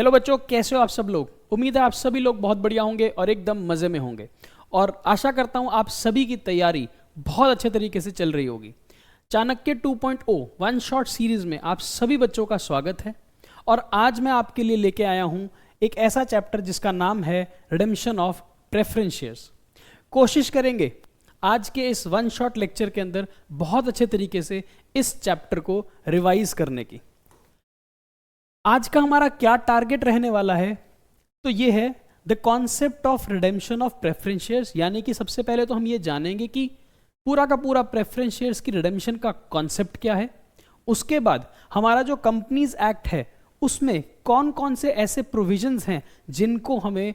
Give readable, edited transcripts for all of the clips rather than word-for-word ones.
Hello बच्चों, कैसे हो आप सब लोग। उम्मीद है आप सभी लोग बहुत बढ़िया होंगे और एकदम मज़े में होंगे। और आशा करता हूँ आप सभी की तैयारी बहुत अच्छे तरीके से चल रही होगी। चाणक्य 2.0 वन शॉट सीरीज में आप सभी बच्चों का स्वागत है। और आज मैं आपके लिए लेके आया हूँ एक ऐसा चैप्टर जिसका नाम है रिडेम्पशन ऑफ प्रेफरेंस शेयर्स। कोशिश करेंगे आज के इस वन शॉट लेक्चर के अंदर बहुत अच्छे तरीके से इस चैप्टर को रिवाइज करने की। आज का हमारा क्या टारगेट रहने वाला है, तो ये है the concept of redemption of preference shares. यानी कि सबसे पहले तो हम ये जानेंगे कि पूरा का पूरा प्रेफरेंस शेयर्स की रिडेम्पशन का कॉन्सेप्ट क्या है। उसके बाद हमारा जो कंपनीज एक्ट है उसमें कौन कौन से ऐसे प्रोविजंस हैं जिनको हमें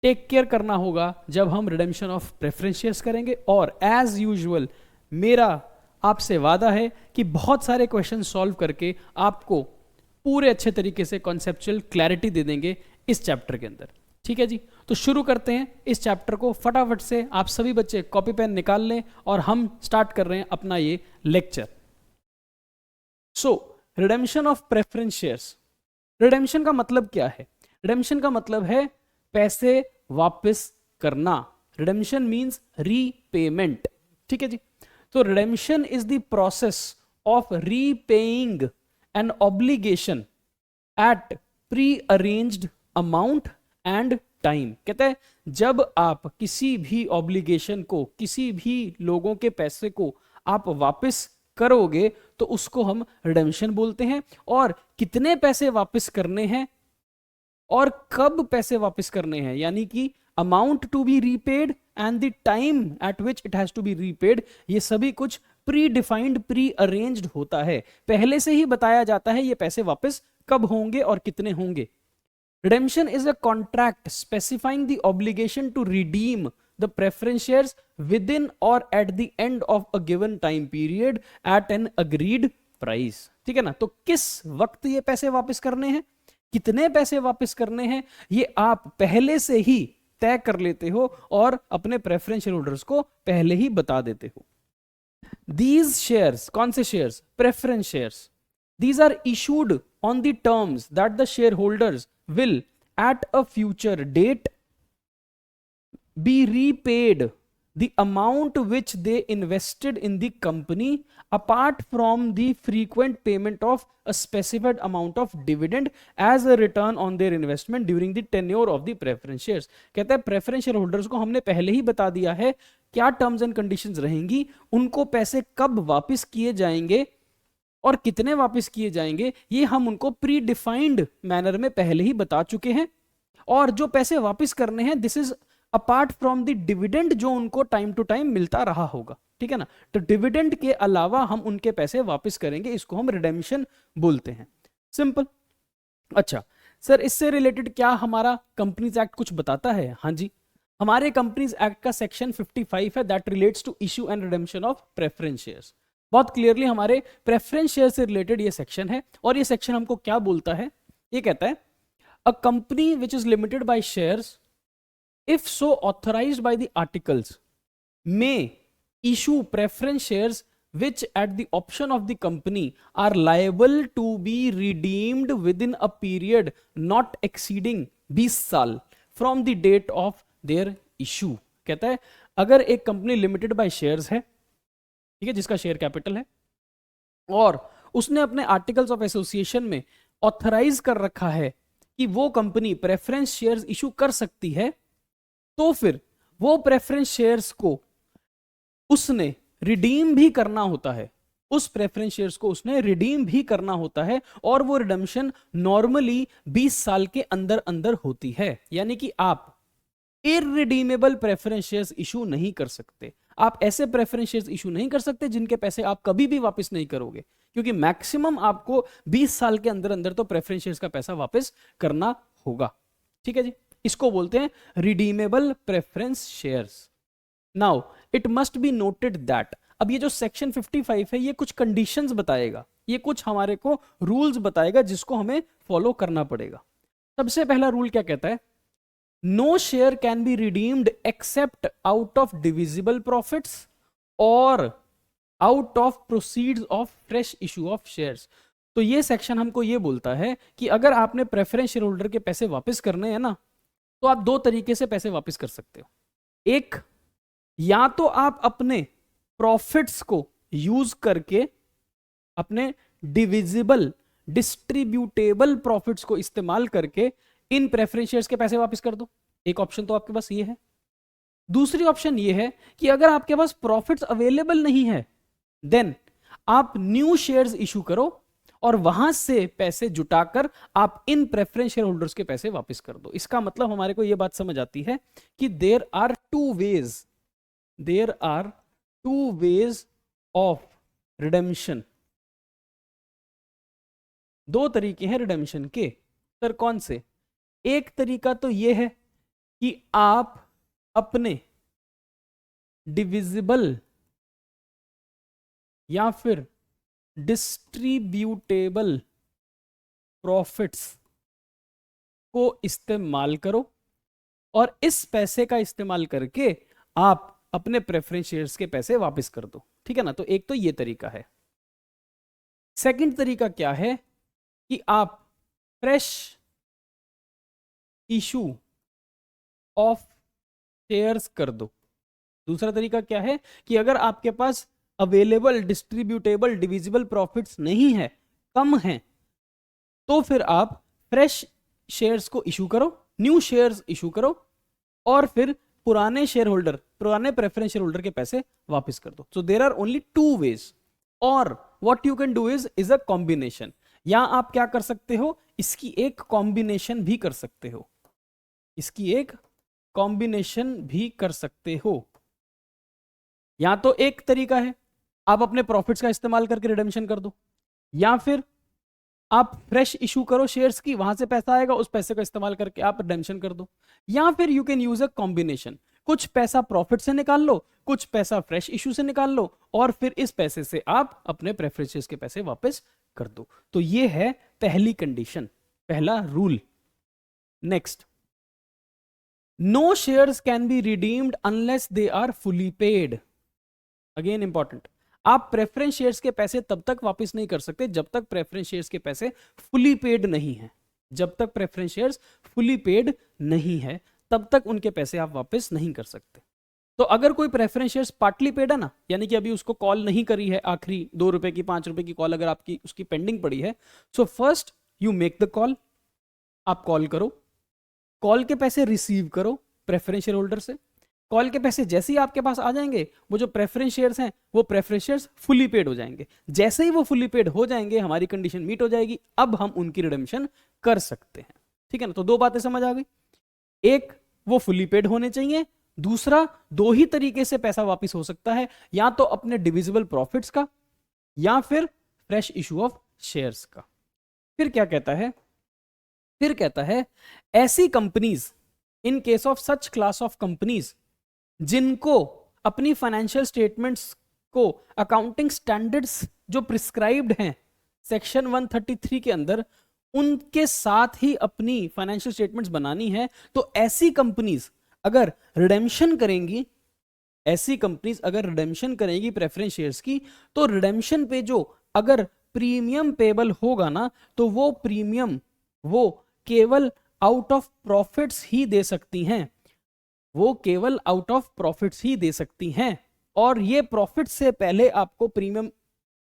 टेक केयर करना होगा जब हम रिडेम्पशन ऑफ प्रेफरेंस शेयर्स करेंगे। और एज यूजुअल मेरा आपसे वादा है कि बहुत सारे क्वेश्चन सॉल्व करके आपको पूरे अच्छे तरीके से कॉन्सेप्चुअल क्लैरिटी दे देंगे इस चैप्टर के अंदर। ठीक है जी, तो शुरू करते हैं इस चैप्टर को। फटाफट से आप सभी बच्चे कॉपी पेन निकाल लें और हम स्टार्ट कर रहे हैं अपना ये lecture. So redemption of preference shares, redemption का मतलब क्या है? रिडेम्पशन का मतलब है पैसे वापस करना। Redemption means repayment. ठीक है जी, तो redemption is the process of repaying an obligation at pre-arranged amount and time। कहते हैं जब आप किसी भी ऑब्लिगेशन को, किसी भी लोगों के पैसे को आप वापस करोगे तो उसको हम रिडेम्पशन बोलते हैं। और कितने पैसे वापस करने हैं और कब पैसे वापस करने हैं, यानी कि amount to be repaid and the time at which it has to be repaid, ये सभी कुछ प्री डिफाइंड, प्री अरेंज्ड होता है। पहले से ही बताया जाता है ये पैसे वापस कब होंगे और कितने होंगे। Redemption is a contract specifying the obligation to redeem the preference shares within और at the end of a given time period at an agreed price. ठीक है ना, तो किस वक्त ये पैसे वापस करने हैं, कितने पैसे वापस करने हैं, ये आप पहले से ही तय कर लेते हो और अपने प्रेफरेंस शेयर होल्डर्स को पहले ही बता देते हो। These shares, कौन से shares? Preference shares. These are issued on the terms that the shareholders will at a future date be repaid the amount which they invested in the company apart from the frequent payment of a specified amount of dividend as a return on their investment during the tenure of the preference shares। कहता है preference share holders को हमने पहले ही बता दिया है क्या terms and conditions रहेंगी, उनको पैसे कब वापस किए जाएंगे और कितने वापस किए जाएंगे, ये हम उनको प्री डिफाइंड मैनर में पहले ही बता चुके हैं। और जो पैसे वापस करने हैं this is apart from the dividend जो उनको टाइम टू टाइम मिलता रहा होगा। ठीक है ना, तो डिविडेंड के अलावा हम उनके पैसे वापस करेंगे, इसको हम रिडेम्पशन बोलते हैं। सिंपल। अच्छा सर, इससे रिलेटेड क्या हमारा कंपनीज एक्ट कुछ बताता है? हाँ जी, हमारे कंपनीज एक्ट का सेक्शन 55 है that relates to issue and redemption of preference shares. बहुत क्लियरली हमारे प्रेफरेंस शेयर से रिलेटेड ये सेक्शन है। और ये सेक्शन हमको क्या बोलता है? ये कहता है a company which is limited by shares if so authorized by the articles may issue preference shares which at the option of the company are liable to be redeemed within a period not exceeding 20 साल from the date of their issue। कहता है अगर एक company limited by shares है, ठीक है, जिसका share capital है और उसने अपने आर्टिकल्स ऑफ एसोसिएशन में ऑथराइज कर रखा है कि वो कंपनी प्रेफरेंस शेयर्स इशू कर सकती है, तो फिर वो प्रेफरेंस शेयर्स को उसने रिडीम भी करना होता है, उस प्रेफरेंस शेयर्स को उसने रिडीम भी करना होता है। और वो रिडम्पशन नॉर्मली 20 साल के अंदर अंदर होती है। यानी कि आप इररिडीमेबल प्रेफरेंस शेयर्स इशू नहीं कर सकते। आप ऐसे प्रेफरेंस शेयर्स इशू नहीं कर सकते जिनके पैसे आप कभी भी वापस नहीं करोगे, क्योंकि मैक्सिमम आपको 20 साल के अंदर अंदर तो प्रेफरेंस शेयर्स का पैसा वापस करना होगा। ठीक है जी, इसको बोलते हैं redeemable preference shares. Now it must be noted that, अब ये जो सेक्शन 55 है ये कुछ कंडीशंस बताएगा, ये कुछ हमारे को रूल्स बताएगा जिसको हमें फॉलो करना पड़ेगा। सबसे पहला रूल क्या कहता है? No share can be redeemed except out of divisible profits और out of proceeds of fresh issue of shares. तो ये सेक्शन हमको ये बोलता है कि अगर आपने प्रेफरेंस शेयर होल्डर के पैसे वापस करने हैं ना, तो आप दो तरीके से पैसे वापस कर सकते हो। एक, या तो आप अपने प्रॉफिट्स को यूज करके अपने डिविजिबल डिस्ट्रीब्यूटेबल प्रॉफिट्स को इस्तेमाल करके इन प्रेफरेंस शेयर्स के पैसे वापस कर दो। एक ऑप्शन तो आपके पास ये है। दूसरी ऑप्शन ये है कि अगर आपके पास प्रॉफिट्स अवेलेबल नहीं है, देन आप न्यू शेयर्स इशू करो और वहां से पैसे जुटाकर आप इन प्रेफरेंस शेयर होल्डर्स के पैसे वापस कर दो। इसका मतलब हमारे को यह बात समझ आती है कि there are two ways of redemption. दो तरीके हैं रिडेम्पशन के। सर कौन से? एक तरीका तो यह है कि आप अपने डिविजिबल या फिर डिस्ट्रीब्यूटेबल प्रॉफिट्स को इस्तेमाल करो और इस पैसे का इस्तेमाल करके आप अपने प्रेफरेंस शेयर्स के पैसे वापस कर दो। ठीक है ना? तो एक तो ये तरीका है। सेकंड तरीका क्या है कि आप फ्रेश इशू ऑफ शेयर्स कर दो। दूसरा तरीका क्या है कि अगर आपके पास अवेलेबल डिस्ट्रीब्यूटेबल डिविजिबल प्रॉफिट्स नहीं है, कम हैं, तो फिर आप फ्रेश शेयर्स को इशू करो, न्यू शेयर्स इशू करो और फिर पुराने शेयर होल्डर, पुराने प्रेफरेंस शेयर होल्डर के पैसे वापस कर दो। So there are only two ways, और what you can do is a combination. या आप क्या कर सकते हो, इसकी एक कॉम्बिनेशन भी कर सकते हो, इसकी एक कॉम्बिनेशन भी कर सकते हो। या तो एक तरीका है आप अपने प्रॉफिट्स का इस्तेमाल करके रिडेम्पशन कर दो, या फिर आप फ्रेश इशू करो शेयर्स की, वहां से पैसा आएगा, उस पैसे का इस्तेमाल करके आप रिडेम्पशन कर दो। या फिर you can use a combination, कुछ पैसा प्रॉफिट से निकाल लो, कुछ पैसा फ्रेश इशू से निकाल लो और फिर इस पैसे से आप अपने प्रेफरेंस शेयर्स के पैसे वापस कर दो। तो ये है पहली कंडीशन, पहला rule. Next, no shares can be redeemed unless they are fully paid. Again important, आप प्रेफरेंस शेयर्स के पैसे तब तक वापस नहीं कर सकते जब तक प्रेफरेंस शेयर्स के पैसे फुली पेड नहीं है। जब तक प्रेफरेंस शेयर्स फुली पेड नहीं है तब तक उनके पैसे आप वापस नहीं कर सकते। तो अगर कोई प्रेफरेंस शेयर्स पार्टली पेड है ना, यानी कि अभी उसको कॉल नहीं करी है, आखिरी 2 रुपए की 5 रुपए की कॉल अगर आपकी उसकी पेंडिंग पड़ी है, so first you make the call, आप कॉल करो, कॉल के पैसे रिसीव करो प्रेफरेंस शेयर होल्डर से। कॉल के पैसे जैसे ही आपके पास आ जाएंगे, वो जो प्रेफरेंस शेयर्स हैं वो प्रेफरेंस शेयर्स फुली पेड हो जाएंगे। जैसे ही वो फुली पेड हो जाएंगे, हमारी कंडीशन मीट हो जाएगी, अब हम उनकी रिडेम्पशन कर सकते हैं। ठीक है ना? तो दो बातें समझ आ गई, एक वो फुली पेड होने चाहिए, दूसरा दो ही तरीके से पैसा वापस हो सकता है, या तो अपने डिविजिबल प्रॉफिट्स का या फिर फ्रेश इशू ऑफ शेयर्स का। फिर क्या कहता है? फिर कहता है ऐसी companies, in case of such class of companies जिनको अपनी फाइनेंशियल स्टेटमेंट्स को अकाउंटिंग स्टैंडर्ड्स जो प्रिस्क्राइब्ड हैं सेक्शन 133 के अंदर, उनके साथ ही अपनी फाइनेंशियल स्टेटमेंट्स बनानी है, तो ऐसी कंपनीज अगर रिडेम्पशन करेंगी, ऐसी कंपनीज अगर रिडेम्पशन करेंगी प्रेफरेंस शेयर्स की, तो रिडेम्पशन पे जो अगर प्रीमियम पेबल होगा ना, तो वो प्रीमियम वो केवल आउट ऑफ प्रॉफिट्स ही दे सकती हैं, वो केवल आउट ऑफ प्रॉफिट्स ही दे सकती हैं। और ये प्रॉफिट से पहले आपको प्रीमियम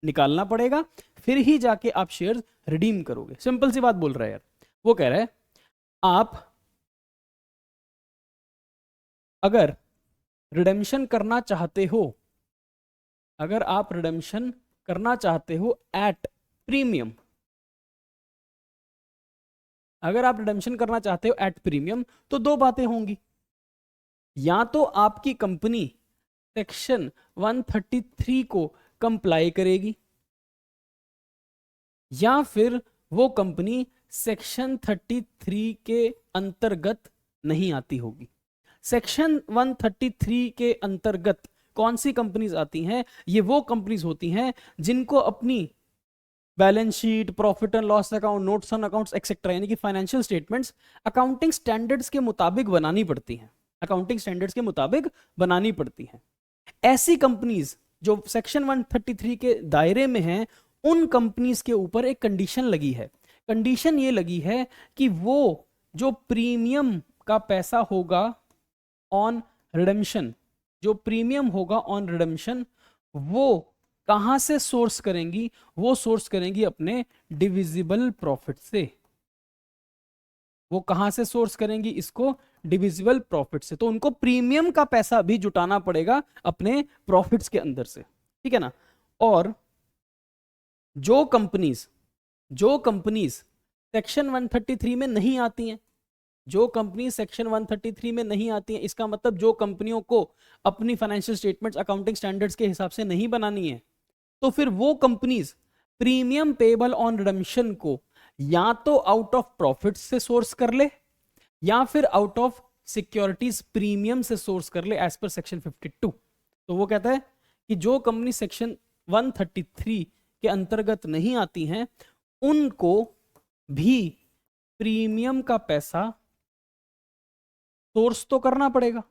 निकालना पड़ेगा, फिर ही जाके आप शेयर रिडीम करोगे। सिंपल सी बात बोल रहा है यार। वो कह रहा है आप अगर रिडेम्पशन करना चाहते हो, अगर आप रिडेम्पशन करना चाहते हो एट प्रीमियम, अगर आप रिडेम्पशन करना चाहते हो एट प्रीमियम, तो दो बातें होंगी, या तो आपकी कंपनी सेक्शन 133 को कंप्लाई करेगी, या फिर वो कंपनी सेक्शन 33 के अंतर्गत नहीं आती होगी। सेक्शन 133 के अंतर्गत कौन सी कंपनीज आती हैं? ये वो कंपनीज होती हैं जिनको अपनी balance sheet, profit and loss account, notes on accounts etcetera, यानी कि फाइनेंशियल स्टेटमेंट्स अकाउंटिंग स्टैंडर्ड्स के मुताबिक बनानी पड़ती हैं, अकाउंटिंग स्टैंडर्ड्स के मुताबिक बनानी पड़ती हैं। ऐसी कंपनीज जो सेक्शन 133 के दायरे में हैं, उन कंपनीज के ऊपर एक कंडीशन लगी है। कंडीशन ये लगी है कि वो जो प्रीमियम का पैसा होगा ऑन रिडेम्पशन, जो प्रीमियम होगा ऑन रिडेम्पशन, वो कहां से सोर्स करेंगी? वो सोर्स करेंगी अपने डिविजिबल प्रॉफिट से। वो कहां से सोर्स करेंगी इसको? डिविजिबल प्रॉफिट से। तो उनको प्रीमियम का पैसा भी जुटाना पड़ेगा अपने प्रॉफिट्स के अंदर से, ठीक है ना। और जो कंपनीज सेक्शन 133 में नहीं आती हैं, जो कंपनी सेक्शन 133 में नहीं आती हैं, इसका मतलब जो कंपनियों को अपनी फाइनेंशियल स्टेटमेंट्स अकाउंटिंग स्टैंडर्ड्स के हिसाब से नहीं बनानी है, तो फिर वो companies premium payable on redemption को या तो आउट ऑफ प्रॉफिट से सोर्स कर ले या फिर आउट ऑफ सिक्योरिटीज प्रीमियम से सोर्स कर ले एज पर सेक्शन 52। तो वो कहता है कि जो कंपनी सेक्शन 133 के अंतर्गत नहीं आती हैं, उनको भी प्रीमियम का पैसा सोर्स तो करना पड़ेगा।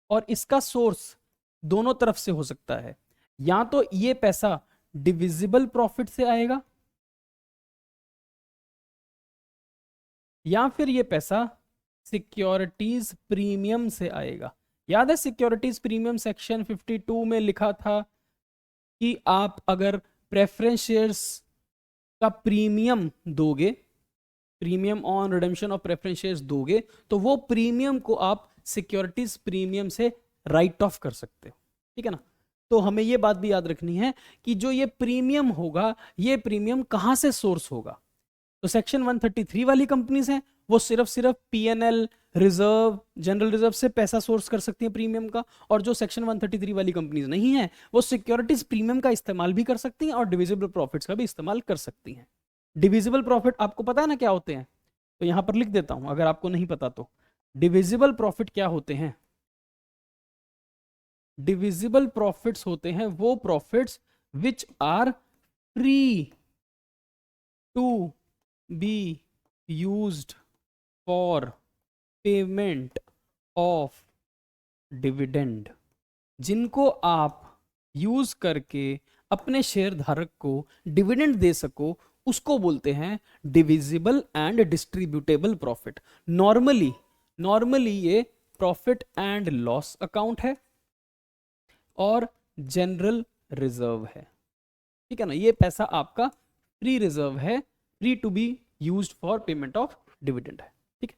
और इसका सोर्स दोनों तरफ से हो सकता है, या तो ये पैसा डिविजिबल प्रॉफिट से आएगा या फिर ये पैसा सिक्योरिटीज प्रीमियम से आएगा। याद है सिक्योरिटीज प्रीमियम सेक्शन 52 में लिखा था कि आप अगर प्रेफरेंस शेयर्स का प्रीमियम दोगे, premium on redemption of preference shares दोगे, तो वो प्रीमियम को आप सिक्योरिटीज प्रीमियम से राइट ऑफ कर सकते हो, ठीक है ना। तो हमें ये बात भी याद रखनी है कि जो ये प्रीमियम होगा, ये प्रीमियम कहां से सोर्स होगा? तो सेक्शन 133 वाली कंपनीज हैं, वो सिर्फ पीएनएल, रिजर्व, जनरल रिजर्व से पैसा सोर्स कर सकती हैं प्रीमियम का। और जो सेक्शन 133 वाली कंपनीज नहीं है, वो सिक्योरिटीज प्रीमियम का इस्तेमाल भी कर सकती हैं और डिविजिबल प्रॉफिट्स का भी इस्तेमाल कर सकती हैं। डिविजिबल प्रॉफिट आपको पता है ना क्या होते हैं? तो यहां पर लिख देता हूं अगर आपको नहीं पता तो। डिविजिबल प्रॉफिट क्या होते हैं? डिविजिबल प्रॉफिट्स होते हैं वो profits which are free to be used for payment of dividend, जिनको आप यूज करके अपने शेयर धारक को डिविडेंड दे सको, उसको बोलते हैं divisible and distributable profit. Normally ये प्रॉफिट एंड लॉस अकाउंट है और जनरल रिजर्व है, ठीक है ना। ये पैसा आपका फ्री रिजर्व है, free to be used for payment of dividend है, ठीक है।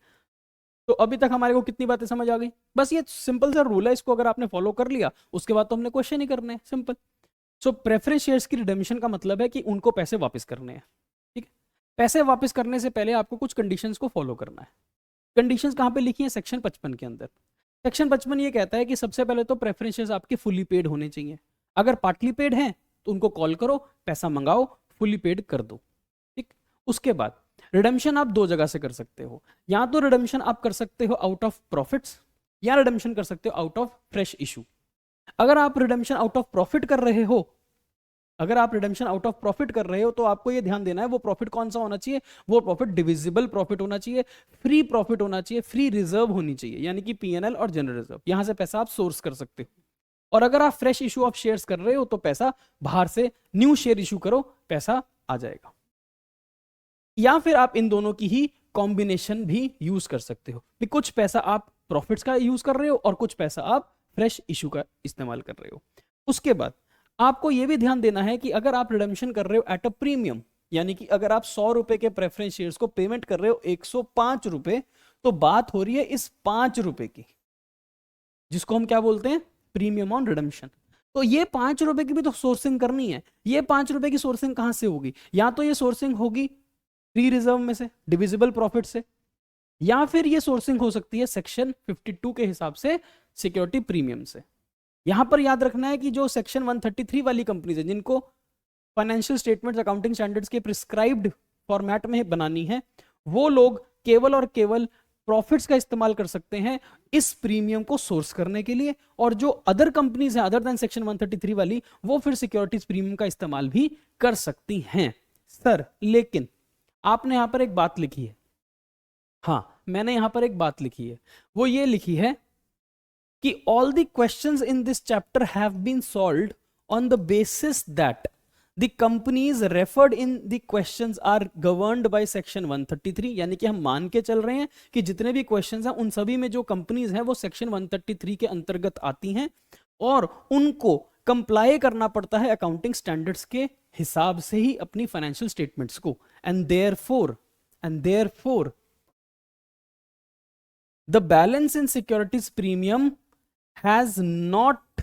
तो अभी तक हमारे को कितनी बातें समझ आ गई? बस ये सिंपल सा रूल है, इसको अगर आपने फॉलो कर लिया उसके बाद तो हमने क्वेश्चन ही करने हैं, सिंपल। सो प्रेफरेंस शेयर्स की रिडेम्पशन का मतलब है कि उनको पैसे वापस करने हैं, ठीक है। पैसे वापस करने से पहले आपको कुछ कंडीशंस को फॉलो करना है। कंडीशंस कहाँ पे लिखी है? सेक्शन 55 के अंदर। सेक्शन 55 ये कहता है कि सबसे पहले तो प्रेफरेंस शेयर्स आपके फुली पेड होने चाहिए। अगर पार्टली पेड हैं तो उनको कॉल करो, पैसा मंगाओ, फुली पेड कर दो, ठीक। उसके बाद रिडेम्पशन आप दो जगह से कर सकते हो, या तो रिडेम्पशन आप कर सकते हो आउट ऑफ प्रॉफिट्स या रिडेम्पशन कर सकते हो आउट ऑफ फ्रेश इशू। अगर आप रिडेम्पशन आउट ऑफ प्रॉफिट कर रहे हो, अगर आप रिडेम्पशन आउट ऑफ प्रॉफिट कर रहे हो, तो आपको ये ध्यान देना है वो प्रॉफिट कौन सा होना चाहिए? वो प्रॉफिट डिविजिबल प्रॉफिट होना चाहिए, फ्री प्रॉफिट होना चाहिए, फ्री रिजर्व होनी चाहिए, यानी कि पीएनएल और जनरल रिजर्व, यहां से पैसा आप सोर्स कर सकते हो। और अगर आप फ्रेश इशू ऑफ शेयर्स कर रहे हो तो पैसा बाहर से न्यू शेयर इशू करो, पैसा आ जाएगा। या फिर आप इन दोनों की ही कॉम्बिनेशन भी यूज कर सकते हो कि कुछ पैसा आप प्रॉफिट्स का यूज कर रहे हो और कुछ पैसा आप फ्रेश इशू का इस्तेमाल कर रहे हो। उसके बाद आपको यह भी ध्यान देना है कि अगर आप रिडेम्पशन कर रहे हो एट अ प्रीमियम, यानी कि अगर आप 100 रुपए के प्रेफरेंस शेयर्स को पेमेंट कर रहे हो 105 रुपए, तो बात हो रही है इस 5 रुपए की, जिसको हम क्या बोलते हैं? Premium on redemption. तो ये 5 रुपए की भी तो सोर्सिंग करनी है। ये 5 रुपए की सोर्सिंग कहां से होगी? या तो ये सोर्सिंग होगी फ्री रिजर्व में से, डिविजिबल प्रॉफिट से, या फिर ये सोर्सिंग हो सकती है सेक्शन 52 के हिसाब से सिक्योरिटी प्रीमियम से। यहां पर याद रखना है कि जो सेक्शन 133 वाली कंपनीज है, जिनको फाइनेंशियल स्टेटमेंट्स अकाउंटिंग स्टैंडर्ड्स के प्रिस्क्राइब्ड फॉर्मेट में बनानी है, वो लोग केवल और केवल प्रॉफिट्स का इस्तेमाल कर सकते हैं इस प्रीमियम को सोर्स करने के लिए। और जो अदर कंपनीज हैं अदर देन सेक्शन 133 वाली, वो फिर सिक्योरिटीज प्रीमियम का इस्तेमाल भी कर सकती हैं। सर लेकिन आपने यहां पर एक बात लिखी है, हाँ मैंने यहां पर एक बात लिखी है, वो ये लिखी है कि all the questions in this chapter have been solved on the basis that the companies referred in the questions are governed by section 133, यानी कि हम मान के चल रहे हैं कि जितने भी क्वेश्चंस हैं उन सभी में जो कंपनीज हैं वो सेक्शन 133 के अंतर्गत आती हैं और उनको कंप्लाई करना पड़ता है अकाउंटिंग स्टैंडर्ड्स के हिसाब से ही अपनी फाइनेंशियल स्टेटमेंट्स को। And therefore the balance in securities premium has not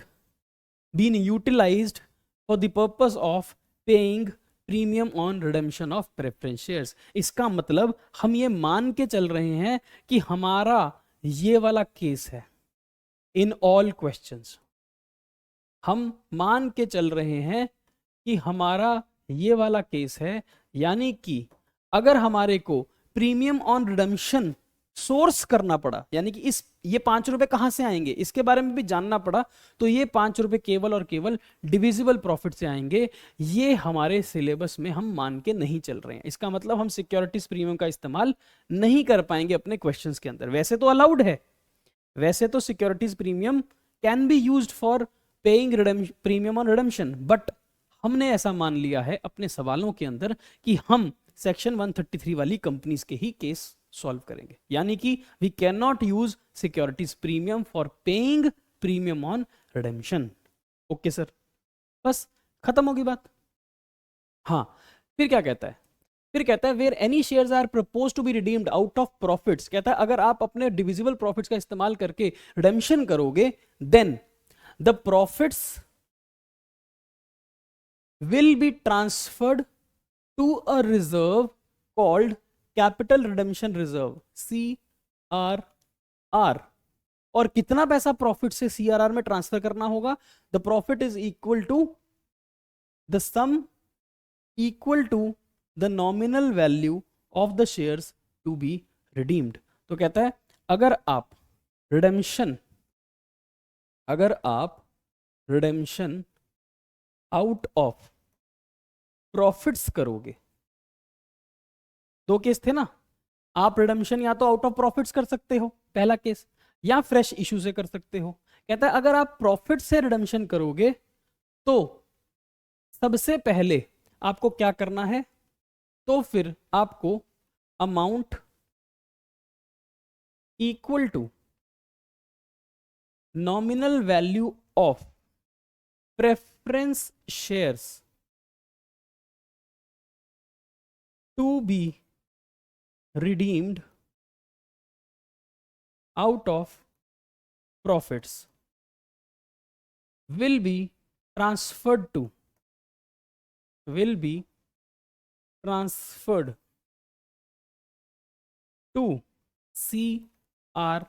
been utilised for the purpose of paying premium on redemption of preference shares. इसका मतलब हम ये मान के चल रहे हैं कि हमारा ये वाला केस है इन ऑल क्वेश्चंस, हम मान के चल रहे हैं कि हमारा ये वाला केस है, यानी कि अगर हमारे को प्रीमियम ऑन रिडेम्पशन सोर्स करना पड़ा, यानी कि ये 5 रुपए कहां से आएंगे इसके बारे में भी जानना पड़ा, तो ये 5 रुपए केवल और केवल डिविजिबल प्रॉफिट से आएंगे। ये हमारे सिलेबस में हम मान के नहीं चल रहे हैं। इसका मतलब हम सिक्योरिटीज प्रीमियम का इस्तेमाल नहीं कर पाएंगे अपने क्वेश्चंस के अंदर। वैसे तो अलाउड है, वैसे तो securities premium can be used for paying premium on redemption, but हमने ऐसा मान लिया है अपने सवालों के अंदर कि हम सेक्शन 133 वाली कंपनीज के ही केस सॉल्व करेंगे, यानी कि we can not use securities premium for paying premium on redemption. Okay sir, बस खत्म होगी बात। हाँ, फिर क्या कहता है, फिर कहता है where any shares are propose to be redeemed out of profits, कहता है अगर आप अपने डिविजिबल प्रॉफिट्स का इस्तेमाल करके रिडेम्पशन करोगे then the profits will be transferred to a reserve called capital redemption reserve CRR। और कितना पैसा प्रॉफिट से CRR में ट्रांसफर करना होगा? The profit is equal to the sum equal to the nominal value of the shares to be redeemed. तो कहता है अगर आप रिडेम्पशन आउट ऑफ प्रॉफिट्स करोगे, दो केस थे ना, आप रिडेम्पशन या तो आउट ऑफ प्रॉफिट्स कर सकते हो पहला केस, या फ्रेश इशू से कर सकते हो। कहता है अगर आप प्रॉफिट से रिडेम्पशन करोगे तो सबसे पहले आपको क्या करना है, तो फिर आपको amount equal to nominal value of preference shares to be redeemed out of profits will be transferred to CRR।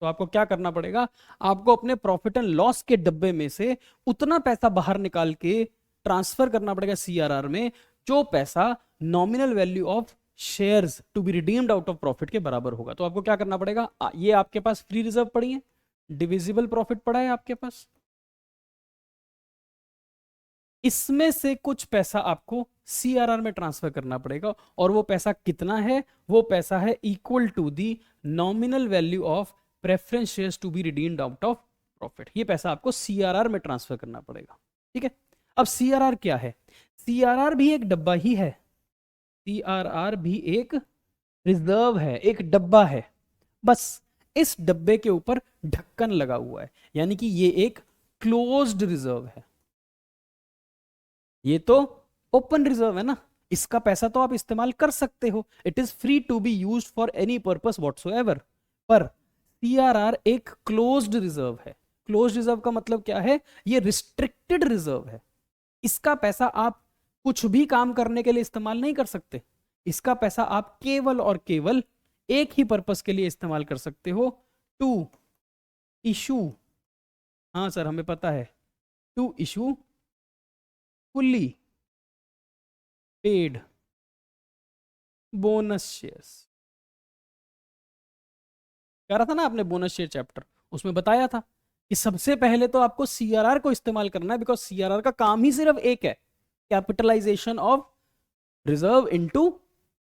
तो आपको क्या करना पड़ेगा, आपको अपने प्रॉफिट एंड लॉस के डब्बे में से उतना पैसा बाहर निकाल के ट्रांसफर करना पड़ेगा CRR में जो पैसा nominal value of shares to be redeemed out of profit के बराबर होगा। तो आपको क्या करना पड़ेगा, ये आपके पास फ्री रिजर्व पड़ी है, डिविजिबल प्रॉफिट पड़ा है आपके पास, इसमें से कुछ पैसा आपको CRR में ट्रांसफर करना पड़ेगा। और वो पैसा कितना है, वो पैसा है equal to the nominal value of preference shares to be redeemed out of profit. ये पैसा आपको CRR में ट्रांसफर करना पड़ेगा। ठीक है, अब CRR क्या है, CRR भी एक डब्बा ही है, CRR भी एक रिजर्व है, एक डब्बा है, बस इस डब्बे के ऊपर ढक्कन लगा हुआ है, यानी कि ये एक क्लोज्ड रिजर्व है। ये तो ओपन रिजर्व है ना, इसका पैसा तो आप इस्तेमाल कर सकते हो, it is free to be used for any purpose whatsoever. पर CRR एक क्लोज्ड रिजर्व है। क्लोज्ड रिजर्व का मतलब क्या है, ये रिस्ट्रिक्टेड रिजर्व है, इसका पैसा आप कुछ भी काम करने के लिए इस्तेमाल नहीं कर सकते। इसका पैसा आप केवल और केवल एक ही पर्पस के लिए इस्तेमाल कर सकते हो, टू इशू, हाँ सर हमें पता है, to issue fully paid bonus shares. कह रहा था ना आपने बोनस शेयर चैप्टर, उसमें बताया था कि सबसे पहले तो आपको CRR को इस्तेमाल करना है, बिकॉज CRR का काम ही सिर्फ एक है, capitalisation of reserve into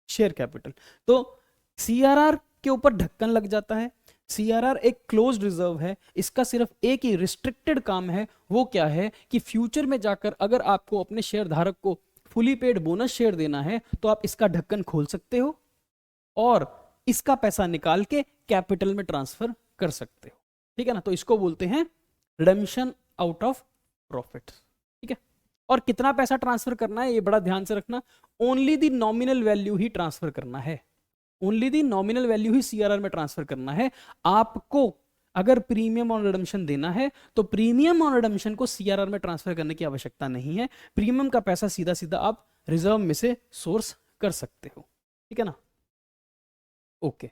share capital. तो CRR के ऊपर ढक्कन लग जाता है, सीआरआर एक क्लोज्ड रिजर्व है, इसका सिर्फ एक ही रिस्ट्रिक्टेड काम है, वो क्या है कि फ्यूचर में जाकर अगर आपको अपने शेयर धारक को फुली पेड बोनस शेयर देना है तो आप इसका ढक्कन खोल सकते हो और इसका पैसा निकाल के कैपिटल में ट्रांसफर कर सकते हो, ठीक है ना। तो इसको बोलते हैं रिडेम्पशन आउट ऑफ प्रॉफिट, ठीक है। और कितना पैसा ट्रांसफर करना है ये बड़ा ध्यान से रखना, only the nominal value he transfer करना है, only the nominal value he CRR में ट्रांसफर करना है। आपको अगर प्रीमियम ऑन रिडेम्पशन देना है तो प्रीमियम ऑन रिडेम्पशन को सीआरआर में ट्रांसफर करने की आवश्यकता नहीं है, प्रीमियम का पैसा सीधा सीधा आप रिजर्व में से सोर्स कर सकते हो, ठीक है ना। ओके,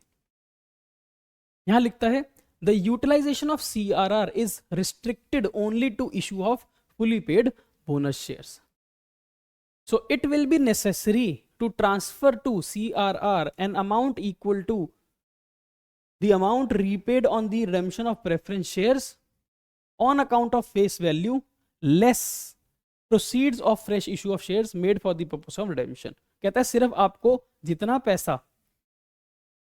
यहां लिखता है the utilisation of CRR is restricted only to issue of fully paid bonus shares, so it will be necessary to transfer to CRR an amount equal to the amount repaid on the redemption of preference shares on account of face value less proceeds of fresh issue of shares made for the purpose of redemption। कहता है सिर्फ आपको जितना पैसा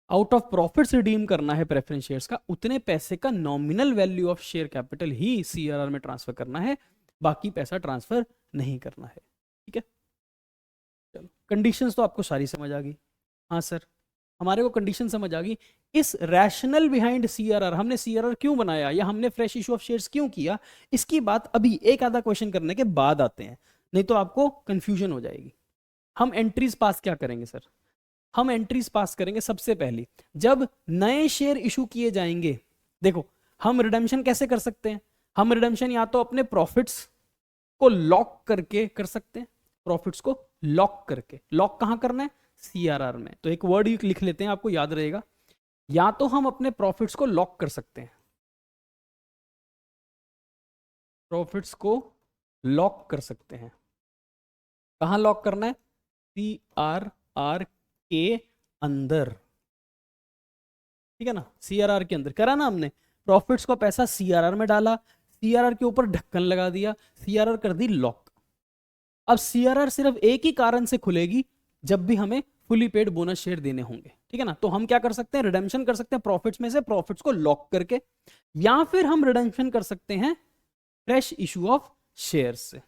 out of profits redeem करना है preference shares का, उतने पैसे का nominal value of share capital he CRR में ट्रांसफर करना है, बाकी पैसा ट्रांसफर नहीं करना है, ठीक है। चलो, कंडीशंस तो आपको सारी समझ आ गई। हाँ सर, हमारे को कंडीशन समझ आ गई। इस रैशनल बिहाइंड सीआरआर, हमने सीआरआर क्यों बनाया या हमने फ्रेश इशू ऑफ शेयर्स क्यों किया, इसकी बात अभी एक आधा क्वेश्चन करने के बाद आते हैं, नहीं तो आपको कंफ्यूजन हो जाएगी। हम एंट्रीज पास क्या करेंगे सर, हम एंट्रीज पास करेंगे सबसे पहली जब नए शेयर इशू किए जाएंगे। देखो, हम रिडेम्पशन कैसे कर सकते हैं, हम रिडेम्पशन या तो अपने प्रॉफिट्स को लॉक करके कर सकते हैं, प्रॉफिट्स को लॉक करके, लॉक कहां करना है, सीआरआर में। तो एक वर्ड लिख लेते हैं, आपको याद रहेगा, या तो हम अपने प्रॉफिट्स को लॉक कर सकते हैं, प्रॉफिट्स को लॉक कर सकते हैं, कहां लॉक करना है, सीआरआर के अंदर, ठीक है ना, सीआरआर के अंदर करा ना हमने, प्रॉफिट्स का पैसा सीआरआर में डाला, सीआरआर के ऊपर ढक्कन लगा दिया, सीआरआर कर दी लॉक। अब सीआरआर सिर्फ एक ही कारण से खुलेगी, जब भी हमें फुली पेड बोनस शेयर देने होंगे, ठीक है ना। तो हम क्या कर सकते हैं, रिडेम्पशन कर सकते हैं प्रॉफिट्स में से, प्रॉफिट्स को लॉक करके, या फिर हम रिडेम्पशन कर सकते हैं फ्रेश इशू ऑफ शेयर्स से,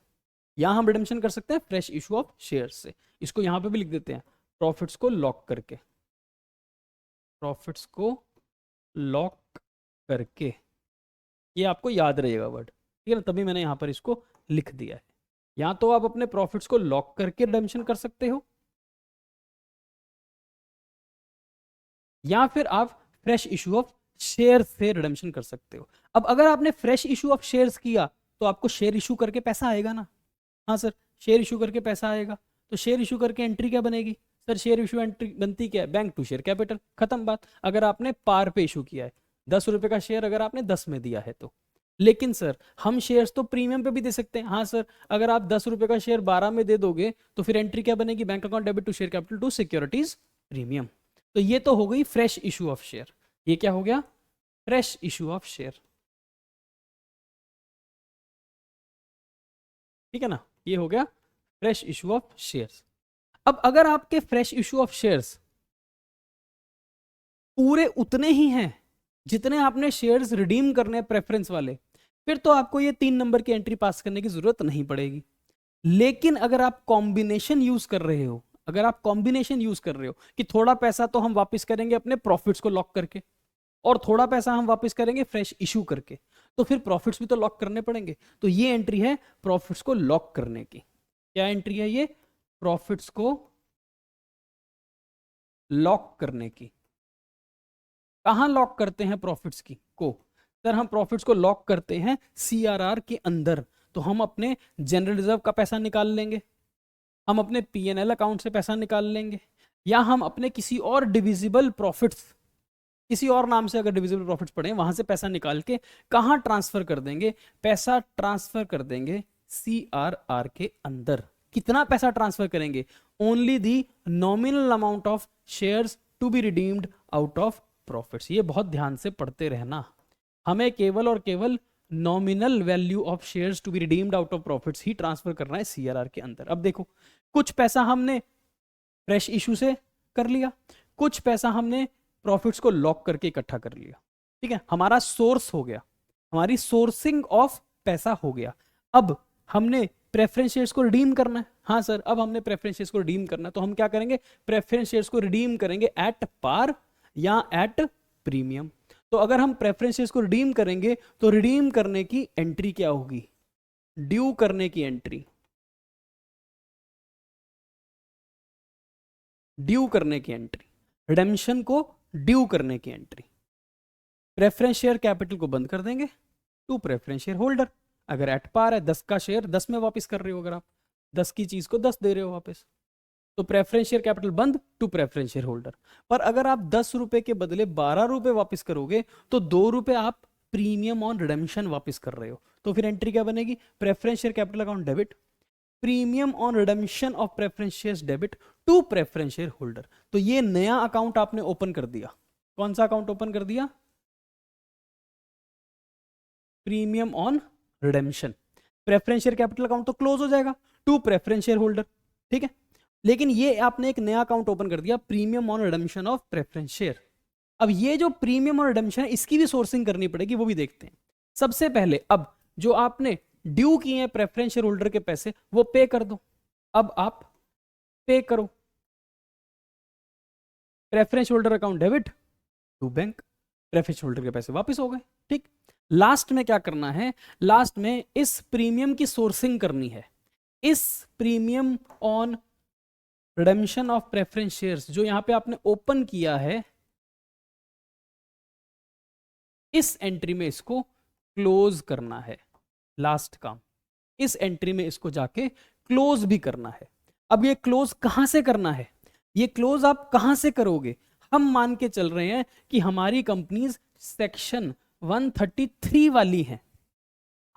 या हम रिडेम्पशन कर सकते हैं फ्रेश इशू ऑफ शेयर्स से। इसको यहां पे भी लिख देते हैं, प्रॉफिट्स को लॉक करके, प्रॉफिट्स को लॉक करके, ये आपको याद रहेगा वर्ड, ठीक है ना, तभी मैंने यहां पर इसको लिख दिया है। या तो आप अपने प्रॉफिट्स को लॉक करके रिडेम्पशन कर सकते हो, या फिर आप फ्रेश इशू ऑफ शेयर से रिडेम्पशन कर सकते हो। अब अगर आपने फ्रेश इशू ऑफ शेयर्स किया तो आपको शेयर इशू करके पैसा आएगा ना, हाँ सर, शेयर इशू करके पैसा आएगा। तो शेयर इशू करके एंट्री क्या बनेगी सर, शेयर इशू एंट्री बनती क्या है, बैंक टू शेयर कैपिटल, खत्म बात। अगर आपने पार पे इशू किया है, 10 रुपए का शेयर अगर आपने 10 में दिया है तो, लेकिन सर हम शेयर्स तो प्रीमियम पे भी दे सकते हैं। हाँ सर, अगर आप 10 रुपए का शेयर 12 में दे दोगे तो फिर एंट्री क्या बनेगी, bank account debit to share capital to securities premium. तो ये तो हो गई फ्रेश इशू ऑफ शेयर, ये क्या हो गया, फ्रेश इशू ऑफ शेयर, ठीक है ना, ये हो गया फ्रेश इशू ऑफ शेयर्स। अब अगर आपके फ्रेश इशू ऑफ शेयर्स पूरे उतने ही हैं जितने आपने शेयर्स रिडीम करने प्रेफरेंस वाले, फिर तो आपको ये 3 नंबर की एंट्री पास करने की जरूरत नहीं पड़ेगी। लेकिन अगर आप कॉम्बिनेशन यूज कर रहे हो, अगर आप कॉम्बिनेशन यूज कर रहे हो कि थोड़ा पैसा तो हम वापस करेंगे अपने प्रॉफिट्स को लॉक करके और थोड़ा पैसा हम वापस करेंगे फ्रेश इशू करके, तो फिर प्रॉफिट्स भी तो लॉक करने पड़ेंगे। तो ये एंट्री है प्रॉफिट्स को लॉक करने की। क्या एंट्री है ये, प्रॉफिट्स को लॉक करने की। कहां लॉक करते हैं प्रॉफिट्स की को, सर हम प्रॉफिट्स को लॉक करते हैं सीआरआर के अंदर। तो हम अपने जनरल रिजर्व का पैसा निकाल लेंगे, हम अपने पीएनएल अकाउंट से पैसा निकाल लेंगे, या हम अपने किसी और डिविजिबल प्रॉफिट्स, किसी और नाम से अगर डिविजिबल प्रॉफिट्स पड़े वहां से पैसा निकाल के कहां ट्रांसफर कर देंगे, पैसा ट्रांसफर कर देंगे सीआरआर के अंदर। कितना पैसा ट्रांसफर करेंगे, only the nominal amount of shares to be redeemed out of profits. ये बहुत ध्यान से पढ़ते रहना, हमें केवल और केवल nominal value of shares to be redeemed out of profits ही ट्रांसफर करना है सीआरआर के अंदर। अब देखो, कुछ पैसा हमने फ्रेश इशू से कर लिया, कुछ पैसा हमने प्रॉफिट्स को लॉक करके इकट्ठा कर लिया। ठीक है, हमारा सोर्स हो गया, हमारी सोर्सिंग ऑफ पैसा हो गया। अब हमने प्रेफरेंस शेयर्स को रिडीम करना है। हाँ सर, अब हमने प्रेफरेंस शेयर्स को रिडीम करना है, तो हम क्या करेंगे, प्रेफरेंस शेयर्स को रिडीम करेंगे एट पार या एट प्रीमियम। तो अगर हम प्रेफरेंस शेयर्स को रिडीम करेंगे तो रिडीम करने की एंट्री क्या होगी, ड्यू करने की एंट्री, ड्यू करने की एंट्री, रिडेम्पशन को ड्यू करने की एंट्री। प्रेफरेंस शेयर कैपिटल को बंद कर देंगे टू प्रेफरेंस शेयर होल्डर। अगर एट पार है 10 का शेयर 10 में वापस कर रहे हो, अगर आप 10 की चीज को 10 दे रहे हो वापस, तो प्रेफरेंस शेयर कैपिटल बंद टू प्रेफरेंस शेयर होल्डर। पर अगर आप 10 रुपए के बदले 12 रुपए वापस करोगे तो 2 रुपए आप प्रीमियम ऑन रिडेम्पशन वापस कर रहे हो, तो फिर एंट्री क्या बनेगी, preference share capital account debit, premium on redemption of preference shares debit to preference share holder. तो ये नया अकाउंट आपने ओपन कर दिया। कौन सा अकाउंट ओपन कर दिया, premium on redemption. Preference share capital account तो क्लोज हो जाएगा टू प्रेफरेंस शेयर होल्डर, ठीक है, लेकिन ये आपने एक नया अकाउंट ओपन कर दिया, premium on redemption of preference share. अब ये जो प्रीमियम और रिडेम्पशन है इसकी भी सोर्सिंग करनी पड़ेगी, वो भी देखते हैं। सबसे पहले अब जो आपने ड्यू किए हैं प्रेफरेंस शेयर होल्डर के पैसे वो पे कर दो। अब आप पे करो, preference holder account debit to bank, preference holder के पैसे वापस हो गए, ठीक। लास्ट में क्या करना है, लास्ट में इस प्रीमियम की सोर्सिंग करनी है। इस premium on redemption of preference shares जो यहां पे आपने ओपन किया है, इस एंट्री में इसको क्लोज करना है। लास्ट काम, इस एंट्री में इसको जाके क्लोज भी करना है। अब ये क्लोज कहां से करना है, ये क्लोज आप कहां से करोगे, हम मान के चल रहे हैं कि हमारी कंपनीज सेक्शन 133 वाली हैं।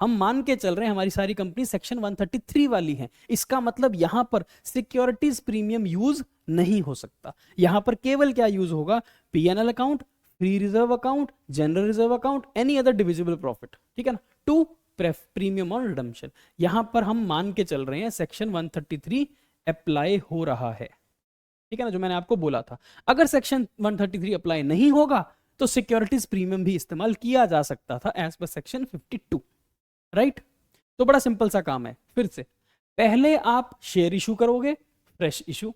हम मान के चल रहे हैं हमारी सारी कंपनी सेक्शन 133 वाली हैं। इसका मतलब यहां पर सिक्योरिटीज प्रीमियम यूज नहीं हो सकता। यहां पर केवल क्या यूज होगा, PNL account, free reserve account, general reserve account, any other divisible profit, ठीक है ना, टू प्रीमियम और रिडेम्पशन। यहां पर हम मान के चल रहे हैं सेक्शन 133 अप्लाई हो रहा है, ठीक है ना, जो मैंने आपको बोला था। अगर सेक्शन 133 अप्लाई नहीं होगा तो सिक्योरिटीज प्रीमियम भी इस्तेमाल किया जा सकता था एज पर सेक्शन 52, राइट। तो बड़ा सिंपल सा काम है। फिर से पहले आप शेयर इशू करोगे, फ्रेश इशू,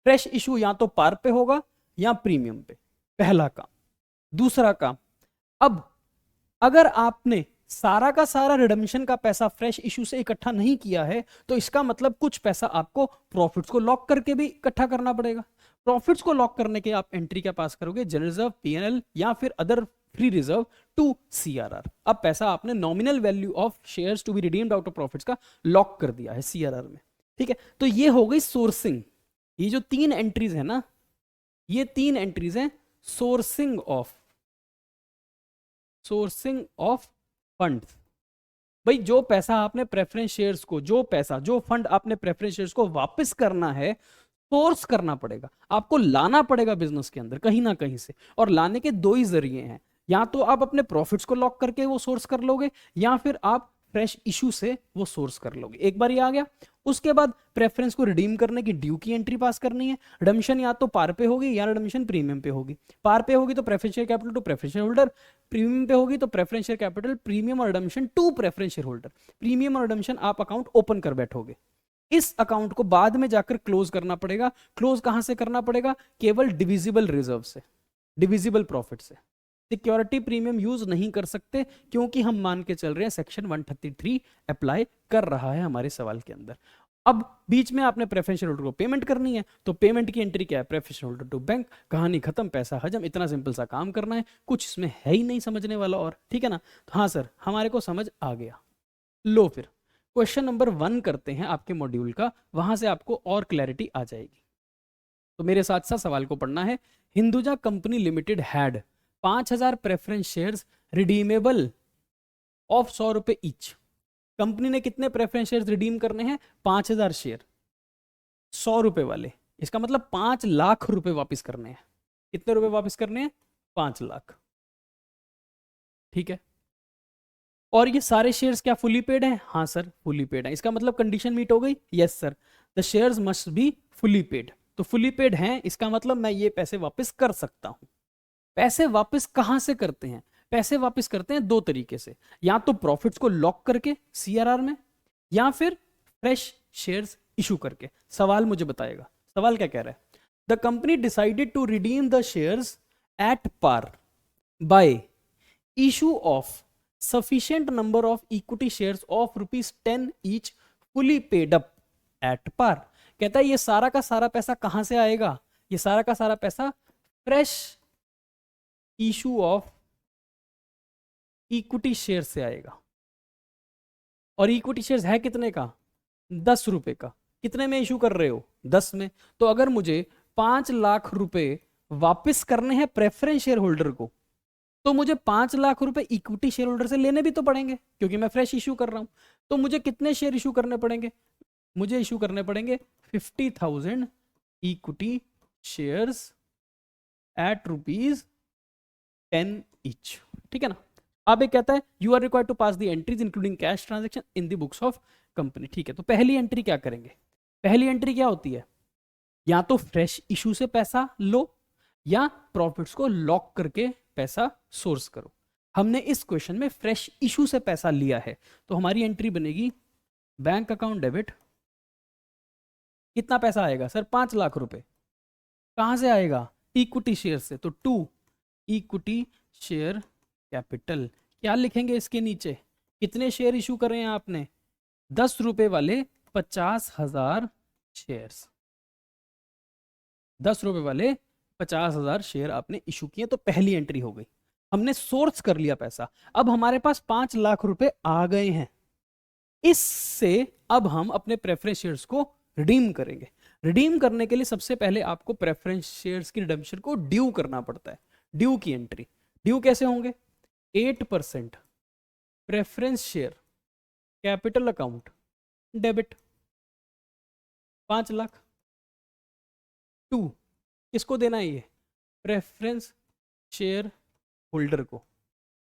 फ्रेश इशू या तो पार पे होगा या प्रीमियम पे, पहला काम। दूसरा काम, अब अगर आपने सारा का सारा रिडेम्पशन का पैसा फ्रेश इशू से इकट्ठा नहीं किया है तो इसका मतलब कुछ पैसा आपको प्रॉफिट्स को लॉक करके भी इकट्ठा करना पड़ेगा। प्रॉफिट्स को लॉक करने के आप एंट्री क्या पास करोगे, जनरल रिजर्व, पीएनएल या फिर other free reserve to CRR. अब पैसा आपने nominal value of shares to be redeemed out of profits का लॉक कर दिया है सीआरआर में, ठीक है। तो ये हो गई सोर्सिंग। ये जो 3 एंट्रीज है ना, ये 3 एंट्रीज हैं सोर्सिंग ऑफ फंड। भाई जो पैसा आपने प्रेफरेंस शेयर्स को, जो फंड आपने प्रेफरेंस शेयर्स को वापस करना है, सोर्स करना पड़ेगा, आपको लाना पड़ेगा बिजनेस के अंदर कहीं ना कहीं से। और लाने के 2 ही जरिए हैं, या तो आप अपने प्रॉफिट्स को लॉक करके वो सोर्स कर लोगे या फिर आप फ्रेश इशू से वो सोर्स कर लोगे। एक बार ये आ गया, उसके बाद प्रेफरेंस को रिडीम करने की ड्यू की एंट्री पास करनी है। रिडेम्पशन या तो पार पे होगी या रिडेम्पशन प्रीमियम पे होगी। पार पे होगी तो preference share capital to preference share holder, premium पे होगी तो प्रेफरेंस शेयर कैपिटल, प्रीमियम और redemption to preference share holder. Premium और रिडेम्पशन आप अकाउंट ओपन कर बैठोगे, इस अकाउंट को बाद में जाकर क्लोज करना पड़ेगा। क्लोज कहां से करना पड़ेगा, केवल डिविजिबल रिजर्व से, डिविजिबल प्रॉफिट से। सिक्योरिटी प्रीमियम यूज नहीं कर सकते क्योंकि हम मान के चल रहे हैं सेक्शन 133 अप्लाई कर रहा है हमारे सवाल के अंदर। अब बीच में आपने प्रेफरेंस होल्डर को पेमेंट करनी है, तो पेमेंट की एंट्री क्या है, प्रेफरेंस होल्डर टू बैंक, कहानी खत्म, पैसा हजम। इतना सिंपल सा काम करना है, कुछ इसमें है ही नहीं समझने वाला और, ठीक है ना। तो हाँ सर, हमारे को समझ आ गया। लो फिर क्वेश्चन नंबर 1 करते हैं आपके मॉड्यूल का, वहां से आपको और क्लैरिटी आ जाएगी। तो मेरे साथ साथ सवाल को पढ़ना है। Hinduja company limited had 5000 preference shares redeemable of 100 रुपए ईच। कंपनी ने कितने प्रेफरेंस शेयर्स रिडीम करने हैं, 5000 शेयर, 100 रुपए वाले। इसका मतलब 5 लाख रुपए वापस करने हैं। कितने रुपए वापस करने हैं, 5 लाख, ठीक है। और ये सारे शेयर्स क्या फुली पेड हैं, हाँ सर फुली पेड है। इसका मतलब कंडीशन मीट हो गई, yes sir, the shares must be fully paid. तो फुली पेड हैं, इसका मतलब मैं ये पैसे वापस कर सकता हूं। पैसे वापस कहां से करते हैं? पैसे वापस करते हैं दो तरीके से, या तो प्रॉफिट्स को लॉक करके सीआरआर में, या फिर फ्रेश शेयर्स इशू करके। सवाल मुझे बताएगा, सवाल क्या कह रहा है? The company decided to redeem the shares at par by issue of sufficient number of equity shares of ₹10 each fully paid up at par। कहता है ये सारा का सारा पैसा कहां से आएगा? ये सारा का सारा पैसा fresh issue of equity share से आएगा। और इक्विटी शेयर्स है कितने का? 10 रुपए का। कितने में इशू कर रहे हो? 10 में। तो अगर मुझे 5 लाख रुपए वापस करने हैं प्रेफरेंस शेयर होल्डर को, तो मुझे 5 लाख रुपए इक्विटी शेयर होल्डर से लेने भी तो पड़ेंगे, क्योंकि मैं फ्रेश इशू कर रहा हूं। तो मुझे कितने शेयर इशू करने पड़ेंगे? मुझे इशू करने पड़ेंगे 50,000 इक्विटी शेयर्स एट ₹10 ईच। ठीक है ना? अब एक कहता है you are required to pass the entries including cash transaction in the books of company. ठीक है, तो पहली एंट्री क्या करेंगे? पहली एंट्री क्या होती है? या तो फ्रेश इशू से पैसा लो, या प्रॉफिट्स को लॉक करके पैसा सोर्स करो। हमने इस क्वेश्चन में फ्रेश इशू से पैसा लिया है, तो हमारी एंट्री बनेगी बैंक अकाउंट डेबिट। कितना पैसा आएगा सर? 5 लाख रुपए। कहां से आएगा? इक्विटी शेयर से। तो 2 इक्विटी शेयर कैपिटल। क्या लिखेंगे इसके नीचे? कितने शेयर इशू कर रहे हैं आपने? 10 रुपए वाले 50,000 शेयर्स। 10 रुपए वाले 50,000 शेयर आपने इशू किए, तो पहली एंट्री हो गई। हमने सोर्स कर लिया पैसा। अब हमारे पास 5 लाख रुपए आ गए हैं। इससे अब हम अपने प्रेफरेंस शेयर्स को रिडीम करेंगे। रिडीम करने के लिए सबसे पहले आपको प्रेफरेंस शेयर्स की रिडम्पशन को ड्यू करना पड़ता है। ड्यू की एंट्री, ड्यू कैसे होंगे? 8% preference share capital account debit 5 lakh. 2 किसको देना है? ये प्रेफरेंस शेयर होल्डर को,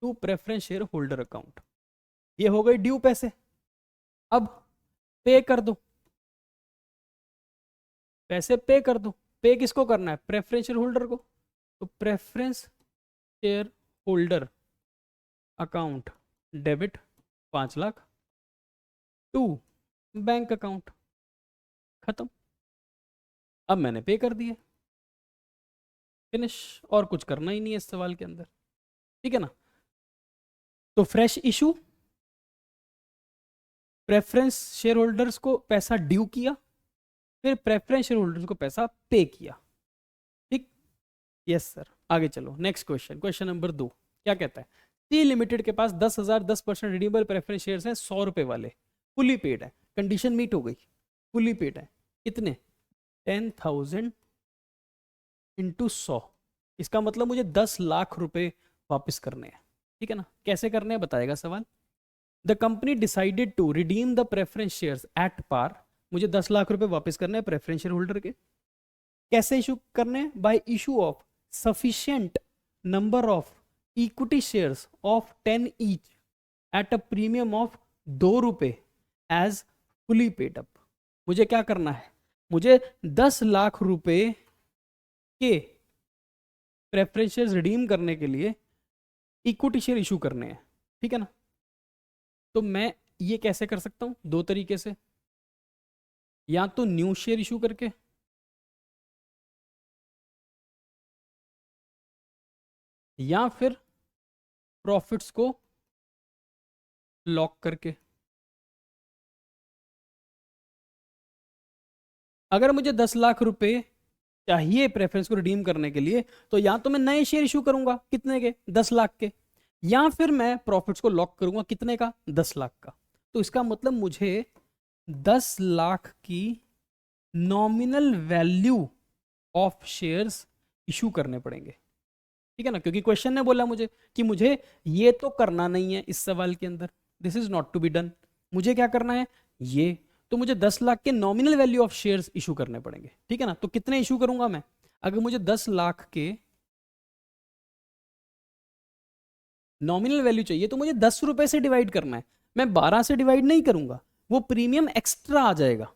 to preference share holder account. ये हो गई ड्यू पैसे। अब पे कर दो, पैसे पे कर दो। पे किसको करना है? प्रेफरेंस शेयर होल्डर को। तो preference share holder account debit 5 lakh to bank account. खत्म। अब मैंने पे कर दिया, फिनिश। और कुछ करना ही नहीं है इस सवाल के अंदर। ठीक है ना? तो fresh issue, preference share holders को पैसा ड्यू किया, फिर प्रेफरेंस शेयर होल्डर्स को पैसा पे किया। ठीक? Yes sir. आगे चलो, नेक्स्ट क्वेश्चन, क्वेश्चन नंबर 2 क्या कहता है? सी लिमिटेड के पास 10,000 10% रिडीमेबल प्रेफरेंस शेयर्स हैं, 100 रुपए वाले, फुली पेड है। कंडीशन मीट हो गई, फुली पेड है। कितने? 10,000 इंटू 100। इसका मतलब मुझे 10 लाख रुपए वापस करने हैं। ठीक है ना? कैसे करने हैं बताएगा सवाल। The company decided to redeem the preference shares at par. मुझे 10 लाख रुपए वापस करने हैं प्रेफरेंस शेयर होल्डर के। कैसे इशू करने हैं? Bye issue of sufficient number of equity shares of 10 each eight a premium of 2 रुपए एज फुली पेड अप। मुझे क्या करना है? मुझे 10 लाख रुपए के प्रेफरेंस शेयर्स रिडीम करने के लिए इक्विटी शेयर इशू करने हैं। ठीक है ना? तो मैं ये कैसे कर सकता हूं? 2 तरीके से, या तो न्यू शेयर इशू करके, या फिर प्रॉफिट्स को लॉक करके। अगर मुझे 10 लाख रुपए चाहिए प्रेफरेंस को रिडीम करने के लिए, तो या तो मैं नए शेयर इशू करूंगा, कितने के? 10 लाख के, या फिर मैं प्रॉफिट्स को लॉक करूंगा, कितने का? 10 लाख का। तो इसका मतलब मुझे 10 लाख की nominal value of shares issue करने पड़ेंगे। ठीक है ना? क्योंकि क्वेश्चन ने बोला मुझे कि मुझे ये तो करना नहीं है इस सवाल के अंदर, this is not to be done. मुझे क्या करना है? ये। तो मुझे 10 लाख के nominal value of shares issue करने पड़ेंगे। ठीक है ना? तो कितने इशू करूंगा मैं? अगर मुझे 10 लाख के नॉमिनल वैल्यू चाहिए, तो मुझे 10 रुपए से डिवाइड करना है। मैं 12 से डिवाइड नहीं करूंगा, वो प्रीमियम एक्स्ट्रा आ जाएगा।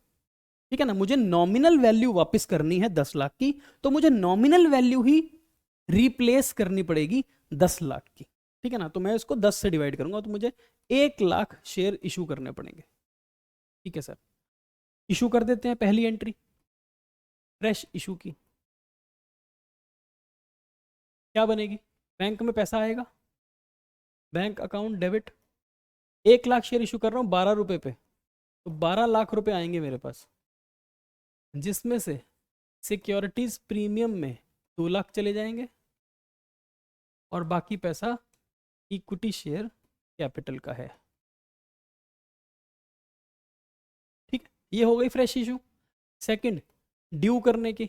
ठीक है ना? मुझे नॉमिनल वैल्यू वापस करनी है 10 लाख की, तो मुझे नॉमिनल वैल्यू ही रिप्लेस करनी पड़ेगी 10 लाख की, ठीक है ना। तो मैं इसको 10 से डिवाइड करूंगा तो मुझे 1 लाख शेयर इशू करने पड़ेंगे, ठीक है सर। इशू कर देते हैं पहली एंट्री फ्रेश इशू की। क्या बनेगी, बैंक में पैसा आएगा, bank account debit, 1 lakh share issue कर रहा हूँ 12 रुपए पे, तो 12 लाख रुपए आएंगे मेरे पास, जिसमें से सिक्योरिटीज प्रीमियम में 2 लाख चले जाएंगे और बाकी पैसा इक्विटी शेयर कैपिटल का है, ठीक है। ये हो गई फ्रेश इशू। सेकंड, ड्यू करने की,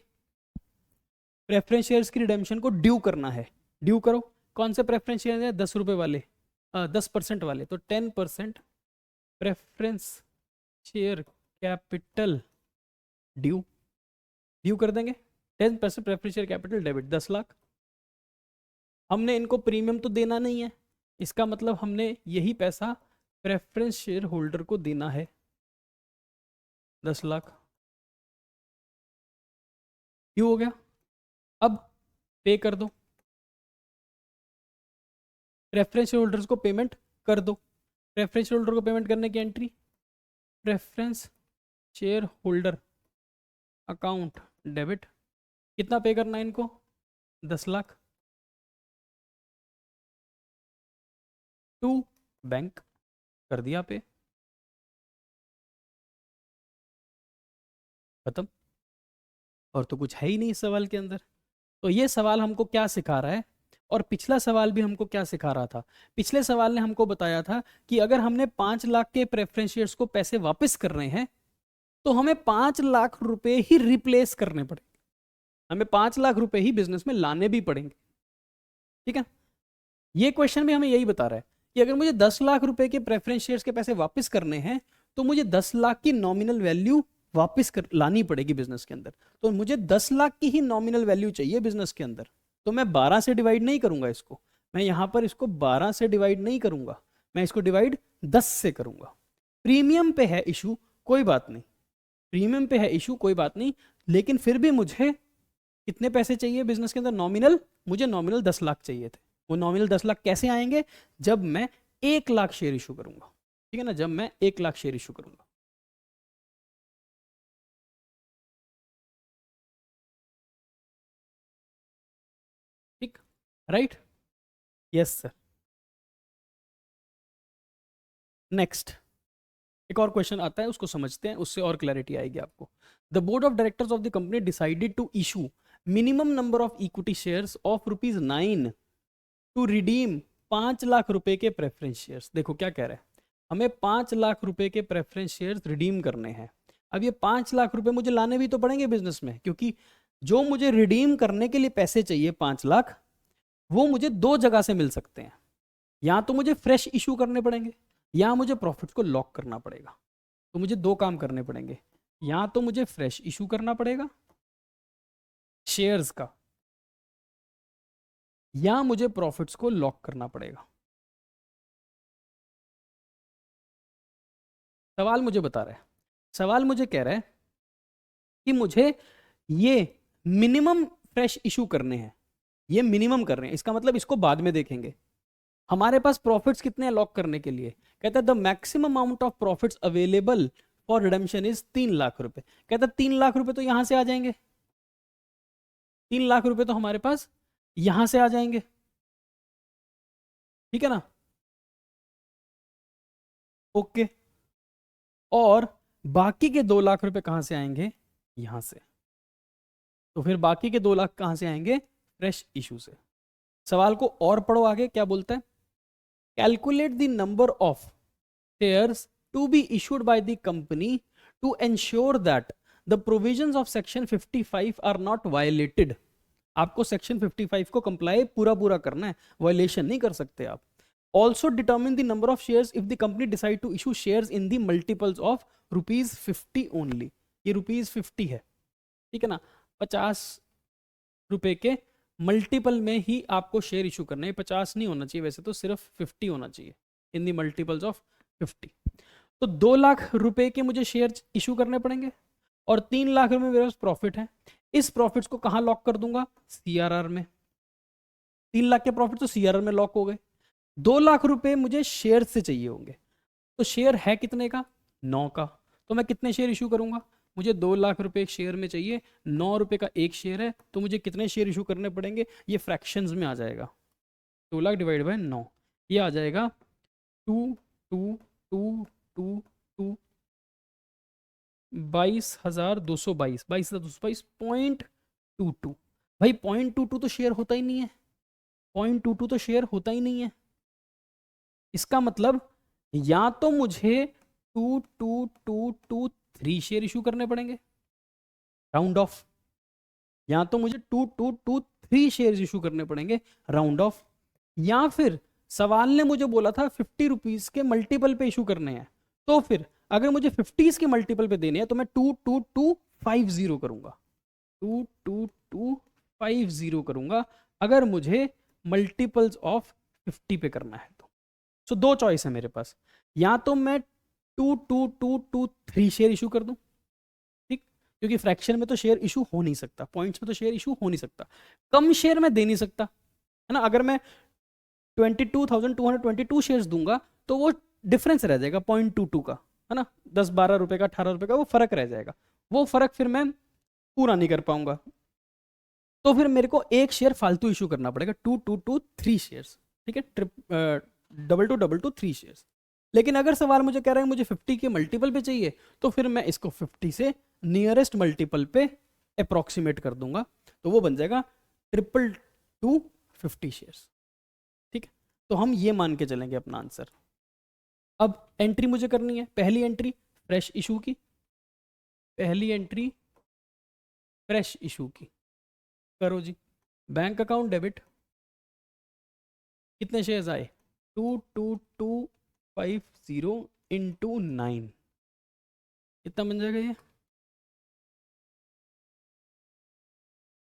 प्रेफरेंस शेयर्स की रिडेम्पशन को ड्यू करना है। ड्यू करो, कौन से प्रेफरेंस शेयर है, 10 रुपए वाले, 10% वाले, तो 10% preference share capital due, due कर देंगे। 10% preference share capital debit 10 lakh. हमने इनको प्रीमियम तो देना नहीं है, इसका मतलब हमने यही पैसा प्रेफरेंस शेयर होल्डर को देना है 10 लाख। क्यों हो गया, अब पे कर दो, प्रेफरेंस शेयर होल्डर्स को पेमेंट कर दो। प्रेफरेंस शेयर होल्डर को पेमेंट करने की entry, preference share holder account debit, कितना पे करना है इनको, 10 लाख, टू बैंक, कर दिया पे, खत्म। और तो कुछ है ही नहीं इस सवाल के अंदर। तो ये सवाल हमको क्या सिखा रहा है, और पिछला सवाल भी हमको क्या सिखा रहा था। पिछले सवाल ने हमको बताया था कि अगर हमने 5 लाख के प्रेफरेंस शेयर्स को पैसे वापस कर रहे हैं तो हमें 5 लाख रुपए ही रिप्लेस करने पड़ेंगे, हमें 5 लाख रुपए ही बिजनेस में लाने भी पड़ेंगे, ठीक है। ये क्वेश्चन भी हमें यही बता रहा है कि अगर मुझे 10 लाख रुपए के प्रेफरेंस शेयर्स के पैसे वापस करने हैं तो मुझे 10 लाख की नॉमिनल वैल्यू वापस लानी पड़ेगी बिजनेस के अंदर। तो मुझे 10 लाख की ही नॉमिनल वैल्यू चाहिए बिजनेस के अंदर, तो मैं 12 से डिवाइड नहीं करूंगा इसको, मैं यहां पर इसको 12 से डिवाइड नहीं करूंगा, मैं इसको डिवाइड 10 से करूंगा। प्रीमियम पे है इशू, कोई बात नहीं, प्रीमियम पे है इशू, कोई बात नहीं, लेकिन फिर भी मुझे कितने पैसे चाहिए बिजनेस के अंदर, नॉमिनल, मुझे नॉमिनल 10 लाख चाहिए थे। वो नॉमिनल 10 लाख कैसे आएंगे, जब मैं 1 लाख शेयर इशू करूंगा, ठीक है ना, जब मैं 1 लाख शेयर इशू करूंगा। ठीक, राइट, यस सर। नेक्स्ट एक और क्वेश्चन आता है, उसको समझते हैं, उससे और क्लैरिटी आएगी आपको। The board of directors of the company decided to issue minimum number of equity shares of ₹9 to redeem 5 lakh रुपए के प्रेफरेंस शेयर्स। देखो क्या कह रहा है, हमें 5 लाख रुपए के प्रेफरेंस शेयर्स रिडीम करने हैं। अब ये 5 लाख रुपए मुझे लाने भी तो पड़ेंगे बिजनेस में, क्योंकि जो मुझे रिडीम करने के लिए पैसे चाहिए 5 लाख, वो मुझे 2 जगह से मिल सकते हैं। या तो मुझे फ्रेश इशू करने पड़ेंगे, या मुझे प्रॉफिट को लॉक करना पड़ेगा। तो मुझे 2 काम करने पड़ेंगे, या तो मुझे फ्रेश इशू करना पड़ेगा शेयर्स का, या मुझे प्रॉफिट्स को लॉक करना पड़ेगा। सवाल मुझे बता रहा है, सवाल मुझे कह रहा है कि मुझे ये मिनिमम फ्रेश इशू करने हैं, ये मिनिमम कर रहे हैं, इसका मतलब इसको बाद में देखेंगे। हमारे पास प्रॉफिट्स कितने हैं लॉक करने के लिए, कहता है the maximum amount of profits available for redemption is 3 lakh रुपए। कहता है 3 लाख रुपए तो यहां से आ जाएंगे, 3 लाख रुपए तो हमारे पास यहां से आ जाएंगे, ठीक है ना, ओके। और बाकी के 2 लाख रुपए कहां से आएंगे, यहां से। तो फिर बाकी के 2 लाख कहां से आएंगे, फ्रेश इशू से। सवाल को और पढ़ो आगे क्या बोलता है, calculate the number of shares to be issued by the company to ensure that the provisions of section 55 are not violated. आपको सेक्शन 55 को कंप्लाई पूरा पूरा करना है, वायलेशन नहीं कर सकते आप। Also determine the number of shares if the company decide to issue shares in the multiples of ₹50 only. ये ₹50 है, ठीक है ना, 50 रुपए के मल्टीपल में ही आपको शेयर इशू करना है। 50 नहीं होना चाहिए वैसे तो, सिर्फ 50 होना चाहिए, इन दी मल्टीपल्स ऑफ 50। तो 2 लाख रुपए के मुझे शेयर इशू करने पड़ेंगे, और 3 लाख रुपए मेरे पास प्रॉफिट है। इस प्रॉफिट्स को कहाँ लॉक कर दूंगा, CRR में। 3 लाख के प्रॉफिट तो सीआरआर में लॉक हो गए। 2 लाख रुपए मुझे शेयर से चाहिए होंगे, तो शेयर है कितने का? 9 का। तो मैं कितने शेयर इशू करूंगा? मुझे 2 लाख रुपए एक शेयर में चाहिए, 9 रुपए का एक शेयर है, तो मुझे कितने शेयर इशू करने पड़ेंगे? ये फ्रैक्शंस में आ जाएगा, 2 लाख डिवाइड बाय 9, ये आ जाएगा 2 22,222, 22,222.22। भाई 0.22 तो शेयर होता ही नहीं है, 0.22 तो शेयर होता ही नहीं है। इसका मतलब या तो मुझे 2223 शेयर इशू करने पड़ेंगे, राउंड ऑफ, या तो मुझे 2223 शेयर इशू करने पड़ेंगे, राउंड ऑफ, या फिर सवाल ने मुझे बोला था 50 रुपीज के मल्टीपल पे इशू करने हैं, तो फिर अगर मुझे 50 के मल्टीपल पे देने हैं तो मैं 22250 करूंगा, 22250 करूंगा अगर मुझे मल्टीपल्स ऑफ 50 पे करना है तो। सो दो चॉइस है मेरे पास, या तो मैं 22223 शेयर इशू कर दूं, ठीक, क्योंकि फ्रैक्शन में तो शेयर इशू हो नहीं सकता, पॉइंट्स में तो शेयर इशू हो नहीं सकता, कम शेयर में दे नहीं सकता, है ना। अगर मैं 22,222 शेयर्स दूंगा तो वो डिफरेंस रह जाएगा 0.22 का, है ना, 10-12 रुपए का, 18 रुपए का, वो फर्क रह जाएगा, वो फर्क फिर मैं पूरा नहीं कर पाऊंगा, तो फिर मेरे को एक शेयर फालतू इशू करना पड़ेगा, 2223 शेयर्स, ठीक है, 2223 शेयर्स। लेकिन अगर सवाल मुझे कह रहा है मुझे 50 के मल्टीपल पे चाहिए, तो फिर मैं इसको 50 से नियरेस्ट मल्टीपल पे अप्रोक्सीमेट कर दूंगा, तो वो बन जाएगा 22250 शेयर्स, ठीक है। तो हम ये मान के चलेंगे अपना आंसर। अब एंट्री मुझे करनी है, पहली एंट्री फ्रेश इशू की, पहली एंट्री फ्रेश इशू की, करो जी। बैंक अकाउंट डेबिट, कितने शेयर्स आए? 22250 इंटू 9, कितना बन जाएगा ये?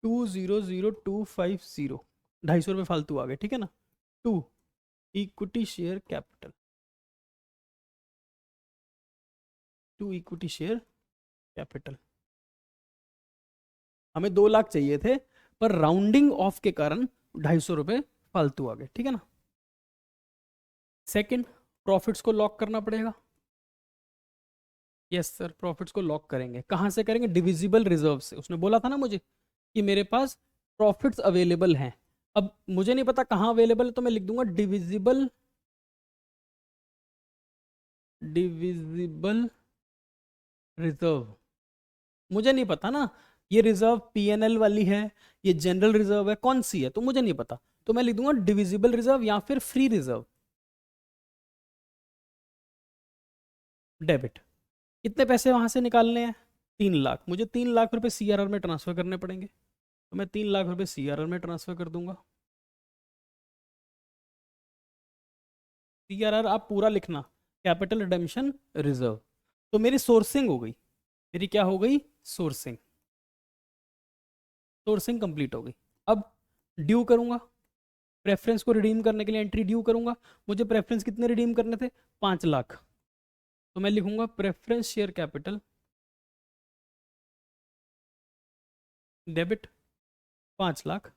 200,250, 250 रुपये फालतू आ गए, ठीक है ना। 2 equity share capital, 2 equity share capital, हमें 2 लाख चाहिए थे, पर राउंडिंग ऑफ के कारण 250 रुपये फालतू आ गए, ठीक है ना। सेकंड, प्रॉफिट्स को लॉक करना पड़ेगा। यस सर, प्रॉफिट्स को लॉक करेंगे, कहाँ से करेंगे? डिविजिबल रिजर्व से। उसने बोला था ना मुझे कि मेरे पास प्रॉफिट्स अवेलेबल हैं, अब मुझे नहीं पता कहाँ अवेलेबल है, तो मैं लिख दूंगा डिविजिबल, डिविजिबल रिजर्व। मुझे नहीं पता ना ये रिजर्व पीएनएल वाली है, ये जनरल रिजर्व है, कौन सी है, तो मुझे नहीं पता, तो मैं लिख दूंगा डिविजिबल रिजर्व या फिर फ्री रिजर्व, डेबिट। कितने पैसे वहां से निकालने हैं? 3 लाख। मुझे 3 लाख रुपए सीआरआर में ट्रांसफर करने पड़ेंगे, तो मैं 3 लाख रुपए सीआरआर में ट्रांसफर कर दूंगा। सीआरआर आप पूरा लिखना, कैपिटल रिडेम्पशन रिजर्व। तो मेरी सोर्सिंग हो गई, मेरी क्या हो गई? सोर्सिंग, सोर्सिंग कंप्लीट हो गई। अब ड्यू करूंगा, प्रेफरेंस को रिडीम करने के लिए एंट्री ड्यू करूंगा। मुझे प्रेफरेंस कितने रिडीम करने थे? 5 लाख, तो मैं लिखूंगा preference share capital debit 5 lakh,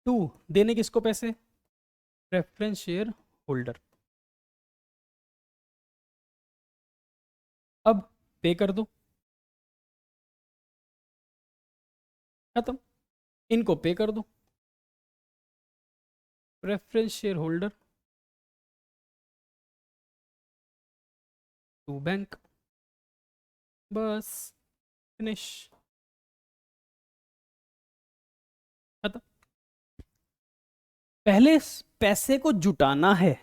to देने किसको पैसे? Preference share holder. अब पे कर दो, खत्म, इनको पे कर दो, preference share holder to bank, बस फिनिश, खत्म। पहले पैसे को जुटाना है,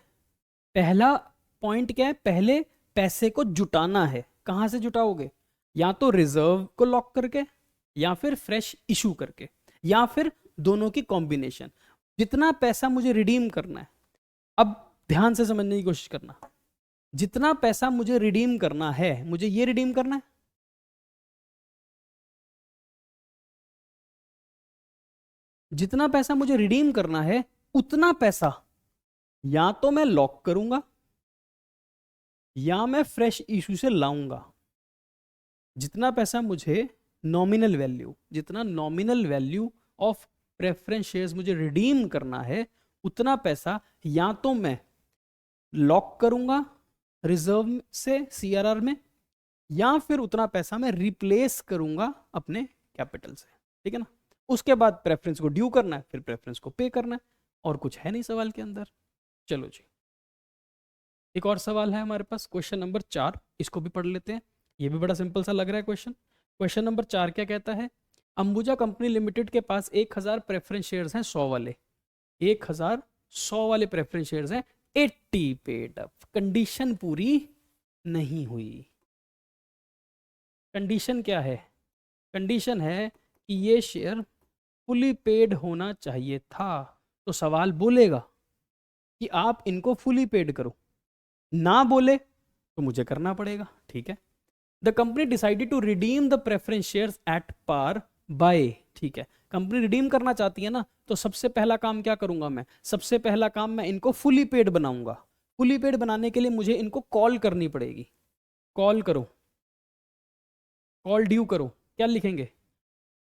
पहला पॉइंट क्या है? पहले पैसे को जुटाना है। कहां से जुटाओगे? या तो रिजर्व को लॉक करके, या फिर फ्रेश इशू करके, या फिर दोनों की कॉम्बिनेशन। जितना पैसा मुझे रिडीम करना है, अब ध्यान से समझने की कोशिश करना, जितना पैसा मुझे रिडीम करना है, मुझे ये रिडीम करना है, जितना पैसा मुझे रिडीम करना है उतना पैसा या तो मैं लॉक करूंगा या मैं फ्रेश इशू से लाऊंगा। जितना पैसा मुझे नॉमिनल वैल्यू, जितना nominal value of preference shares मुझे रिडीम करना है, उतना पैसा या तो मैं लॉक करूंगा रिजर्व से सीआरआर में, या फिर उतना पैसा मैं रिप्लेस करूंगा अपने कैपिटल से, ठीक है ना। उसके बाद प्रेफरेंस को ड्यू करना है, फिर प्रेफरेंस को पे करना है, और कुछ है नहीं सवाल के अंदर। चलो जी, एक और सवाल है हमारे पास, क्वेश्चन नंबर 4, इसको भी पढ़ लेते हैं। ये भी बड़ा सिंपल सा लग रहा है क्वेश्चन। क्वेश्चन नंबर 4 क्या कहता है, अंबुजा कंपनी लिमिटेड के पास 1000 प्रेफरेंस शेयर्स हैं, 100 वाले, 1100 वाले प्रेफरेंस शेयर्स हैं, 80 पेड अप। कंडीशन पूरी नहीं हुई। कंडीशन क्या है, कंडीशन है कि ये शेयर फुली पेड होना चाहिए था। तो सवाल बोलेगा कि आप इनको फुली पेड करो, ना बोले तो मुझे करना पड़ेगा, ठीक है। The company decided to redeem the preference shares at par by, ठीक है। कंपनी रिडीम करना चाहती है ना, तो सबसे पहला काम क्या करूंगा मैं, सबसे पहला काम मैं इनको फुली पेड बनाऊंगा। फुली पेड बनाने के लिए मुझे इनको कॉल करनी पड़ेगी। कॉल करो, कॉल ड्यू करो, क्या लिखेंगे,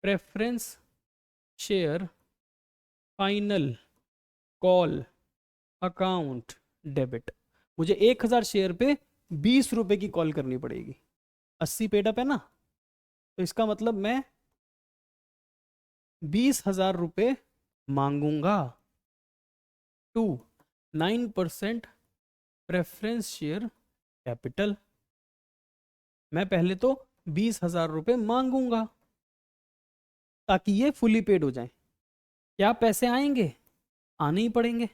preference share final call account debit. मुझे 1000 शेयर पे 20 रुपए की कॉल करनी पड़ेगी। 80 पेड अप है ना, तो इसका मतलब मैं 20,000 रुपये मांगूंगा टू 9% प्रेफरेंस शेयर कैपिटल। मैं पहले तो 20,000 रुपये मांगूंगा ताकि ये फुली पेड हो जाए। क्या पैसे आएंगे, आने ही पड़ेंगे,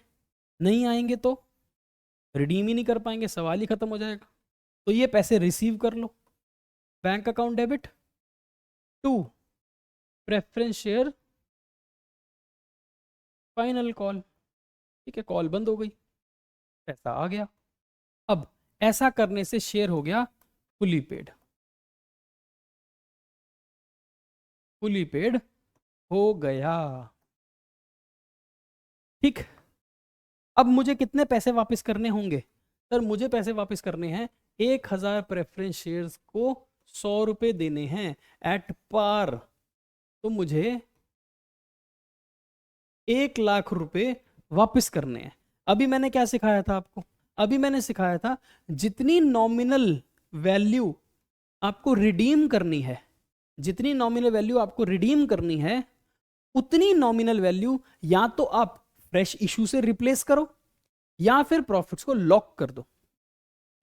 नहीं आएंगे तो रिडीम ही नहीं कर पाएंगे, सवाल ही खत्म हो जाएगा। तो ये पैसे रिसीव कर लो, bank account debit to preference share final call, ठीक है। कॉल बंद हो गई, पैसा आ गया। अब ऐसा करने से शेयर हो गया फुली पेड, फुली पेड हो गया, ठीक। अब मुझे कितने पैसे वापस करने होंगे, सर मुझे पैसे वापस करने हैं 1000 प्रेफरेंस शेयर्स को 100 रुपए देने हैं एट पार, तो मुझे 1,00,000 रुपए वापस करने हैं। अभी मैंने क्या सिखाया था आपको, अभी मैंने सिखाया था जितनी नॉमिनल वैल्यू आपको रिडीम करनी है, जितनी नॉमिनल वैल्यू आपको रिडीम करनी है, उतनी नॉमिनल वैल्यू या तो आप फ्रेश इशू से रिप्लेस करो या फिर प्रॉफिट्स को लॉक कर दो।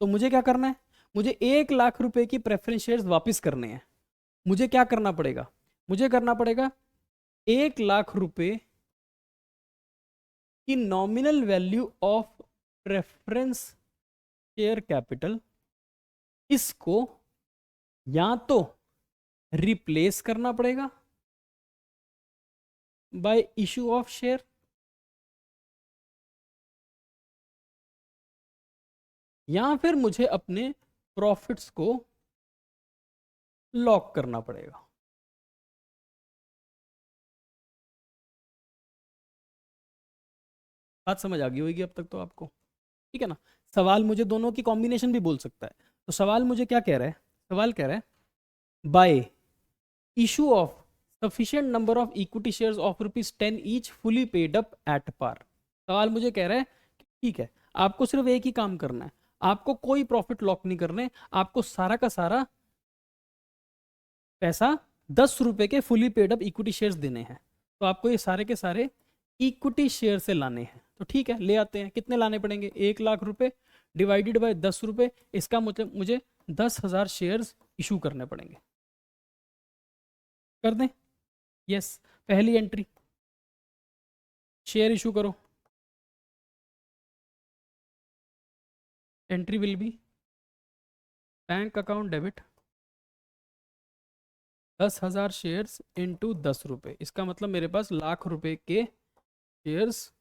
तो मुझे क्या करना है, मुझे 1,00,000 रुपए की प्रेफरेंस शेयर्स वापस करने हैं। मुझे क्या करना पड़ेगा, मुझे करना पड़ेगा 1,00,000 रुपए की nominal value of preference share capital, इसको या तो रिप्लेस करना पड़ेगा बाय इशू ऑफ शेयर, या फिर मुझे अपने प्रॉफिट्स को लॉक करना पड़ेगा। बात समझ आ गई होगी अब तक तो आपको, ठीक है ना। सवाल मुझे दोनों की कॉम्बिनेशन भी बोल सकता है। तो सवाल मुझे क्या कह रहा है, सवाल कह रहा है by issue of sufficient number of equity shares of ₹10 each fully paid up at par. सवाल मुझे कह रहा है कि ठीक है, आपको सिर्फ एक ही काम करना है, आपको कोई प्रॉफिट लॉक नहीं करने, आपको सारा का सारा पैसा 10 रुपए के fully paid up equity shares देने हैं। तो आपको ये सारे के सारे इक्विटी शेयर से लाने हैं। तो ठीक है, ले आते हैं। कितने लाने पड़ेंगे, 1,00,000 रुपए डिवाइडेड बाय 10 रुपए, इसका मतलब मुझे 10,000 शेयर्स इशू करने पड़ेंगे। कर दें, यस। पहली एंट्री, शेयर इशू करो। Entry will be bank account debit 10,000 shares into 10 रुपये। इसका मतलब मेरे पास 1,00,000 रुपए के शेयर्स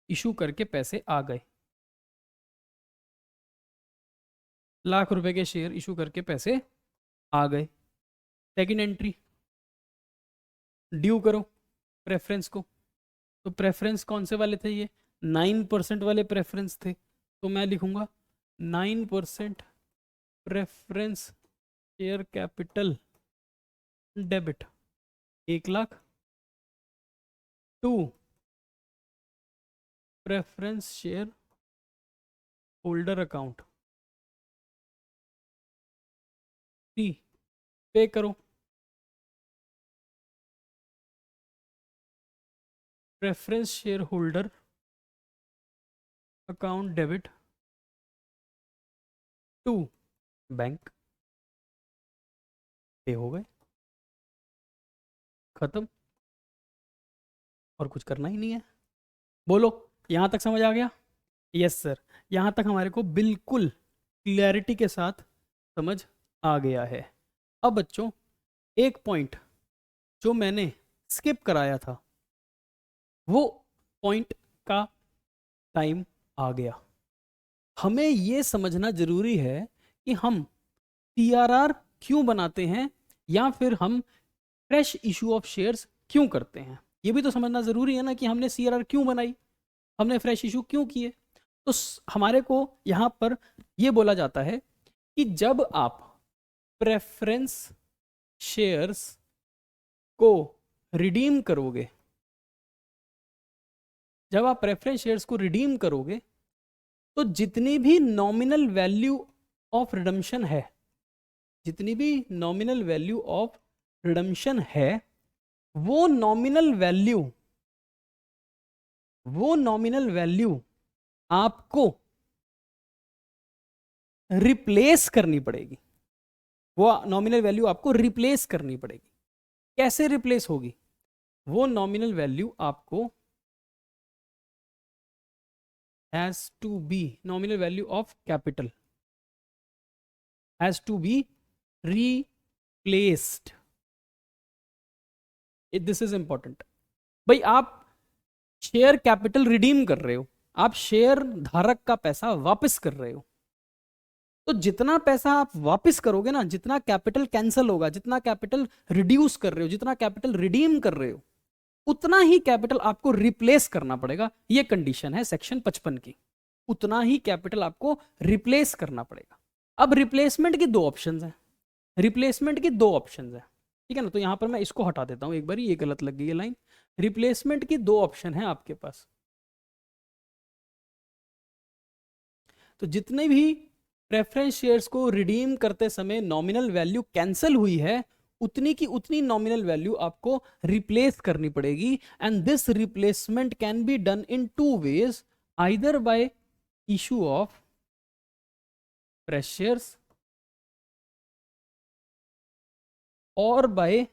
इशू करके पैसे आ गए, 1,00,000 रुपए के शेयर इशू करके पैसे आ गए। सेकंड एंट्री, ड्यू करो प्रेफरेंस को। तो प्रेफरेंस कौन से वाले थे, ये 9% वाले प्रेफरेंस थे, तो मैं लिखूंगा 9% preference share capital debit 1,00,000 to preference share holder account, pay करो। Preference share holder account debit to bank, pay हो गए, खत्म, और कुछ करना ही नहीं है। बोलो, यहां तक समझ आ गया? यस सर, यहां तक हमारे को बिल्कुल क्लैरिटी के साथ समझ आ गया है। अब बच्चों, एक पॉइंट जो मैंने स्किप कराया था, वो पॉइंट का टाइम आ गया। हमें ये समझना जरूरी है कि हम सीआरआर क्यों बनाते हैं, या फिर हम फ्रेश इशू ऑफ शेयर्स क्यों करते हैं। ये भी तो समझना जरूरी है ना कि हमने सीआरआर क्यों बनाई, हमने फ्रेश इशू क्यों किए। तो हमारे को यहां पर यह बोला जाता है कि जब आप प्रेफरेंस शेयर्स को रिडीम करोगे, जब आप प्रेफरेंस शेयर्स को रिडीम करोगे, तो जितनी भी नॉमिनल वैल्यू ऑफ रिडम्पशन है, जितनी भी नॉमिनल वैल्यू ऑफ रिडम्पशन है, वो नॉमिनल वैल्यू आपको रिप्लेस करनी पड़ेगी। वो नॉमिनल वैल्यू आपको रिप्लेस करनी पड़ेगी। कैसे रिप्लेस होगी? वो नॉमिनल वैल्यू आपको has to be, nominal value of capital has to be replaced. This is important. भाई, आप शेयर कैपिटल रिडीम कर रहे हो, आप शेयर धारक का पैसा वापस कर रहे हो, तो जितना पैसा आप वापस करोगे ना, जितना कैपिटल कैंसिल होगा, जितना कैपिटल रिड्यूस कर रहे हो, जितना कैपिटल रिडीम कर रहे हो, उतना ही कैपिटल आपको रिप्लेस करना पड़ेगा। ये कंडीशन है सेक्शन 55 की, उतना ही कैपिटल आपको रिप्लेस करना पड़ेगा। अब रिप्लेसमेंट की दो ऑप्शंस हैं, रिप्लेसमेंट की दो ऑप्शंस हैं, ठीक है ना। तो यहां पर मैं इसको हटा देता हूं एक बार, ये गलत लग गई है लाइन। रिप्लेसमेंट की दो ऑप्शन है आपके पास। तो जितने भी प्रेफरेंस शेयर्स को रिडीम करते समय नॉमिनल वैल्यू कैंसिल हुई है, उतनी की उतनी नॉमिनल वैल्यू आपको रिप्लेस करनी पड़ेगी। And this replacement can be done in two ways, either by issue of fresh shares और बाय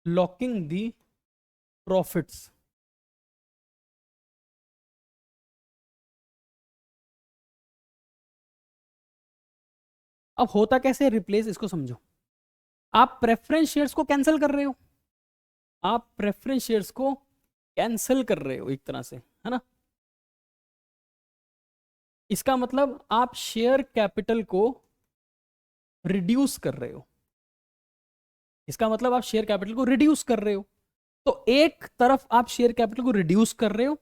लॉकिंग दी प्रॉफिट्स। अब होता कैसे रिप्लेस, इसको समझो। आप प्रेफरेंस शेयर्स को कैंसिल कर रहे हो, आप प्रेफरेंस शेयर्स को कैंसिल कर रहे हो एक तरह से, है ना। इसका मतलब आप शेयर कैपिटल को रिड्यूस कर रहे हो, इसका मतलब आप शेयर कैपिटल को रिड्यूस कर रहे हो। तो एक तरफ आप शेयर कैपिटल को रिड्यूस कर रहे हो,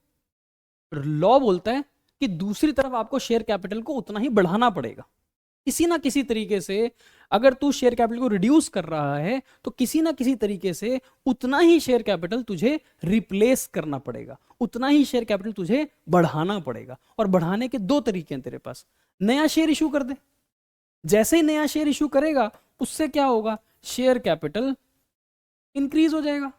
लॉ बोलता है कि दूसरी तरफ आपको शेयर कैपिटल को उतना ही बढ़ाना पड़ेगा। किसी ना किसी तरीके से अगर तू शेयर कैपिटल को रिड्यूस कर रहा है, तो किसी ना किसी तरीके से उतना ही शेयर कैपिटल तुझे रिप्लेस करना पड़ेगा, उतना ही शेयर कैपिटल तुझे बढ़ाना पड़ेगा। और बढ़ाने के दो तरीके हैं तेरे पास। नया शेयर इशू कर दे, जैसे ही नया शेयर इशू करेगा उससे क्या होगा, शेयर कैपिटल इंक्रीज हो जाएगा।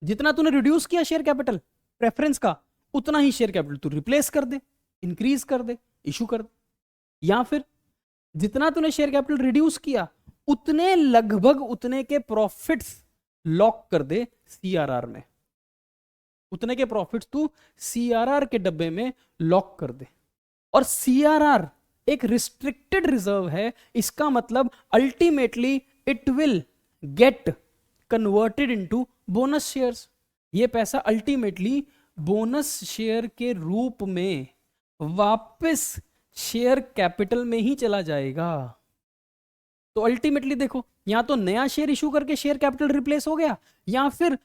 जितना तूने रिड्यूस किया शेयर कैपिटल प्रेफरेंस का, उतना ही शेयर कैपिटल तू रिप्लेस कर दे, इंक्रीज कर दे, इशू कर दे। या फिर जितना तूने शेयर कैपिटल रिड्यूस किया, उतने लगभग उतने के प्रॉफिट्स लॉक कर दे सीआरआर में, उतने के प्रॉफिट्स तू सीआरआर के डब्बे में लॉक कर दे। और सीआरआर एक रिस्ट्रिक्टेड रिजर्व है, इसका मतलब ultimately it will get converted into bonus shares. ये पैसा अल्टीमेटली बोनस शेयर के रूप में वापस शेयर कैपिटल में ही चला जाएगा। तो अल्टीमेटली देखो, या तो नया शेयर इशू करके शेयर कैपिटल रिप्लेस हो गया, या फिर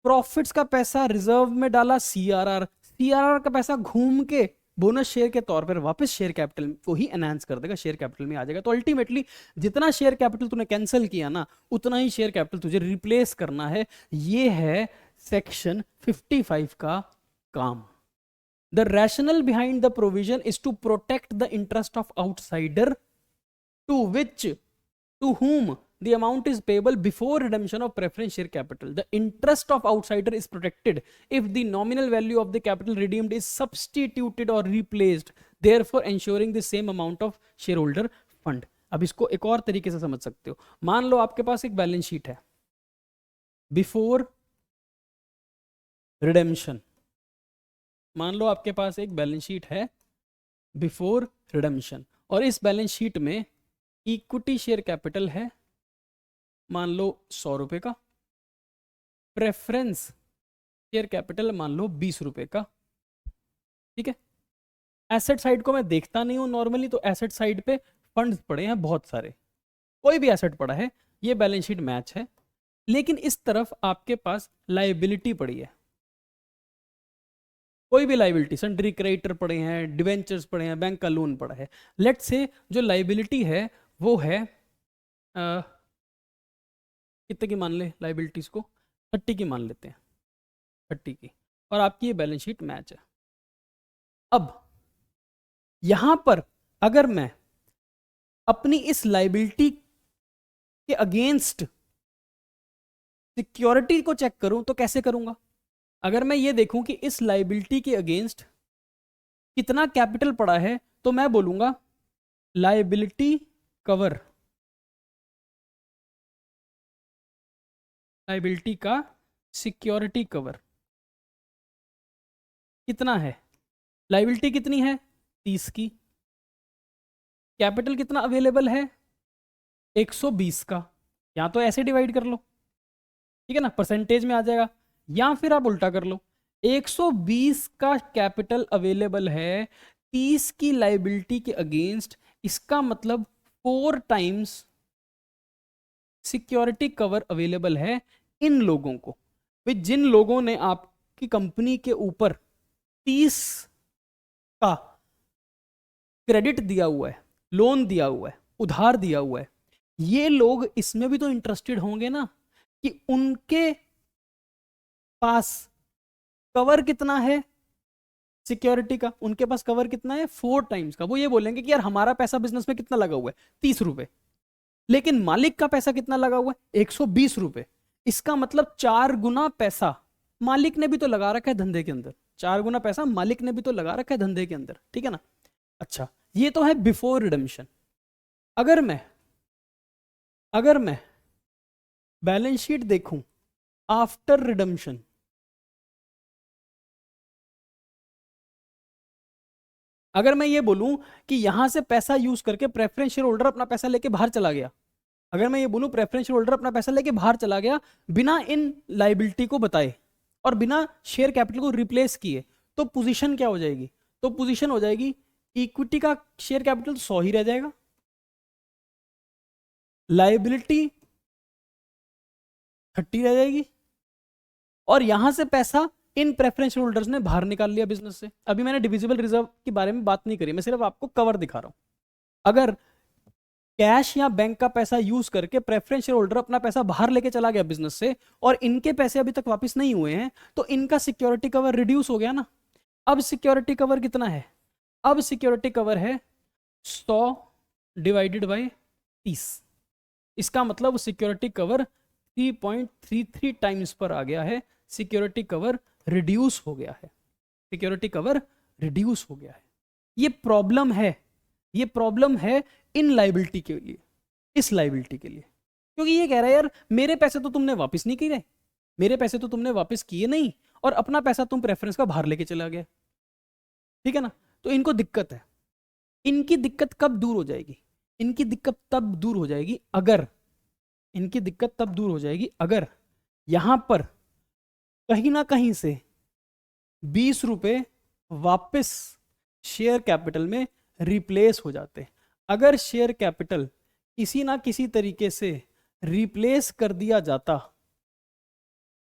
प्रॉफिट्स का पैसा रिजर्व में डाला सीआरआर, सीआरआर का पैसा घूम के बोनस शेयर के तौर पर वापस शेयर कैपिटल को ही एनहांस कर देगा, शेयर कैपिटल में आ जाएगा। तो अल्टीमेटली जितना शेयर कैपिटल तूने कैंसिल किया ना, उतना ही शेयर कैपिटल तुझे रिप्लेस करना है। ये है सेक्शन 55 का काम। The rationale behind the provision is to protect the interest of outsider to whom the amount is payable before redemption of preference share capital. The interest of outsider is protected if the nominal value of the capital redeemed is substituted or replaced, therefore ensuring the same amount of shareholder fund. अब इसको एक और तरीके से समझ सकते हो। मान लो आपके पास एक बैलेंस शीट है बिफोर रिडेम्पशन, मान लो आपके पास एक बैलेंस शीट है बिफोर रिडेम्पशन, और इस बैलेंस शीट में इक्विटी शेयर कैपिटल है मान लो 100 रुपए का, प्रेफरेंस शेयर कैपिटल मान लो 20 रुपए का, ठीक है। एसेट साइड को मैं देखता नहीं हूं नॉर्मली, तो एसेट साइड पे फंड्स पड़े हैं बहुत सारे, कोई भी एसेट पड़ा है, ये बैलेंस शीट मैच है। लेकिन इस तरफ आपके पास लायबिलिटी पड़ी है, कोई भी लायबिलिटी, सन्ड्री क्रेडिटर पड़े हैं, डिवेंचर्स पड़े हैं, बैंक का लोन पड़ा है। लेट से जो लायबिलिटी है वो है कितने की मान ले, लायबिलिटीज को 30 की मान लेते हैं, 30 की, और आपकी ये बैलेंस शीट मैच है। अब यहां पर अगर मैं अपनी इस लायबिलिटी के अगेंस्ट सिक्योरिटी को चेक करूं तो कैसे करूंगा? अगर मैं ये देखूं कि इस लायबिलिटी के अगेंस्ट कितना कैपिटल पड़ा है, तो मैं बोलूंगा लायबिलिटी कवर, लायबिलिटी का सिक्योरिटी कवर कितना है, लायबिलिटी कितनी है 30 की, कैपिटल कितना अवेलेबल है 120 का, या तो ऐसे डिवाइड कर लो, ठीक है ना, परसेंटेज में आ जाएगा, या फिर आप उल्टा कर लो, 120 का कैपिटल अवेलेबल है 30 की लायबिलिटी के अगेंस्ट, इसका मतलब 4 टाइम्स सिक्योरिटी कवर अवेलेबल है इन लोगों को। भाई जिन लोगों ने आपकी कंपनी के ऊपर 30 का क्रेडिट दिया हुआ है, लोन दिया हुआ है, उधार दिया हुआ है, ये लोग इसमें भी तो इंटरेस्टेड होंगे ना कि उनके पास कवर कितना है सिक्योरिटी का, उनके पास कवर कितना है 4 टाइम्स का। वो ये बोलेंगे कि यार हमारा पैसा बिजनेस में कितना लगा हुआ है 30 रुपए, लेकिन मालिक का पैसा कितना लगा हुआ है 120 रुपए, इसका मतलब 4 गुना पैसा मालिक ने भी तो लगा रखा है धंधे के अंदर, 4 गुना पैसा मालिक ने भी तो लगा रखा है धंधे के अंदर, ठीक है ना। अच्छा, ये तो है बिफोर रिडेम्पशन। अगर मैं बैलेंस शीट देखूं आफ्टर रिडेम्पशन, अगर मैं ये बोलूं कि यहां से पैसा यूज करके प्रेफरेंस शेयर होल्डर अपना पैसा लेके बाहर चला गया, अगर मैं ये बोलूं प्रेफरेंस शेयर होल्डर अपना पैसा लेके बाहर चला गया बिना इन लायबिलिटी को बताए और बिना शेयर कैपिटल को रिप्लेस किए, तो पोजीशन क्या हो जाएगी? तो पोजीशन हो जाएगी इक्विटी का शेयर कैपिटल 100 ही रह जाएगा, लायबिलिटी 30 रह जाएगी, और यहां से पैसा इन प्रेफरेंस होल्डर्स ने बाहर निकाल लिया बिजनेस से। अभी मैंने डिविजिबल रिजर्व के बारे में बात नहीं करी, मैं सिर्फ आपको कवर दिखा रहा हूं। अगर कैश या बैंक का पैसा यूज करके प्रेफरेंस शेयर होल्डर अपना पैसा बाहर लेके चला गया बिजनेस से और इनके पैसे अभी तक वापस नहीं हुए हैं, तो इनका सिक्योरिटी कवर रिड्यूस हो गया ना। अब सिक्योरिटी कवर कितना है? अब सिक्योरिटी कवर है 100 डिवाइडेड बाय 30, इसका मतलब सिक्योरिटी कवर 3.33 टाइम्स पर आ गया है, सिक्योरिटी कवर रिड्यूस हो गया है, सिक्योरिटी कवर रिड्यूस हो गया है। ये प्रॉब्लम है, ये प्रॉब्लम है इन लायबिलिटी के लिए, इस लायबिलिटी के लिए, क्योंकि ये कह रहा है यार मेरे पैसे तो तुमने वापस नहीं किए, मेरे पैसे तो तुमने वापस किए नहीं, और अपना पैसा तुम प्रेफरेंस का बाहर लेके चला गया, ठीक है ना। तो इनको दिक्कत है। इनकी दिक्कत कब दूर हो जाएगी? इनकी दिक्कत तब दूर हो जाएगी अगर, इनकी दिक्कत तब दूर हो जाएगी अगर यहां पर कहीं ना कहीं से 20 रुपए वापस शेयर कैपिटल में रिप्लेस हो जाते। अगर शेयर कैपिटल किसी ना किसी तरीके से रिप्लेस कर दिया जाता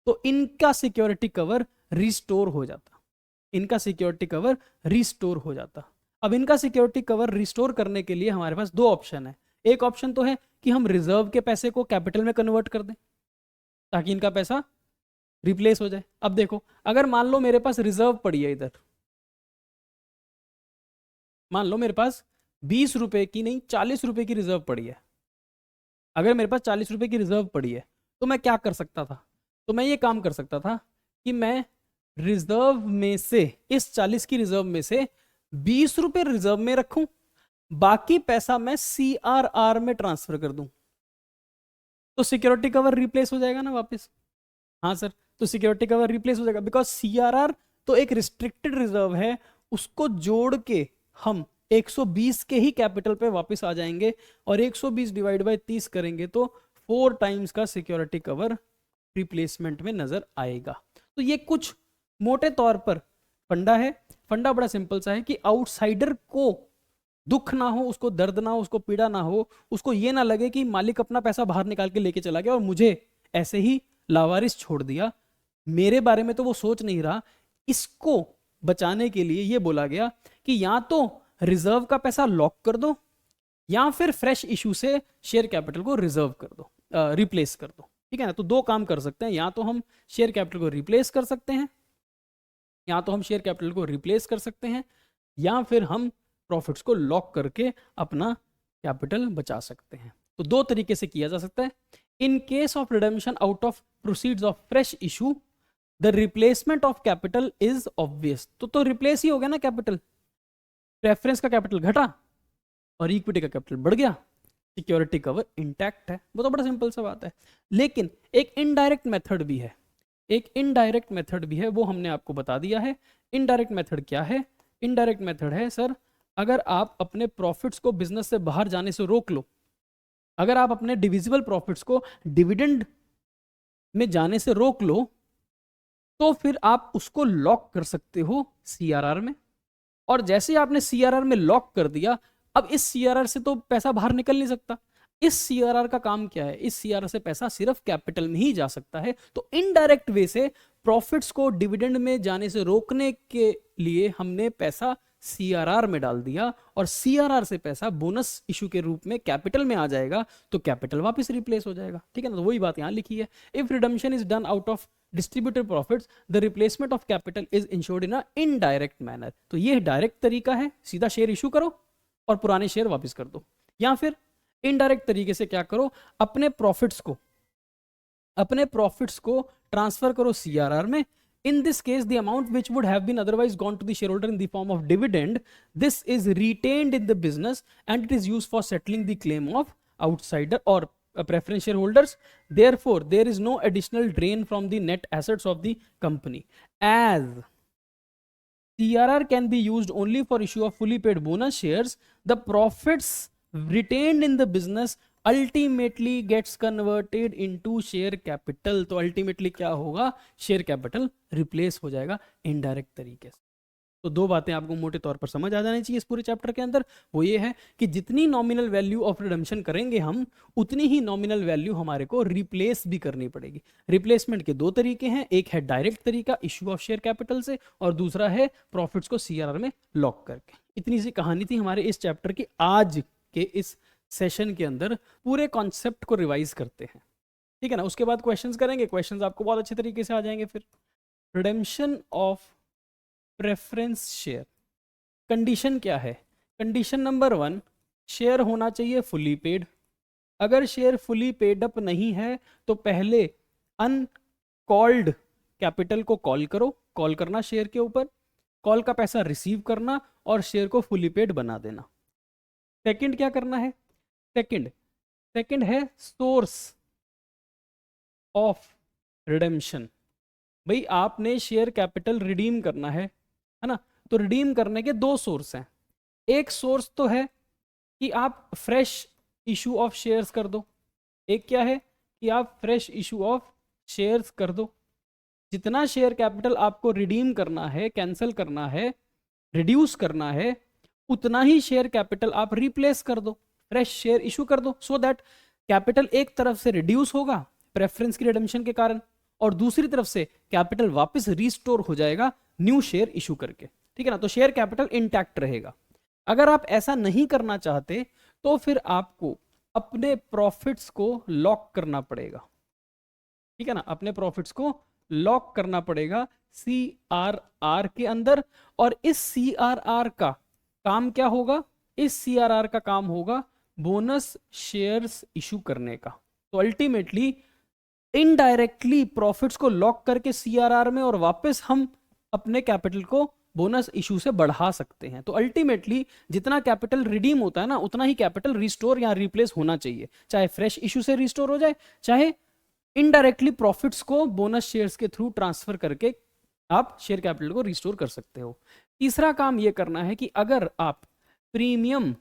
तो इनका सिक्योरिटी कवर रिस्टोर हो जाता। इनका सिक्योरिटी कवर रिस्टोर हो जाता। अब इनका सिक्योरिटी कवर रिस्टोर करने के लिए हमारे पास दो ऑप्शन है। एक ऑप्शन तो है कि हम रिजर्व के पैसे को कैपिटल में कन्वर्ट कर दें ताकि इनका पैसा रिप्लेस हो जाए। अब देखो, अगर मान लो मेरे पास रिजर्व पड़ी है इधर, मान लो मेरे पास 20 रुपए की नहीं 40 रुपए की रिजर्व पड़ी है। अगर मेरे पास 40 रुपए की रिजर्व पड़ी है तो मैं क्या कर सकता था, तो मैं ये काम कर सकता था कि मैं रिजर्व में से, इस 40 की रिजर्व में से 20 रुपए रिजर्व में रखूं, बाकी पैसा मैं CRR में ट्रांसफर कर दूं, तो सिक्योरिटी कवर रिप्लेस हो जाएगा ना वापस। हाँ सर, तो सिक्योरिटी कवर रिप्लेस हो जाएगा बिकॉज CRR तो एक रिस्ट्रिक्टेड रिजर्व है, उसको जोड़ के हम 120 के ही कैपिटल पे वापस आ जाएंगे और 120 डिवाइड बाय 30 करेंगे तो 4 टाइम्स का सिक्योरिटी कवर रिप्लेसमेंट में नजर आएगा। तो ये कुछ मोटे तौर पर फंडा है। फंडा बड़ा सिंपल सा है कि आउटसाइडर को दुख ना हो, उसको दर्द ना हो, उसको पीड़ा ना हो, उसको ये ना लगे कि मालिक अपना पैसा बाहर निकाल के लेके चला गया और मुझे ऐसे ही लावारिस छोड़ दिया, मेरे बारे में तो वो सोच नहीं रहा। इसको बचाने के लिए ये बोला गया कि या तो रिजर्व का पैसा लॉक कर दो या फिर फ्रेश इशू से शेयर कैपिटल को रिजर्व कर दो, रिप्लेस कर दो। ठीक है ना, तो दो काम कर सकते हैं, या तो हम शेयर कैपिटल को रिप्लेस कर सकते हैं, या तो हम शेयर कैपिटल को रिप्लेस कर सकते हैं, या फिर हम प्रॉफिट्स को लॉक करके अपना कैपिटल बचा सकते हैं। तो दो तरीके से किया जा सकता है। In case of redemption out of proceeds of fresh issue the replacement of capital is obvious. तो रिप्लेस ही हो गया ना कैपिटल, प्रेफरेंस का कैपिटल घटा और इक्विटी का कैपिटल बढ़ गया, सिक्योरिटी कवर इंटैक्ट है। वो तो बड़ा सिंपल सा बात है। लेकिन एक इनडायरेक्ट मेथड भी है, एक इनडायरेक्ट मेथड भी है, वो हमने आपको बता दिया है। इनडायरेक्ट मेथड क्या है? इनडायरेक्ट मेथड है सर, अगर आप अपने प्रॉफिट्स को बिजनेस से बाहर जाने से रोक लो, अगर आप अपने डिविजिबल प्रॉफिट्स को डिविडेंड में जाने से रोक लो, तो फिर आप उसको लॉक कर सकते हो CRR में। और जैसे आपने CRR में लॉक कर दिया, अब इस CRR से तो पैसा बाहर निकल नहीं सकता। इस CRR का काम क्या है? इस CRR से पैसा सिर्फ कैपिटल में ही जा सकता है। तो इनडायरेक्ट वे से प्रॉफिट्स को डिविडेंड में जाने से रोकने के लिए हमने पैसा CRR में डाल दिया और CRR से पैसा बोनस इशू के रूप में कैपिटल में आ जाएगा, तो कैपिटल वापस रिप्लेस हो जाएगा। ठीक है ना, तो वही बात यहां लिखी है। If redemption is done out of distributed profits the replacement of capital is insured in a indirect manner. तो ये डायरेक्ट तरीका है, सीधा शेयर इशू करो और पुराने शेयर वापस कर दो। या फिर इनडायरेक्ट तरीके से क्या करो, अपने प्रॉफिट्स को ट्रांसफर करो CRR में। In this case, the amount which would have been otherwise gone to the shareholder in the form of dividend, this is retained in the business and it is used for settling the claim of outsider or preference shareholders. Therefore, there is no additional drain from the net assets of the company. As CRR can be used only for issue of fully paid bonus shares, the profits retained in the business ultimately gets converted into share capital. तो ultimately क्या होगा, share capital replace हो जाएगा indirect तरीके से। तो दो बातें आपको मोटे तौर पर समझ आ जानी चाहिए इस पूरे चैप्टर के अंदर। वो ये है कि जितनी नॉमिनल वैल्यू ऑफ रिडम्पशन करेंगे हम, उतनी ही नॉमिनल वैल्यू हमारे को रिप्लेस भी करनी पड़ेगी। रिप्लेसमेंट के दो तरीके हैं, एक है डायरेक्ट तरीका इशू ऑफ शेयर कैपिटल से, और दूसरा है प्रॉफिट्स को CRR में लॉक करके। इतनी सी कहानी थी हमारे इस चैप्टर की। आज के इस सेशन के अंदर पूरे कॉन्सेप्ट को रिवाइज करते हैं, ठीक है ना। उसके बाद क्वेश्चंस करेंगे, क्वेश्चंस आपको बहुत अच्छे तरीके से आ जाएंगे। फिर redemption of preference share, condition क्या है? कंडीशन नंबर 1, शेयर होना चाहिए फुली पेड। अगर शेयर फुली पेड अप नहीं है तो पहले अनकॉल्ड कैपिटल को कॉल करो, कॉल करना शेयर के ऊपर, कॉल का पैसा रिसीव करना और शेयर को फुली पेड बना देना। सेकंड क्या करना है? सेकंड है सोर्स ऑफ रिडेम्पशन। भाई आपने शेयर कैपिटल रिडीम करना है ना, तो रिडीम करने के दो सोर्स हैं। एक सोर्स तो है कि आप फ्रेश इशू ऑफ शेयर्स कर दो, एक क्या है कि आप फ्रेश इशू ऑफ शेयर्स कर दो। जितना शेयर कैपिटल आपको रिडीम करना है, कैंसिल करना है, रिड्यूस करना है, उतना ही शेयर कैपिटल आप रिप्लेस कर दो, फ्रेश शेयर इशू कर दो, सो दैट कैपिटल एक तरफ से रिड्यूस होगा प्रेफरेंस की रिडेम्पशन के कारण, और दूसरी तरफ से कैपिटल वापस रिस्टोर हो जाएगा न्यू शेयर इशू करके, ठीक है ना। तो शेयर कैपिटल इंटैक्ट रहेगा। अगर आप ऐसा नहीं करना चाहते तो फिर आपको अपने प्रॉफिट्स को लॉक करना पड़ेगा, ठीक है ना, अपने प्रॉफिट्स को लॉक करना पड़ेगा CRR के अंदर। और इस CRR का काम क्या होगा? इस CRR का काम होगा बोनस शेयर्स इशू करने का। तो अल्टीमेटली इनडायरेक्टली प्रॉफिट्स को लॉक करके CRR में और वापस हम अपने कैपिटल को बोनस इशू से बढ़ा सकते हैं। तो अल्टीमेटली जितना कैपिटल रिडीम होता है ना, उतना ही कैपिटल रिस्टोर या रिप्लेस होना चाहिए, चाहे फ्रेश इशू से रिस्टोर हो जाए, चाहे इनडायरेक्टली प्रॉफिट्स को बोनस शेयर्स के थ्रू ट्रांसफर करके आप शेयर कैपिटल को रिस्टोर कर सकते हो। तीसरा काम यह करना है कि अगर आप प्रीमियम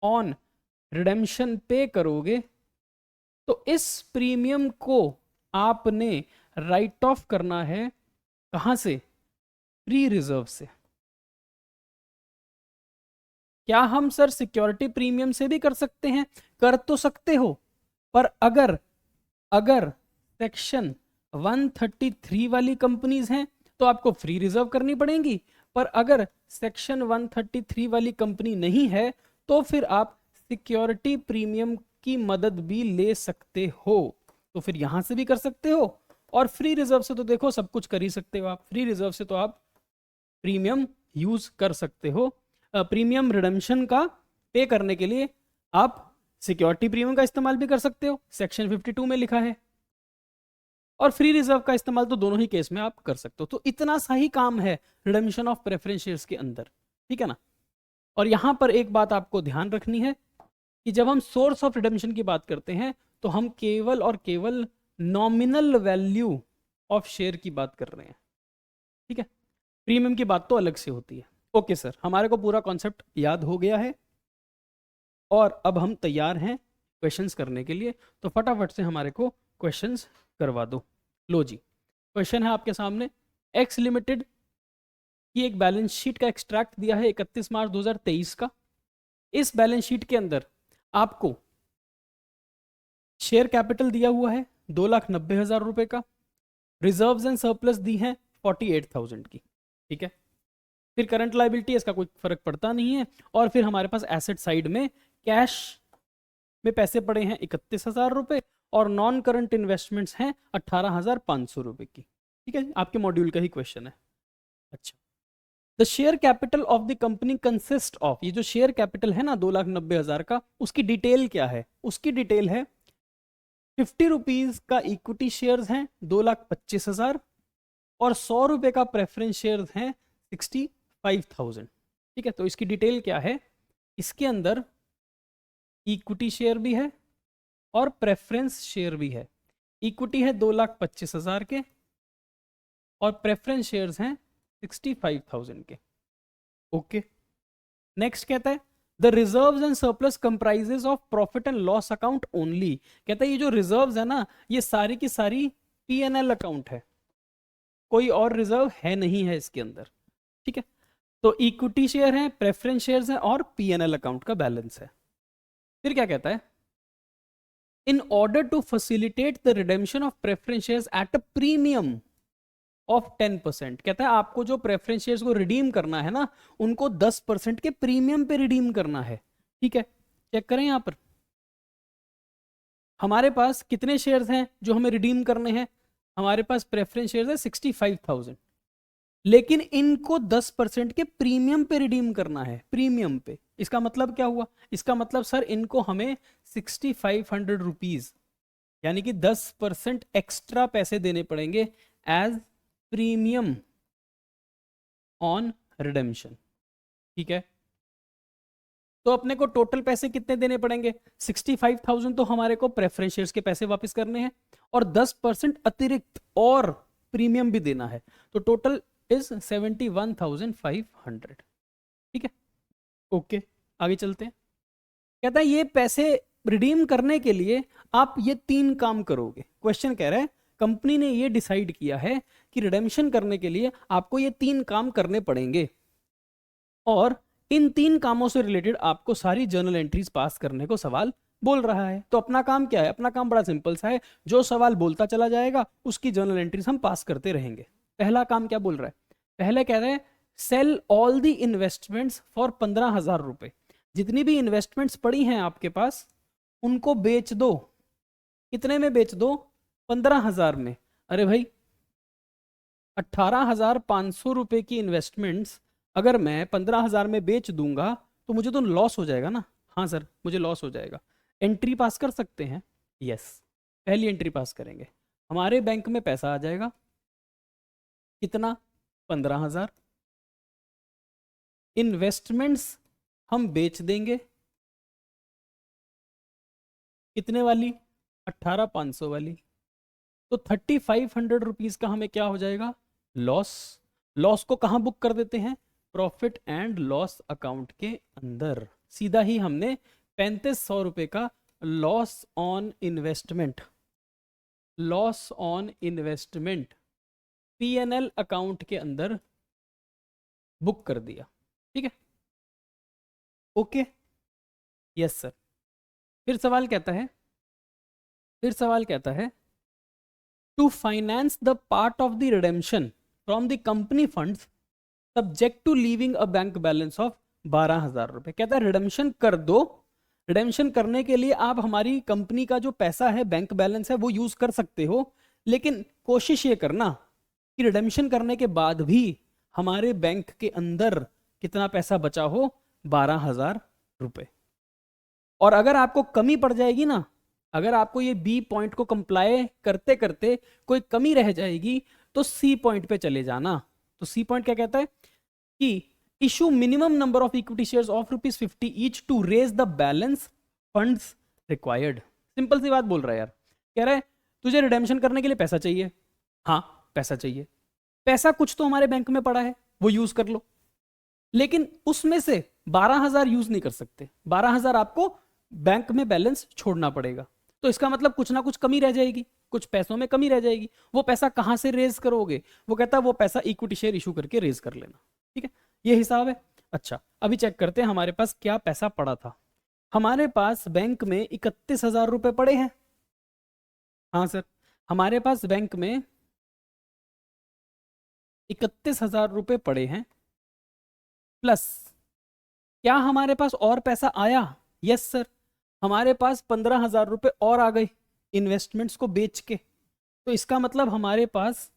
ऑन रिडेम्पशन पे करोगे तो इस प्रीमियम को आपने राइट ऑफ करना है। कहां से? फ्री रिजर्व से। क्या हम सर सिक्योरिटी प्रीमियम से भी कर सकते हैं? कर तो सकते हो, पर अगर सेक्शन 133 वाली कंपनीज हैं तो आपको फ्री रिजर्व करनी पड़ेगी। पर अगर सेक्शन 133 वाली कंपनी नहीं है तो फिर आप सिक्योरिटी प्रीमियम की मदद भी ले सकते हो। तो फिर यहां से भी कर सकते हो, और फ्री रिजर्व से तो देखो सब कुछ कर ही सकते हो आप। फ्री रिजर्व से तो आप प्रीमियम यूज कर सकते हो। प्रीमियम रिडेम्पशन का पे करने के लिए आप सिक्योरिटी प्रीमियम का इस्तेमाल भी कर सकते हो, सेक्शन 52 में लिखा है, और फ्री रिजर्व का इस्तेमाल तो दोनों ही केस में आप कर सकते हो। तो इतना सा ही काम है रिडेम्पशन ऑफ प्रेफरेंस शेयर्स के अंदर, ठीक है ना। और यहां पर एक बात आपको ध्यान रखनी है कि जब हम सोर्स ऑफ रिडेम्पशन की बात करते हैं तो हम केवल और केवल नॉमिनल वैल्यू ऑफ शेयर की बात कर रहे हैं, ठीक है। प्रीमियम की बात तो अलग से होती है। ओके सर, हमारे को पूरा कॉन्सेप्ट याद हो गया है और अब हम तैयार हैं क्वेश्चंस करने के लिए। तो फटाफट से हमारे को क्वेश्चंस करवा दो। लो जी, क्वेश्चन है आपके सामने। एक्स लिमिटेड की एक बैलेंस शीट का एक्सट्रैक्ट दिया है 31 मार्च 2023 का। इस बैलेंस शीट के अंदर आपको शेयर कैपिटल दिया हुआ है 2,90,000 रुपए का, रिजर्व्स एंड सरप्लस दी हैं 48,000 की, ठीक है। फिर करंट लायबिलिटी, इसका कोई फर्क पड़ता नहीं है। और फिर हमारे पास एसेट साइड में कैश में पैसे पड़े हैं 31,000 रुपए, और नॉन करंट इन्वेस्टमेंट्स हैं 18,500 रुपए की, ठीक है। आपके मॉड्यूल का ही क्वेश्चन है। अच्छा, the share capital of the company consist of, ये जो शेयर कैपिटल है ना 2,90,000 का, उसकी डिटेल क्या है? उसकी डिटेल है 50 रुपीज का इक्विटी शेयर्स हैं 2,25,000, और 100 रुपए का प्रेफरेंस शेयर्स हैं 65,000, ठीक है। तो इसकी डिटेल क्या है? इसके अंदर इक्विटी शेयर भी है और प्रेफरेंस शेयर भी है। इक्विटी है 2,25,000 के और प्रेफरेंस शेयर्स हैं 65,000 के। ओके, नेक्स्ट कहता है the reserves and surplus comprises of profit and loss account only. कहता है ये जो रिजर्व्स है ना, ये सारी की सारी P&L अकाउंट है, कोई और रिजर्व है नहीं है इसके अंदर, ठीक है। तो इक्विटी शेयर है, प्रेफरेंस शेयर्स हैं और P&L अकाउंट का बैलेंस है। फिर क्या कहता है? In order to facilitate the redemption of preference shares at a premium of 10%। कहता है आपको जो प्रेफरेंस शेयर्स को रिडीम करना है ना, उनको 10% के प्रीमियम पे रिडीम करना है, ठीक है। चेक करें यहां पर हमारे पास कितने शेयर्स हैं जो हमें रिडीम करने हैं। हमारे पास प्रेफरेंस शेयर्स है 65,000, लेकिन इनको 10% के प्रीमियम पे रिडीम करना है, प्रीमियम पे। इसका मतलब क्या हुआ? इसका मतलब सर इनको हमें 6,500 रुपीज यानी कि 10% एक्स्ट्रा पैसे देने पड़ेंगे एज प्रीमियम ऑन रिडेम्पशन, ठीक है। तो अपने को टोटल पैसे कितने देने पड़ेंगे? 65,000 तो हमारे को प्रेफरेंस शेयर्स के पैसे वापस करने हैं, और 10% अतिरिक्त और प्रीमियम भी देना है। तो टोटल इज 71,500, ठीक है। ओके, आगे चलते हैं। कहता है ये पैसे रिडीम करने के लिए आप ये 3 काम करोगे। क्वेश्चन कह रहा है कंपनी ने ये डिसाइड किया है कि रिडेम्पशन करने के लिए आपको ये 3 काम करने पड़ेंगे, और इन 3 कामों से रिलेटेड आपको सारी जर्नल एंट्रीज पास करने को सवाल बोल रहा है। तो अपना काम क्या है? अपना काम बड़ा सिंपल सा है, जो सवाल बोलता चला जाएगा उसकी जर्नल एंट्रीज हम पास करते रहेंगे। पहला काम क्या बोल रहा है? पहले कह रहे हैं sell all the investments for 15,000 रुपए। जितनी भी इन्वेस्टमेंट्स पड़ी हैं आपके पास उनको बेच दो। कितने में बेच दो? 15,000 में। अरे भाई 18,500 रुपए की इन्वेस्टमेंट्स अगर मैं 15,000 में बेच दूंगा तो मुझे तो लॉस हो जाएगा ना। हाँ सर मुझे लॉस हो जाएगा। एंट्री पास कर सकते हैं? यस, पहली एंट्री पास करेंगे। हमारे बैंक में पैसा आ जाएगा कितना? 15,000। इन्वेस्टमेंट्स हम बेच देंगे कितने वाली? 18,500 वाली। तो 3,500 रुपीज का हमें क्या हो जाएगा? लॉस। लॉस को कहां बुक कर देते हैं? प्रॉफिट एंड लॉस अकाउंट के अंदर। सीधा ही हमने 3,500 रुपए का loss on investment, loss on investment PNL account के अंदर बुक कर दिया। ठीक है, ओके, यस सर। फिर सवाल कहता है, फिर सवाल कहता है to finance the part of the redemption from the company funds subject to leaving a bank balance of 12,000 रुपए। कहता है रिडेम्पशन कर दो। रिडेम्पशन करने के लिए आप हमारी कंपनी का जो पैसा है, बैंक बैलेंस है, वो यूज कर सकते हो, लेकिन कोशिश ये करना कि रिडेम्पशन करने के बाद भी हमारे बैंक के अंदर कितना पैसा बचा हो? 12,000 रुपए। और अगर आपको कमी पड़ जाएगी ना, अगर आपको ये बी पॉइंट को कंप्लाई करते करते कोई कमी रह जाएगी तो सी पॉइंट पे चले जाना। तो सी पॉइंट क्या कहता है कि issue minimum number of equity shares of ₹50 each to raise the balance funds required. Simple सी बात बोल रहा है यार। कह रहा है तुझे रिडेम्पशन करने के लिए पैसा चाहिए। हाँ पैसा चाहिए। पैसा कुछ तो हमारे बैंक में पड़ा है, वो यूज कर लो, लेकिन उसमें से 12,000 यूज नहीं कर सकते। 12,000 आपको बैंक में बैलेंस छोड़ना पड़ेगा। तो इसका मतलब कुछ ना कुछ कमी रह जाएगी, कुछ पैसों में कमी रह जाएगी। वो पैसा कहां से रेज करोगे? वो कहता है वो पैसा इक्विटी शेयर इशू करके रेज कर लेना। ठीक है, ये हिसाब है। अच्छा अभी चेक करते हैं हमारे पास क्या पैसा पड़ा था। हमारे पास बैंक में 31,000 रुपए पड़े हैं। हाँ सर, हमारे पास बैंक में 31,000 रुपए पड़े हैं, प्लस क्या हमारे पास और पैसा आया? यस सर, हमारे पास 15,000 रुपए और आ गए इन्वेस्टमेंट्स को बेच के। तो इसका मतलब हमारे पास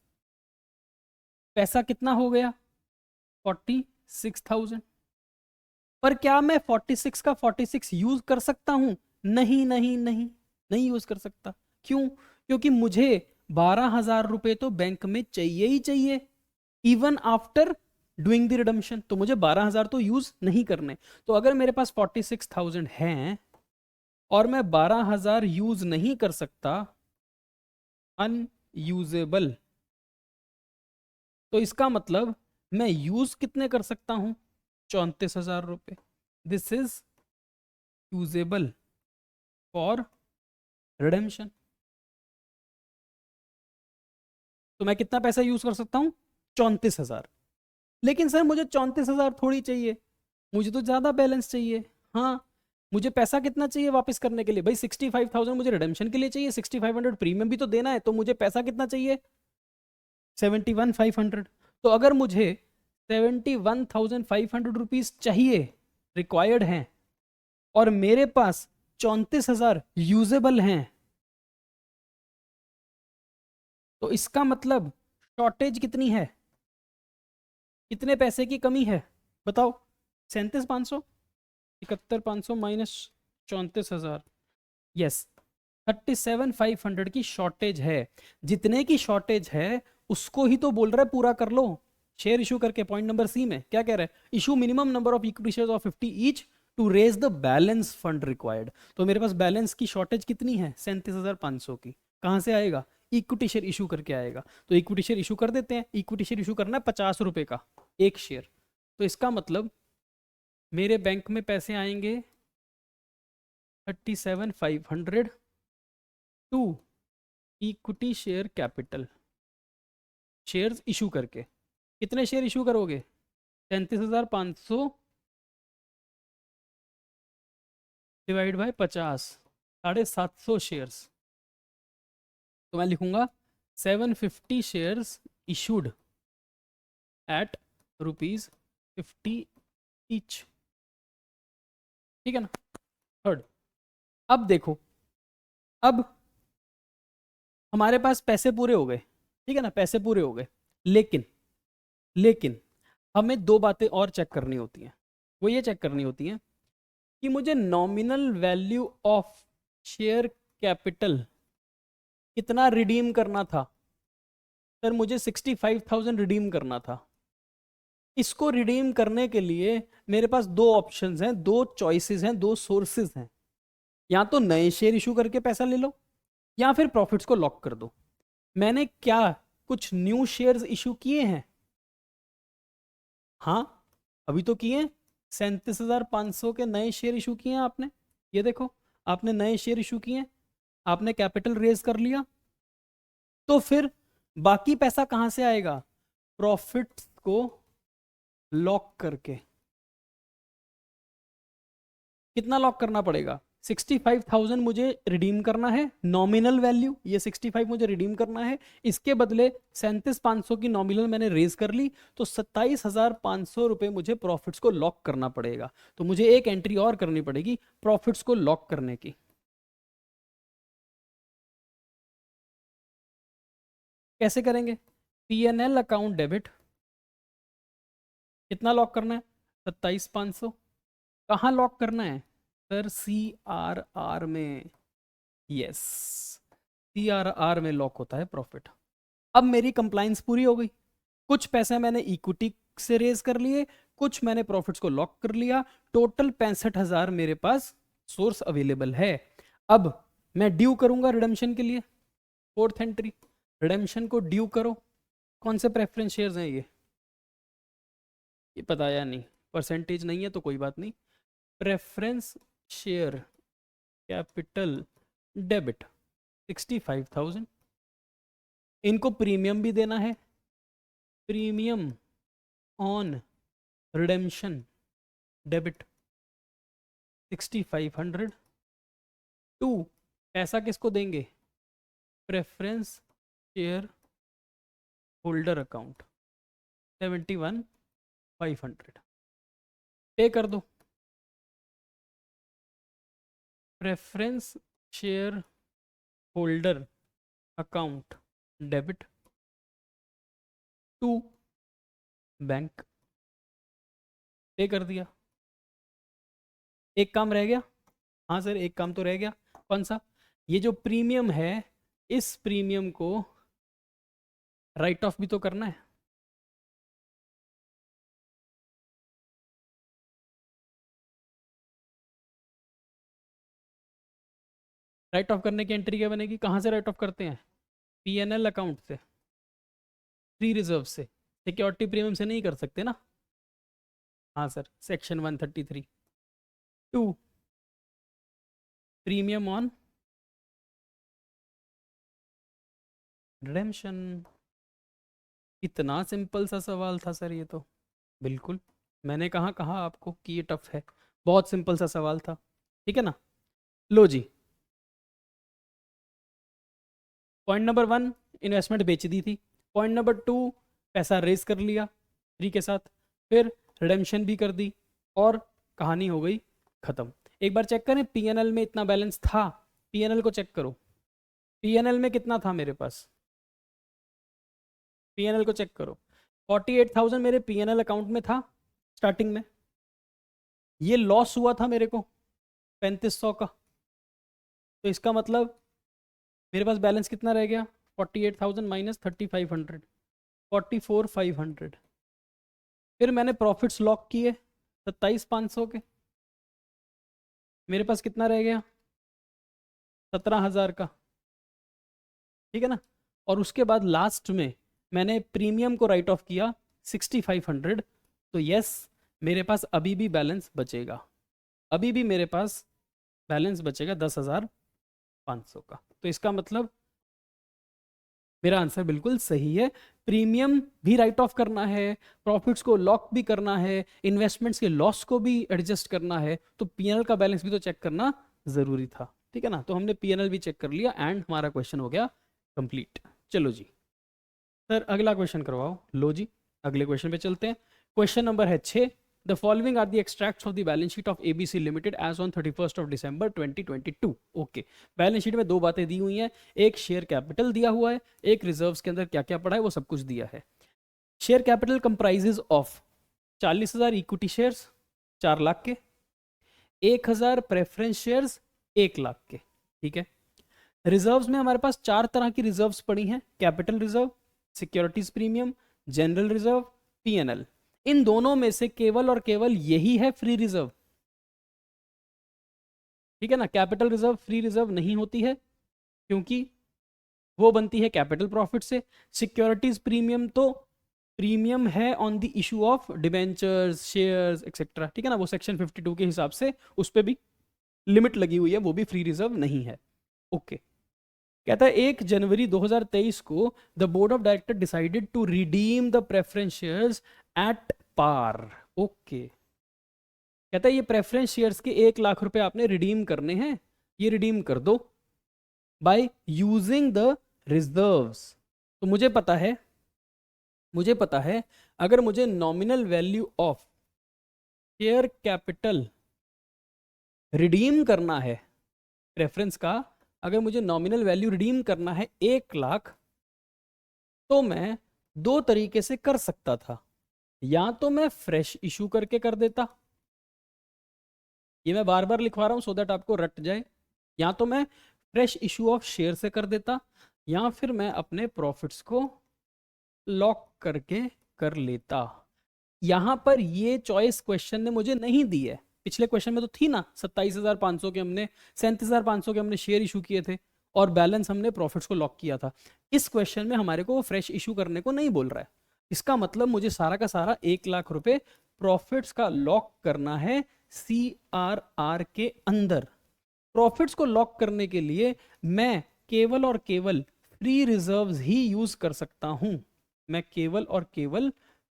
पैसा कितना हो गया? 46,000। पर क्या मैं 46 का 46 यूज कर सकता हूं? नहीं नहीं नहीं, नहीं यूज कर सकता। क्यों? क्योंकि मुझे 12,000 रुपए तो बैंक में चाहिए ही चाहिए, even after doing the redemption. तो मुझे 12,000 तो यूज नहीं करने। तो अगर मेरे पास 46,000 हैं और मैं 12,000 यूज नहीं कर सकता, अनयूजेबल, तो इसका मतलब मैं यूज कितने कर सकता हूं? 34,000 रुपए। This is usable for redemption. तो मैं कितना पैसा यूज कर सकता हूं? 34,000। लेकिन सर मुझे 34,000 थोड़ी चाहिए, मुझे तो ज्यादा बैलेंस चाहिए। हाँ, मुझे पैसा कितना चाहिए वापस करने के लिए? भाई 65,000 मुझे रिडेम्पशन के लिए चाहिए, 6,500 प्रीमियम भी तो देना है, तो मुझे पैसा कितना चाहिए? 71,500। तो अगर मुझे 71,500 रुपीज चाहिए, रिक्वायर्ड हैं, और मेरे पास 34,000 यूजेबल हैं, तो इसका मतलब शॉर्टेज कितनी है? कितने पैसे की कमी है बताओ? 37,500, 71,500 माइनस 34,000, यस 37,500 की शॉर्टेज है। जितने की शॉर्टेज है उसको ही तो बोल रहा है पूरा कर लो शेयर इशू करके। पॉइंट नंबर सी में क्या कह रहा है? Issue minimum number of equity shares of 50 each to raise the balance fund required. तो मेरे पास बैलेंस की शॉर्टेज कितनी है? 37,500 की। कहां से आएगा? इक्विटी शेयर इशू करके आएगा। तो इक्विटी शेयर इशू कर देते हैं। इक्विटी शेयर इशू करना है 50 रुपए का एक शेयर। तो इसका मतलब मेरे बैंक में पैसे आएंगे 37,500 to equity share capital, shares issue करके। कितने शेयर इशू करोगे? 37,500 डिवाइड बाय 50, 750 शेयर्स, तो मैं लिखूंगा 750 शेयर्स इशूड एट ₹50 ईच, ठीक है ना। थर्ड, अब देखो, अब हमारे पास पैसे पूरे हो गए, ठीक है ना, पैसे पूरे हो गए, लेकिन लेकिन हमें दो बातें और चेक करनी होती हैं। वो ये चेक करनी होती हैं कि मुझे nominal value of share capital कितना रिडीम करना था। सर मुझे 65,000 रिडीम करना था। इसको रिडीम करने के लिए मेरे पास दो ऑप्शंस हैं, दो चॉइसेस हैं, दो सोर्सेज हैं। या तो नए शेयर इशू करके पैसा ले लो, या फिर प्रॉफिट्स को लॉक कर दो। मैंने क्या कुछ न्यू शेयर्स इशू किए हैं? हाँ, अभी तो किए हैं। 37,500 के नए शेयर इशू किए हैं आपने। ये देखो, आपने नए शेयर इशू किए हैं, आपने कैपिटल रेज कर लिया। तो फिर बाकी पैसा कहां से आएगा? प्रॉफिट्स को लॉक करके। कितना लॉक करना पड़ेगा? 65,000 मुझे रिडीम करना है, नॉमिनल वैल्यू ये 65 मुझे रिडीम करना है। इसके बदले 37,500 की नॉमिनल मैंने रेज कर ली, तो 27,500 रुपए मुझे प्रॉफिट्स को लॉक करना पड़ेगा। तो मुझे एक एंट्री और करनी पड़ेगी प्रॉफिट्स को लॉक करने की। कैसे करेंगे? पीएनएल अकाउंट डेबिट, कितना लॉक करना है? 27,500। कहाँ लॉक करना है? सर CRR में। यस, CRR में लॉक होता है प्रॉफिट। अब मेरी कंप्लाइंस पूरी हो गई। कुछ पैसे मैंने इक्विटी से रेज कर लिए, कुछ मैंने प्रॉफिट्स को लॉक कर लिया। टोटल 65,000 मेरे पास सोर्स अवेलेबल है। अब मैं ड्यू करूंगा रिडेम्पशन के लिए। फोर्थ एंट्री, रिडेम्पशन को ड्यू करो। कौन से प्रेफरेंस शेयर्स हैं ये पता या नहीं? परसेंटेज नहीं है तो कोई बात नहीं। Preference share capital debit 65,000। इनको प्रीमियम भी देना है, premium on redemption debit 6500। To, पैसा किसको देंगे? Preference share holder account 71,500 pay कर दो। Preference share holder account debit to bank, pay कर दिया। एक काम रह गया। हाँ सर, एक काम तो रह गया। कौन सा? ये जो प्रीमियम है, इस प्रीमियम को राइट ऑफ भी तो करना है। राइट ऑफ करने की एंट्री क्या बनेगी? कहाँ से राइट ऑफ करते हैं? पीएनएल अकाउंट से, फ्री रिजर्व से। सिक्योरिटी प्रीमियम से नहीं कर सकते ना। हाँ sir, section 133। To, premium on redemption. इतना सिंपल सा सवाल था सर ये तो। बिल्कुल, मैंने कहाँ कहा आपको कि ये टफ है? बहुत सिंपल सा सवाल था, ठीक है ना। लो जी, पॉइंट नंबर 1, इन्वेस्टमेंट बेच दी थी। पॉइंट नंबर 2, पैसा रेज कर लिया फ्री के साथ, फिर रिडेम्पशन भी कर दी, और कहानी हो गई खत्म। एक बार चेक करें पीएनएल में इतना बैलेंस था। पीएनएल को चेक करो, पीएनएल में कितना था मेरे पास? पीएनएल को चेक करो। 48,000 मेरे पीएनएल अकाउंट में था स्टार्टिंग में। ये लॉस हुआ था मेरे को 3,500 का, तो इसका मतलब मेरे पास बैलेंस कितना रह गया? 48,000 माइनस 3,500, 44,500। फिर मैंने प्रॉफिट्स लॉक किए 27,500 के, मेरे पास कितना रह गया? 17,000 का, ठीक है ना। और उसके बाद लास्ट में मैंने प्रीमियम को राइट ऑफ किया 6,500। तो यस, मेरे पास अभी भी बैलेंस बचेगा, अभी भी मेरे पास बैलेंस बचेगा 10,500 का। तो इसका मतलब मेरा आंसर बिल्कुल सही है। प्रीमियम भी राइट ऑफ करना है, प्रॉफिट्स को लॉक भी करना है, इन्वेस्टमेंट्स के लॉस को भी एडजस्ट करना है, तो पीएनएल का बैलेंस भी तो चेक करना जरूरी था। ठीक है ना। तो हमने पीएनएल भी चेक कर लिया एंड हमारा क्वेश्चन हो गया कंप्लीट। चलो जी सर अगला क्वेश्चन करवाओ। लो जी अगले क्वेश्चन पे चलते हैं। क्वेश्चन नंबर है 6। The following are the extracts of the balance sheet of ABC limited as on 31st ऑफ दिसंबर 2022। ओके, बैलेंस शीट में दो बातें दी हुई हैं, एक शेयर कैपिटल दिया हुआ है, एक रिजर्व्स के अंदर क्या क्या पड़ा है वो सब कुछ दिया है। Share capital comprises of 40,000 equity shares 4 lakh के, 1,000 प्रेफरेंस शेयर्स 1 लाख के। ठीक है। रिजर्व्स में हमारे पास 4 तरह की रिजर्व्स पड़ी हैं, capital reserve, securities premium, general reserve, PNL. इन दोनों में से केवल और केवल यही है फ्री रिजर्व। ठीक है ना, कैपिटल रिजर्व फ्री रिजर्व नहीं होती है क्योंकि वो बनती है कैपिटल प्रॉफिट से। सिक्योरिटीज प्रीमियम तो प्रीमियम है on the issue of debentures, shares etcetera. ठीक है ना, वो सेक्शन 52 के हिसाब से उस पर भी लिमिट लगी हुई है, वो भी फ्री रिजर्व नहीं है। ओके कहता है 1 जनवरी 2023 को the board of director decided to redeem the preference shares at par. Okay कहता है ये प्रेफरेंस शेयर्स के 1 लाख रुपए आपने रिडीम करने हैं, ये रिडीम कर दो बाय यूजिंग द रिजर्व्स। तो मुझे पता है अगर मुझे nominal value of share capital redeem करना है प्रेफरेंस का, अगर मुझे नॉमिनल वैल्यू रिडीम करना है 1 लाख, तो मैं 2 तरीके से कर सकता था। या तो मैं फ्रेश इशू करके कर देता, ये मैं बार बार लिखवा रहा हूं सो दैट आपको रट जाए। या तो मैं फ्रेश इशू ऑफ शेयर से कर देता, या फिर मैं अपने प्रॉफिट्स को लॉक करके कर लेता। यहां पर ये चॉइस क्वेश्चन ने मुझे नहीं दी है। पिछले क्वेश्चन में तो थी ना, 27,500 के हमने 37,500 के हमने शेयर इशू किए थे और बैलेंस हमने प्रॉफिट्स को लॉक किया था। इस क्वेश्चन में हमारे को वो फ्रेश इशू करने को नहीं बोल रहा है। इसका मतलब मुझे सारा का सारा 1 लाख रुपए प्रॉफिट्स का लॉक करना है CRR के अंदर। प्रॉफिट्स को लॉक करने के लिए मैं केवल और केवल फ्री रिजर्व्स ही यूज कर सकता हूं। मैं केवल और केवल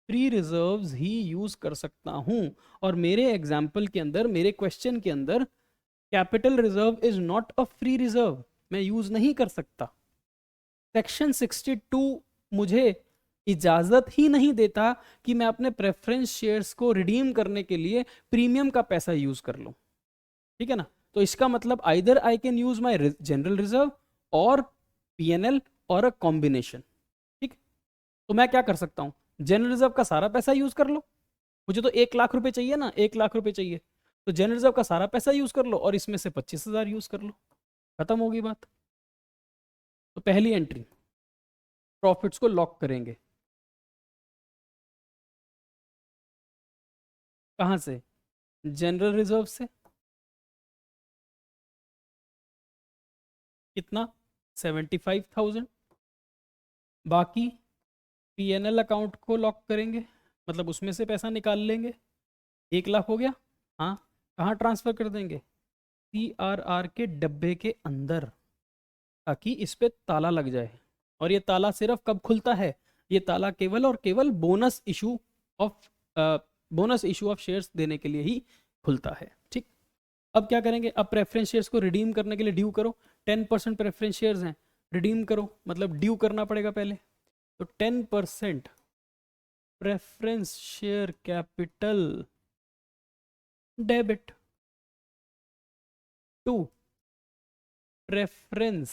फ्री रिजर्व्स ही यूज कर सकता हूं। और मेरे एग्जाम्पल के अंदर, मेरे क्वेश्चन के अंदर capital reserve is not a free reserve, मैं यूज नहीं कर सकता। सेक्शन 62 मुझे इजाजत ही नहीं देता कि मैं अपने प्रेफरेंस शेयर्स को रिडीम करने के लिए प्रीमियम का पैसा यूज कर लूं। ठीक है ना, तो इसका मतलब either I can use my general reserve और पीएनएल और अ कॉम्बिनेशन। ठीक, तो मैं क्या कर सकता हूं, जनरल रिजर्व का सारा पैसा यूज कर लो। मुझे तो 1 लाख रुपए चाहिए ना, 1 लाख रुपए चाहिए, तो जनरल रिजर्व का सारा पैसा यूज कर लो और इसमें से 25,000 यूज कर लो, खत्म होगी बात। तो पहली एंट्री, प्रॉफिट्स को लॉक करेंगे कहां से, जनरल रिजर्व से। कितना, 75,000। बाकी पीएनएल अकाउंट को लॉक करेंगे, मतलब उसमें से पैसा निकाल लेंगे, 1 लाख हो गया। हाँ, कहाँ ट्रांसफर कर देंगे, CRR के डब्बे के अंदर, ताकि इस पे ताला लग जाए। और ये ताला सिर्फ कब खुलता है, ये ताला केवल और केवल बोनस इशू ऑफ शेयर्स देने के लिए ही खुलता है। ठीक, अब क्या करेंगे, अब प्रेफरेंस शेयर्स को रिडीम करने के लिए ड्यू करो। 10% प्रेफरेंस शेयर्स हैं, रिडीम करो मतलब ड्यू करना पड़ेगा पहले। तो 10% preference share capital debit to preference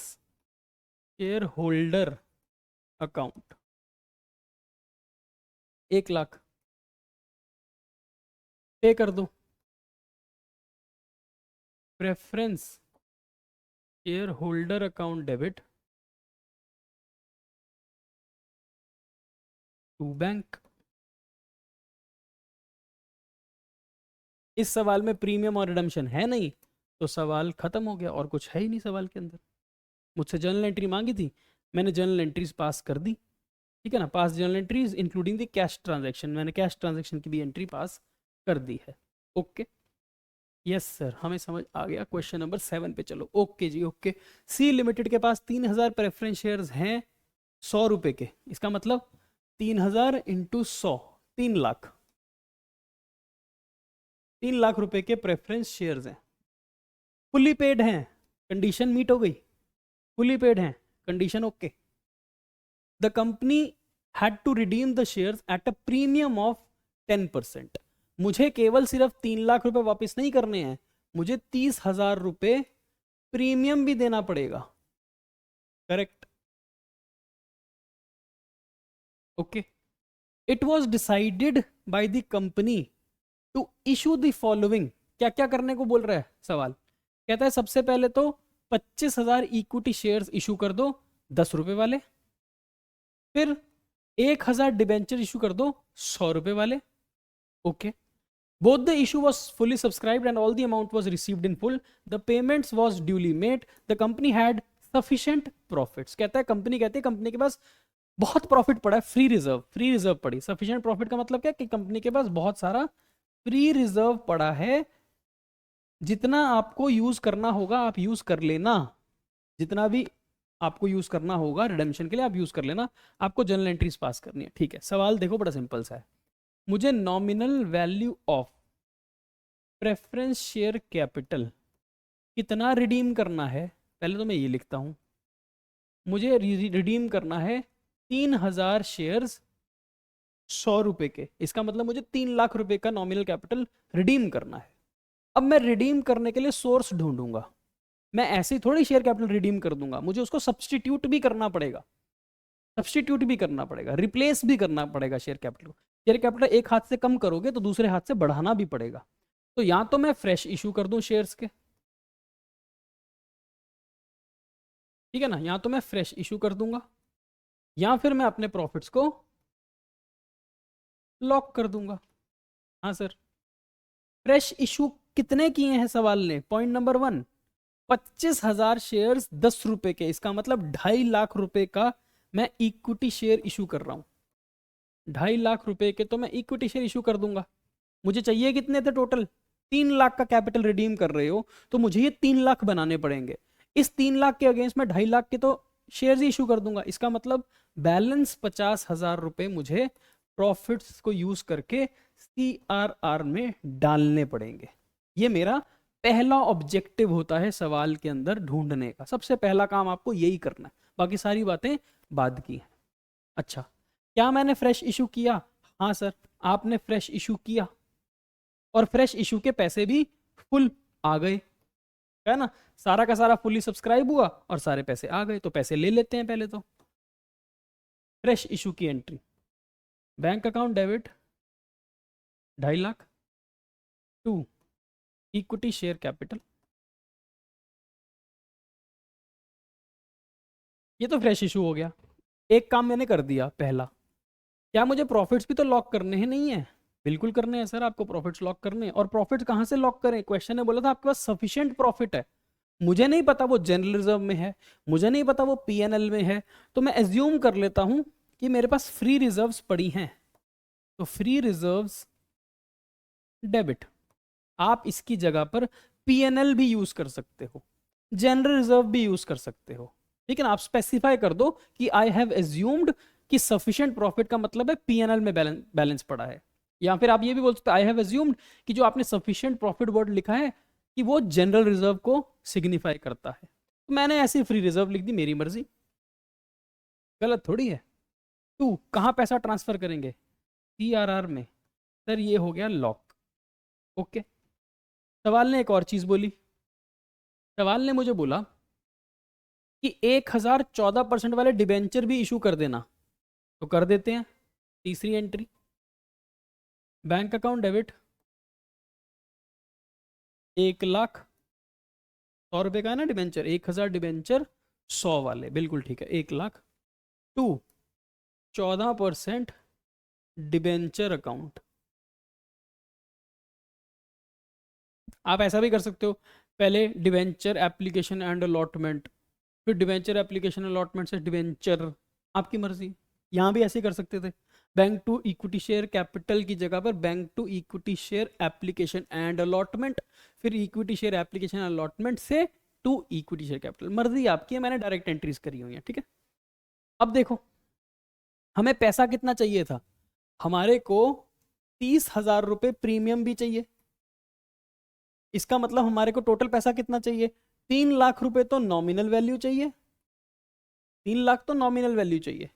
share holder account, 1 lakh pay कर दो। Preference share holder account debit to bank. इस सवाल में प्रीमियम और रिडम्पशन है नहीं, तो सवाल खत्म हो गया और कुछ है ही नहीं सवाल के अंदर। मुझसे जर्नल एंट्री मांगी थी, मैंने जर्नल एंट्रीज पास कर दी। ठीक है ना, पास journal entries including the cash transaction, मैंने कैश ट्रांजैक्शन की भी एंट्री पास कर दी है। ओके, यस सर, हमें समझ आ गया। क्वेश्चन नंबर 7 पे चलो। ओके जी, ओके। सी लिमिटेड के पास 3,000 प्रेफरेंस शेयर्स हैं 100 रुपए के, इसका मतलब 3,000 इंटू 100, 3 लाख, 3 लाख रुपए के प्रेफरेंस शेयर्स हैं, फुली पेड हैं। कंडीशन मीट हो गई, फुली पेड है, condition okay. The company had to redeem the shares at a premium of 10%। मुझे केवल सिर्फ 3 लाख रुपए वापस नहीं करने हैं, मुझे 30,000 रुपए प्रीमियम भी देना पड़ेगा। Correct, okay. It was decided by the company to issue the following. क्या क्या करने को बोल रहा है सवाल, कहता है सबसे पहले तो 25,000 इक्विटी शेयर्स इशू कर दो 10 रुपए वाले, फिर 1,000 डिबेंचर इशू कर दो 100 रुपए वाले, okay. Both the issue was fully subscribed and all the amount was received in full. The payments was duly made. The company had sufficient profits. कहता है कंपनी, कहती है कंपनी के पास बहुत प्रॉफिट पड़ा है, फ्री रिजर्व पड़ी। सफिशिएंट प्रॉफिट का मतलब क्या कि कंपनी के पास बहुत सारा फ्री रिजर्व पड़ा है, जितना आपको यूज करना होगा आप यूज कर लेना, जितना भी आपको यूज करना होगा रिडेम्पशन के लिए आप यूज कर लेना, आपको जर्नल एंट्रीज पास करनी है, ठीक है। सवाल देखो बड़ा सिंपल सा है, मुझे nominal value of preference share capital कितना रिडीम करना है, पहले तो मैं ये लिखता हूं, मुझे रिडीम करना है 3,000 शेयर्स 100 रुपए के, इसका मतलब मुझे 3 लाख रुपए का नॉमिनल कैपिटल रिडीम करना है। अब मैं रिडीम करने के लिए सोर्स ढूंढूंगा, मैं ऐसे ही थोड़ी शेयर कैपिटल रिडीम कर दूंगा, मुझे उसको सब्सटीट्यूट भी करना पड़ेगा, रिप्लेस भी करना पड़ेगा शेयर कैपिटल को। शेयर कैपिटल एक हाथ से कम करोगे तो दूसरे हाथ से बढ़ाना भी पड़ेगा। तो या तो मैं फ्रेश इशू कर दूं शेयर्स के, ठीक है ना, या तो मैं फ्रेश इशू कर दूंगा, या फिर मैं अपने प्रॉफिट्स को लॉक कर दूंगा। हाँ सर, फ्रेश इशू कितने किए हैं सवाल ने, पॉइंट नंबर 1, 25,000 शेयर्स 10 रुपए के, इसका मतलब 2.5 लाख रुपए का मैं इक्विटी शेयर इशू कर रहा हूं। 2.5 लाख रुपए के तो मैं इक्विटी शेयर इशू कर दूंगा। मुझे चाहिए कितने थे टोटल, 3 लाख का कैपिटल रिडीम कर रहे हो तो मुझे ये 3 लाख बनाने पड़ेंगे। इस 3 लाख के अगेंस्ट में 2.5 लाख के तो शेयर्स ही इशू कर दूंगा, इसका मतलब बैलेंस 50,000 रुपए मुझे प्रॉफिट्स को यूज करके CRR में डालने पड़ेंगे। ये मेरा पहला ऑब्जेक्टिव होता है सवाल के अंदर ढूंढने का, सबसे पहला काम आपको यही करना है, बाकी सारी बातें बाद की हैं। अच्छा, क्या मैंने फ्रेश इशू किया, हाँ सर आपने फ्रेश इशू किया, और फ्रेश इशू के पैसे भी फुल आ गए, है ना, सारा का सारा फुली सब्सक्राइब हुआ और सारे पैसे आ गए। तो पैसे ले लेते हैं पहले तो। फ्रेश इशू की entry, bank account debit 2.5 lakh, 2 equity share capital, ये तो फ्रेश इशू हो गया। एक काम मैंने कर दिया पहला, क्या मुझे प्रॉफिट्स भी तो लॉक करने हैं, नहीं है, बिल्कुल करने हैं सर, आपको प्रॉफिट्स लॉक करने हैं। और प्रॉफिट्स कहाँ से लॉक करें, क्वेश्चन ने बोला था आपके पास सफिशिएंट प्रॉफिट है, मुझे नहीं पता वो जनरल रिजर्व में है, मुझे नहीं पता वो PNL में है, तो मैं एज्यूम कर लेता हूं कि मेरे पास फ्री रिजर्व्स पड़ी हैं, तो फ्री रिजर्व्स डेबिट। आप इसकी जगह पर PNL भी यूज कर सकते हो, जनरल रिजर्व भी यूज कर सकते हो, ठीक है ना। आप स्पेसिफाई कर दो कि आई हैव एज्यूम्ड कि सफिशिएंट प्रॉफिट का मतलब है PNL में बैलेंस पड़ा है, या फिर आप ये भी बोल सकते हो आई हैव एज्यूम्ड कि जो आपने सफिशिएंट प्रॉफिट वर्ड लिखा है कि वो जनरल रिजर्व को सिग्निफाई करता है। तो मैंने ऐसी फ्री रिजर्व लिख दी, मेरी मर्जी, गलत थोड़ी है। 2 कहाँ पैसा ट्रांसफर करेंगे, CRR में, सर ये हो गया लॉक, ओके। सवाल ने एक और चीज बोली, सवाल ने मुझे बोला कि 1,014% वाले डिबेंचर भी इशू कर देना, तो कर देते हैं। तीसरी एंट्री, बैंक अकाउंट डेबिट 1,00,100 का है ना डिबेंचर, 1,000 डिबेंचर 100 वाले, बिल्कुल ठीक है, 1,00,000। 2 14% डिबेंचर अकाउंट, आप ऐसा भी कर सकते हो, पहले डिबेंचर एप्लीकेशन एंड अलॉटमेंट, फिर डिबेंचर एप्लीकेशन अलॉटमेंट से डिबेंचर, आपकी मर्जी। यहाँ भी ऐसे ही कर सकते थे, bank to equity share capital की जगह पर bank to equity share application and allotment, फिर इक्विटी शेयर एप्लीकेशन अलॉटमेंट से टू इक्विटी शेयर कैपिटल, मर्जी आपकी है, मैंने डायरेक्ट एंट्रीज करी हुई है, ठीक है। अब देखो हमें पैसा कितना चाहिए था, हमारे को 30,000 रुपये प्रीमियम भी चाहिए, इसका मतलब हमारे को टोटल पैसा कितना चाहिए, 3 लाख रुपए तो नॉमिनल वैल्यू चाहिए, 3 लाख तो नॉमिनल वैल्यू चाहिए,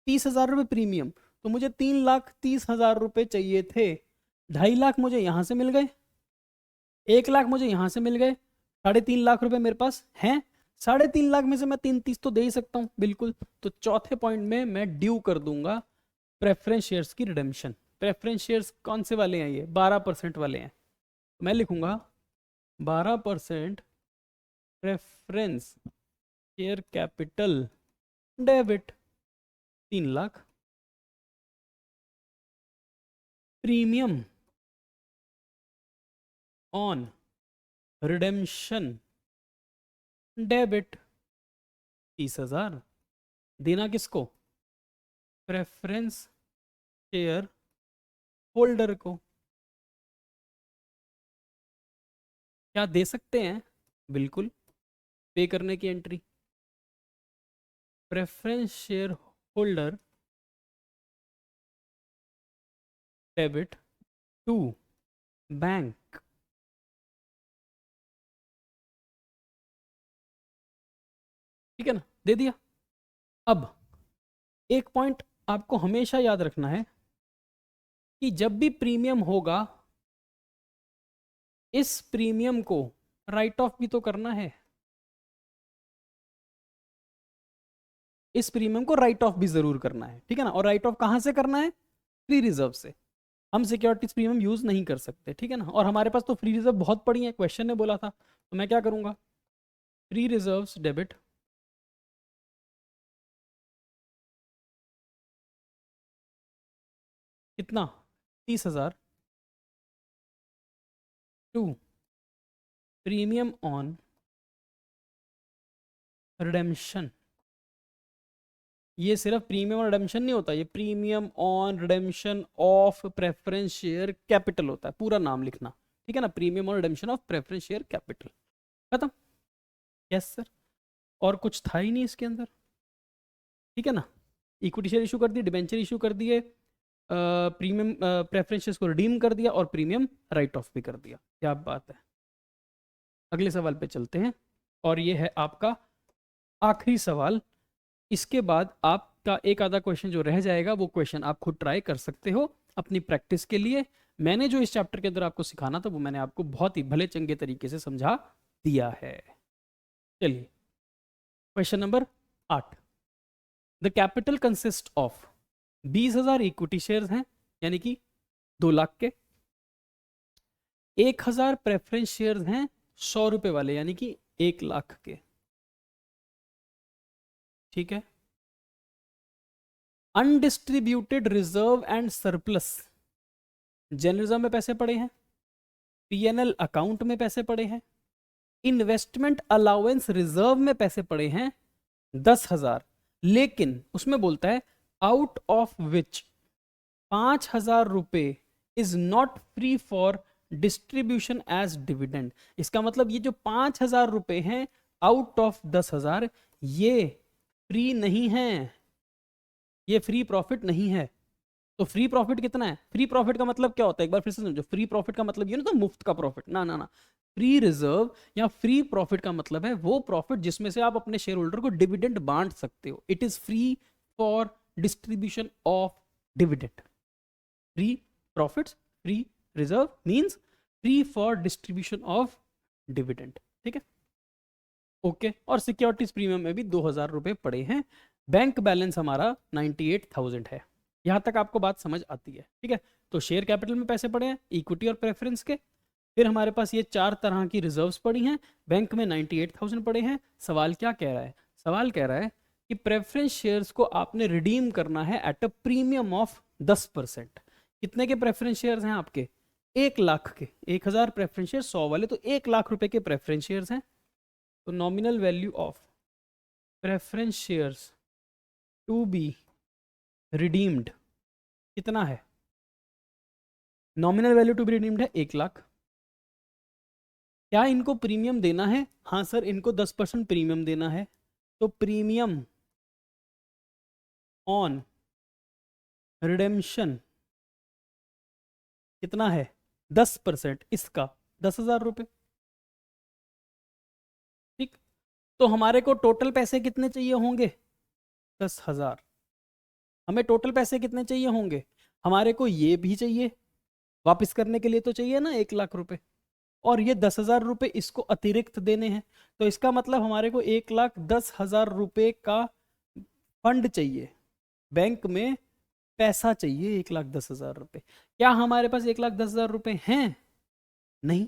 30,000 रुपये प्रीमियम, तो मुझे 3,30,000 रुपये चाहिए थे। 2.5 लाख मुझे यहाँ से मिल गए, 1 लाख मुझे यहाँ से मिल गए, 3.5 लाख रुपए मेरे पास हैं। 3.5 लाख में से मैं 3.30 तो दे ही सकता हूँ बिल्कुल। तो चौथे पॉइंट में मैं ड्यू कर दूंगा प्रेफरेंस शेयर्स की रिडेम्पशन। प्रेफरेंस शेयर्स कौन से वाले हैं? ये 12% वाले हैं। मैं लिखूंगा 12% preference share capital debit 3 lakh, premium on redemption debit 30,000। देना किसको? प्रेफरेंस शेयर होल्डर को। क्या दे सकते हैं? बिल्कुल, पे करने की entry. Preference share holder debit to bank. ठीक है ना, दे दिया। अब एक पॉइंट आपको हमेशा याद रखना है कि जब भी प्रीमियम होगा, इस प्रीमियम को राइट ऑफ भी तो करना है। इस प्रीमियम को राइट ऑफ भी जरूर करना है, ठीक है ना। और राइट ऑफ कहां से करना है? फ्री रिजर्व से। हम सिक्योरिटीज प्रीमियम यूज नहीं कर सकते, ठीक है ना। और हमारे पास तो फ्री रिजर्व बहुत पड़ी है, क्वेश्चन ने बोला था। तो मैं क्या करूंगा? फ्री रिजर्व्स डेबिट कितना? 30,000 टू प्रीमियम ऑन रिडेम्पशन। ये सिर्फ प्रीमियम और रिडेम्पशन नहीं होता, ये premium on redemption of preference share capital होता है। पूरा नाम लिखना, ठीक है ना। प्रीमियम और redemption of preference share capital. खत्म। Yes sir. और कुछ था ही नहीं इसके अंदर, ठीक है ना। इक्विटी शेयर इशू कर दिए, डिबेंचर इशू कर दिए, प्रीमियम प्रेफरेंस शेयर्स को रिडीम कर दिया, और प्रीमियम राइट ऑफ भी कर दिया। क्या बात है। अगले सवाल पे चलते हैं, और ये है आपका आखिरी सवाल। इसके बाद आपका एक आधा क्वेश्चन जो रह जाएगा, वो क्वेश्चन आप खुद ट्राई कर सकते हो अपनी प्रैक्टिस के लिए। मैंने जो इस चैप्टर के अंदर आपको सिखाना था, वो मैंने आपको बहुत ही भले चंगे तरीके से समझा दिया है। चलिए, question number 8। The capital consist of 20,000 equity shares हैं, यानी कि 2 लाख के। 1,000 प्रेफरेंस शेयर्स हैं 100 रुपए वाले, यानी कि 1 लाख के। ठीक है। Undistributed reserve and surplus, general reserve में पैसे पड़े हैं, पीएनएल अकाउंट में पैसे पड़े हैं, इन्वेस्टमेंट अलाउंस रिजर्व में पैसे पड़े हैं 10,000। लेकिन उसमें बोलता है आउट ऑफ विच 5,000 रुपए is not free for distribution as dividend. इसका मतलब ये जो 5,000 रुपए हैं आउट ऑफ 10,000, ये फ्री नहीं है, ये फ्री प्रॉफिट नहीं है। तो फ्री प्रॉफिट कितना है? फ्री प्रॉफिट का मतलब क्या होता है, एक बार फिर से समझो। फ्री प्रॉफिट का मतलब ये ना तो मुफ्त का प्रॉफिट, ना ना ना। फ्री रिजर्व या फ्री प्रॉफिट का मतलब है वो प्रॉफिट जिसमें से आप अपने शेयर होल्डर को डिविडेंड बांट सकते हो। It is free for distribution of dividend. Free profits, free reserve means free for distribution of dividend. ठीक है, ओके। और सिक्योरिटीज प्रीमियम में भी 2,000 रुपए पड़े हैं। बैंक बैलेंस हमारा 98,000 है। यहां तक आपको बात समझ आती है, ठीक है। तो शेयर कैपिटल में पैसे पड़े हैं, इक्विटी और प्रेफरेंस के। फिर हमारे पास ये 4 तरह की रिजर्व्स पड़ी हैं, बैंक में 98,000 पड़े हैं। सवाल क्या कह रहा है? सवाल कह रहा है कि प्रेफरेंस शेयर्स को आपने रिडीम करना है एट अ प्रीमियम ऑफ 10%। कितने के प्रेफरेंस शेयर्स हैं आपके? 1 लाख के। 1,000 प्रेफरेंस शेयर 100 वाले, तो 1 लाख रुपए के प्रेफरेंस शेयर्स हैं। तो nominal value of preference shares to be redeemed कितना है? Nominal value to be redeemed है 1 लाख। क्या इनको प्रीमियम देना है? हाँ सर, इनको 10% प्रीमियम देना है। तो प्रीमियम ऑन रिडेम्पशन कितना है? 10%। इसका 10,000 रुपए। ठीक, तो हमारे को टोटल पैसे कितने चाहिए होंगे? 10,000। हमें टोटल पैसे कितने चाहिए होंगे? हमारे को ये भी चाहिए, वापस करने के लिए तो चाहिए ना 1,00,000 रुपए, और ये 10,000 रुपए इसको अतिरिक्त देने हैं। तो इसका मतलब हमारे को 1,10,000 रुपए का फंड चाहिए, बैंक में पैसा चाहिए 1,10,000 रुपए। क्या हमारे पास 1,10,000 रुपए हैं? नहीं,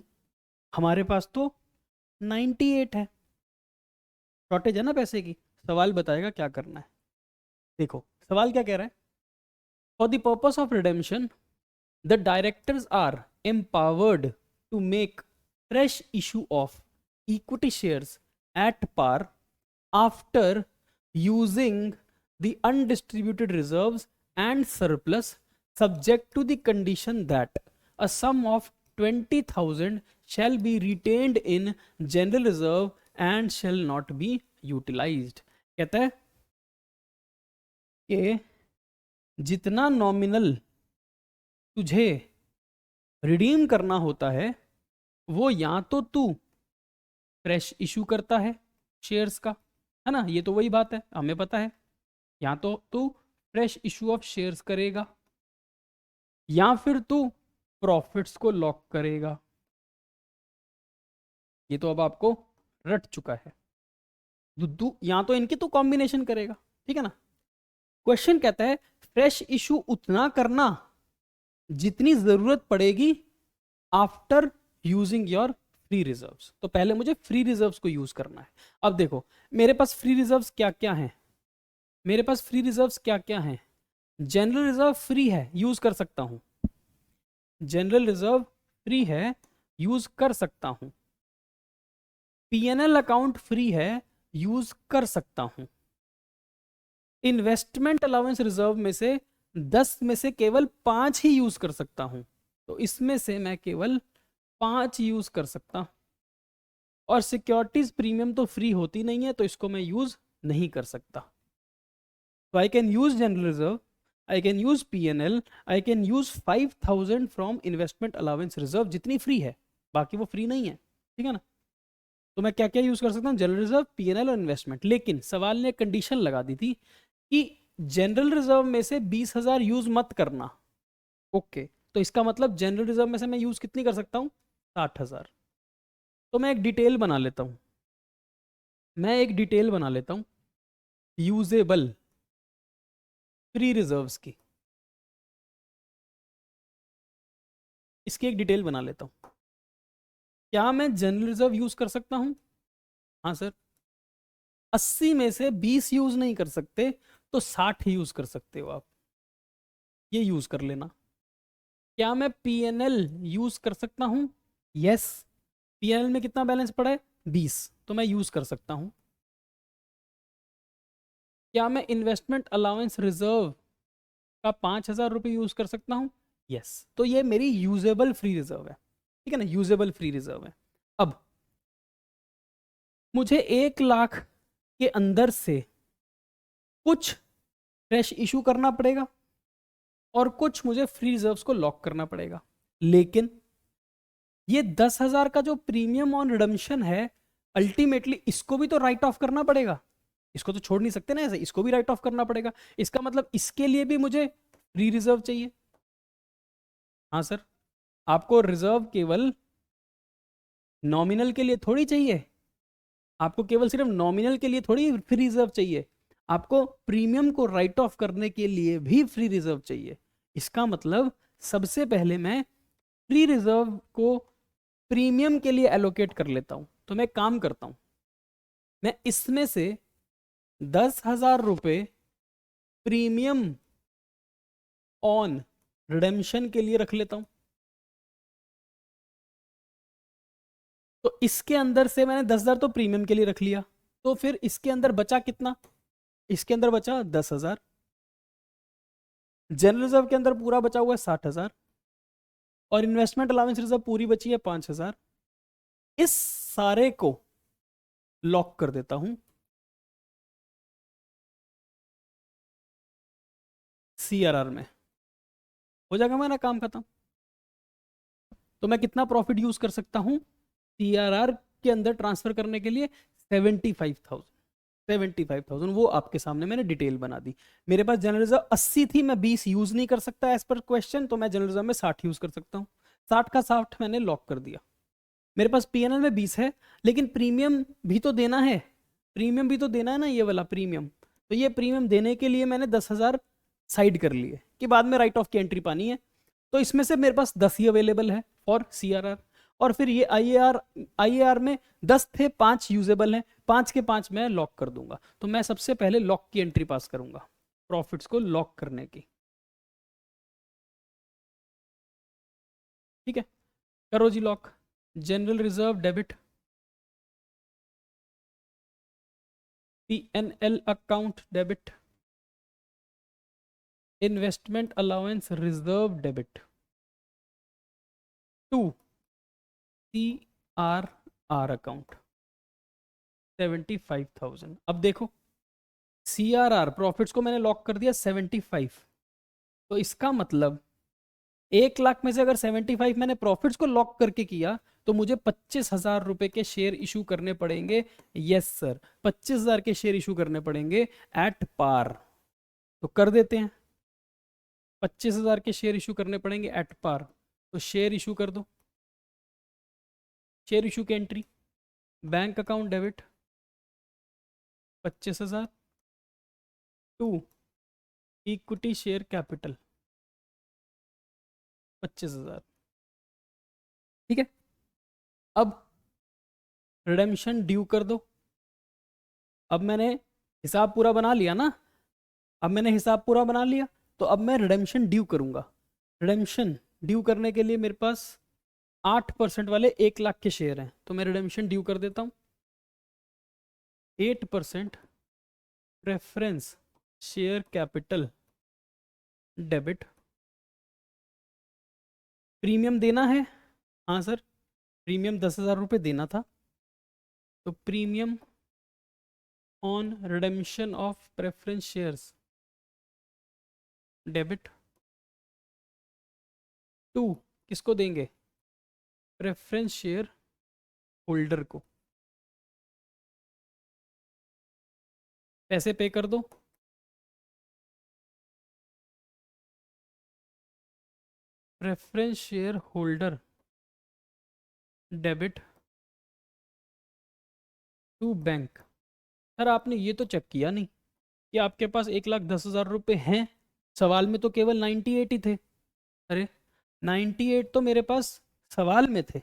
हमारे पास तो 98 है, शॉर्टेज है ना पैसे की। सवाल बताएगा क्या करना है। देखो सवाल क्या कह रहा है, for the purpose of redemption the directors are empowered to make fresh issue of equity shares at par after using the undistributed reserves and surplus subject to the condition that a sum of 20,000 shall be retained in general reserve and shall not be utilized। कहता है कि जितना nominal तुझे redeem करना होता है वो या तो तू फ्रेश इशू करता है शेयर्स का, है ना, ये तो वही बात है, हमें पता है, या तो तू फ्रेश इशू ऑफ शेयर्स करेगा या फिर तू प्रॉफिट्स को लॉक करेगा। ये तो अब आपको रट चुका है, या तो इनकी तू कॉम्बिनेशन करेगा, ठीक है ना। क्वेश्चन कहता है फ्रेश इशू उतना करना जितनी जरूरत पड़ेगी after using your free reserves. तो पहले मुझे फ्री रिजर्व्स को यूज करना है। अब देखो मेरे पास फ्री रिजर्व्स क्या क्या हैं, मेरे पास फ्री रिजर्व्स क्या क्या हैं। जनरल रिजर्व फ्री है, यूज कर सकता हूं, जनरल रिजर्व फ्री है, यूज कर सकता हूं। पीएनएल अकाउंट फ्री है, यूज कर सकता हूं। इन्वेस्टमेंट अलाउंस रिजर्व में से 10 में से केवल 5 ही यूज कर सकता हूं, तो इसमें से मैं केवल 5 यूज कर सकता हूं। और सिक्योरिटीज प्रीमियम तो फ्री होती नहीं है, तो इसको मैं यूज नहीं कर सकता। तो I can use general reserve, I can use PNL, I can use 5,000 from investment allowance reserve जितनी फ्री है, बाकी वो फ्री नहीं है, ठीक है ना। तो मैं क्या क्या यूज कर सकता हूँ, जनरल रिजर्व, पीएनएल और इन्वेस्टमेंट। लेकिन सवाल ने कंडीशन लगा दी थी कि जनरल रिजर्व में से 20,000 यूज मत करना। ओके, तो इसका मतलब जनरल रिजर्व में से मैं यूज कितनी कर सकता हूँ, 60,000। तो मैं एक डिटेल बना लेता हूँ, मैं एक डिटेल बना लेता हूँ यूजेबल फ्री रिजर्व्स की, इसकी एक डिटेल बना लेता हूँ। क्या मैं जनरल रिजर्व यूज कर सकता हूँ? हाँ सर। 80 में से 20 यूज नहीं कर सकते, तो 60 ही यूज कर सकते हो आप, ये यूज कर लेना। क्या मैं पीएनएल यूज कर सकता हूं? यस। पीएनएल में कितना बैलेंस पड़ा है, 20, तो मैं यूज कर सकता हूं। क्या मैं इन्वेस्टमेंट अलाउंस रिजर्व का 5,000 रुपये यूज कर सकता हूं? यस। तो ये मेरी यूजेबल फ्री रिजर्व है, ठीक है ना, यूजेबल फ्री रिजर्व है। अब मुझे 1,00,000 के अंदर से कुछ फ्रेश इशू करना पड़ेगा और कुछ मुझे फ्री रिजर्व्स को लॉक करना पड़ेगा। लेकिन ये 10,000 का जो प्रीमियम ऑन रिडम्पशन है, अल्टीमेटली इसको भी तो राइट ऑफ करना पड़ेगा, इसको तो छोड़ नहीं सकते ना ऐसे, इसको भी राइट ऑफ करना पड़ेगा। इसका मतलब इसके लिए भी मुझे फ्री रिजर्व चाहिए। हाँ सर, आपको रिजर्व केवल नॉमिनल के लिए थोड़ी चाहिए, आपको केवल सिर्फ नॉमिनल के लिए थोड़ी फ्री रिजर्व चाहिए, आपको प्रीमियम को राइट ऑफ करने के लिए भी फ्री रिजर्व चाहिए। इसका मतलब सबसे पहले मैं फ्री रिजर्व को प्रीमियम के लिए एलोकेट कर लेता हूं। तो मैं काम करता हूं, मैं इसमें से 10,000 रुपये प्रीमियम ऑन रिडेम्पशन के लिए रख लेता हूं। तो इसके अंदर से मैंने 10,000 तो प्रीमियम के लिए रख लिया, तो फिर इसके अंदर बचा कितना, इसके अंदर बचा 10,000। जनरल रिजर्व के अंदर पूरा बचा हुआ है 60,000 और इन्वेस्टमेंट अलाउंस रिजर्व पूरी बची है 5,000। इस सारे को लॉक कर देता हूं सीआरआर में, हो जाएगा मेरा काम खत्म। तो मैं कितना प्रॉफिट यूज कर सकता हूं सीआरआर के अंदर ट्रांसफर करने के लिए, 75,000, 75,000 वो आपके सामने मैंने डिटेल बना दी। मेरे पास जनरल रिजर्व 80 थी, मैं 20 यूज नहीं कर सकता एज पर क्वेश्चन, तो मैं जनरल रिजर्व में 60 यूज कर सकता हूँ। 60 का 60 मैंने लॉक कर दिया। मेरे पास पीएनएल में 20 है, लेकिन प्रीमियम भी तो देना है, प्रीमियम भी तो देना है ना, ये वाला प्रीमियम। तो ये प्रीमियम देने के लिए मैंने 10,000 साइड कर लिए कि बाद में राइट ऑफ की एंट्री पानी है। तो इसमें से मेरे पास 10 ही अवेलेबल है फॉर सीआरआर। और फिर ये आईएआर में 10 थे, 5 यूजेबल हैं, 5 के 5 मैं लॉक कर दूंगा। तो मैं सबसे पहले लॉक की एंट्री पास करूंगा, प्रॉफिट्स को लॉक करने की। ठीक है, करो जी लॉक। General reserve debit, PNL account debit, investment allowance reserve debit to CRR account 75,000। अब देखो सीआरआर प्रॉफिट्स को मैंने लॉक कर दिया 75, तो इसका मतलब 1 लाख में से अगर 75 मैंने प्रॉफिट्स को लॉक करके किया तो मुझे 25,000 रुपए के शेयर इशू करने पड़ेंगे। यस सर, 25,000 के शेयर इशू करने पड़ेंगे एट पार। तो कर देते हैं, 25,000 के शेयर इशू करने पड़ेंगे एट पार। तो शेयर इशू कर दो। शेयर इशू की entry, bank account debit 25,000 to equity share capital 25,000। ठीक है, अब रिडेम्पशन ड्यू कर दो। अब मैंने हिसाब पूरा बना लिया ना, अब मैंने हिसाब पूरा बना लिया, तो अब मैं रिडेम्पशन ड्यू करूंगा। रिडेम्पशन ड्यू करने के लिए मेरे पास 8% वाले 1 लाख के शेयर हैं, तो मैं रिडेम्पशन ड्यू कर देता हूँ। 8% preference share capital debit. Premium देना है, हाँ सर, प्रीमियम 10,000 रुपये देना था। तो premium on redemption of preference shares debit to, किसको देंगे? प्रेफरेंस शेयर होल्डर को। पैसे पे कर दो। Preference share holder debit to bank. Sir आपने ये तो चेक किया नहीं कि आपके पास 1,10,000 रुपये हैं। सवाल में तो केवल 98 ही थे। अरे 98 तो मेरे पास सवाल में थे।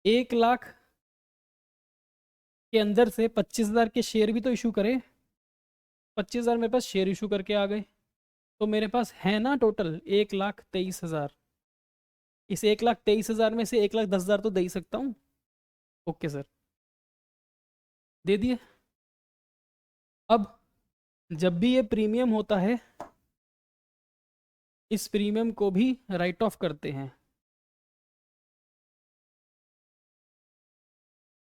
1 लाख के अंदर से 25,000 के शेयर भी तो इशू करे। 25,000 मेरे पास शेयर इशू करके आ गए, तो मेरे पास है ना टोटल 1,23,000। इस 1,23,000 में से 1,10,000 तो दे ही सकता हूँ। ओके सर, दे दिए। अब जब भी ये प्रीमियम होता है, इस प्रीमियम को भी राइट ऑफ करते हैं।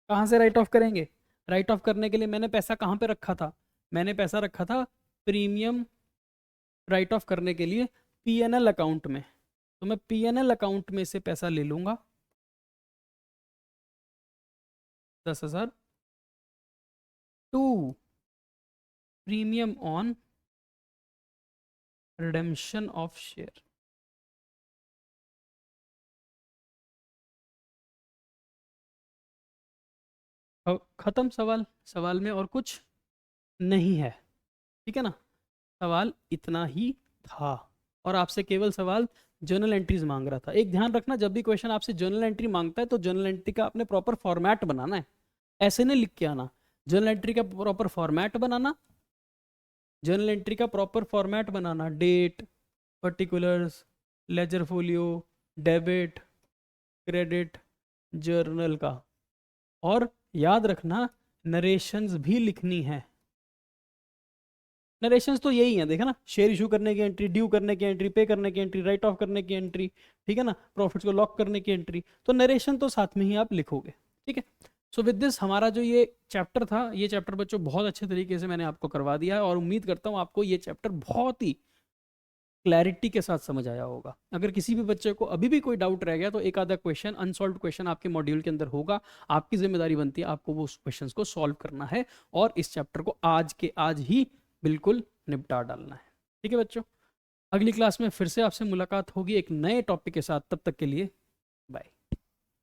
कहाँ से राइट ऑफ करेंगे? राइट ऑफ करने के लिए मैंने पैसा कहाँ पे रखा था? मैंने पैसा रखा था प्रीमियम राइट ऑफ करने के लिए पीएनएल अकाउंट में। तो मैं पीएनएल अकाउंट में से पैसा ले लूंगा 10,000 to premium on redemption of share. खत्म सवाल। सवाल में और कुछ नहीं है, ठीक है ना? सवाल इतना ही था, और आपसे केवल सवाल जर्नल एंट्रीज मांग रहा था। एक ध्यान रखना, जब भी क्वेश्चन आपसे जर्नल एंट्री मांगता है तो जर्नल एंट्री का आपने प्रॉपर फॉर्मेट बनाना है, ऐसे नहीं लिख के आना। जर्नल एंट्री का प्रॉपर फॉर्मेट बनाना, जर्नल एंट्री का प्रॉपर फॉर्मेट बनाना, date, particulars, ledger folio, debit, credit, journal का। और याद रखना नरेशंस भी लिखनी है। नरेशंस तो यही है, देखा ना, शेयर इशू करने की एंट्री, ड्यू करने की एंट्री, पे करने की एंट्री, राइट ऑफ करने की एंट्री, ठीक है ना, प्रॉफिट्स को लॉक करने की एंट्री। तो नरेशन तो साथ में ही आप लिखोगे, ठीक है। सो विद दिस हमारा जो ये चैप्टर था, ये चैप्टर बच्चों बहुत अच्छे तरीके से मैंने आपको करवा दिया है, और उम्मीद करता हूँ आपको ये चैप्टर बहुत ही क्लैरिटी के साथ समझ आया होगा। अगर किसी भी बच्चे को अभी भी कोई डाउट रह गया तो एक आधा क्वेश्चन, अनसॉल्व क्वेश्चन आपके मॉड्यूल के अंदर होगा, आपकी जिम्मेदारी बनती है आपको वो क्वेश्चन को सॉल्व करना है और इस चैप्टर को आज के आज ही बिल्कुल निपटा डालना है। ठीक है बच्चों, अगली क्लास में फिर से आपसे मुलाकात होगी एक नए टॉपिक के साथ, तब तक के लिए बाय।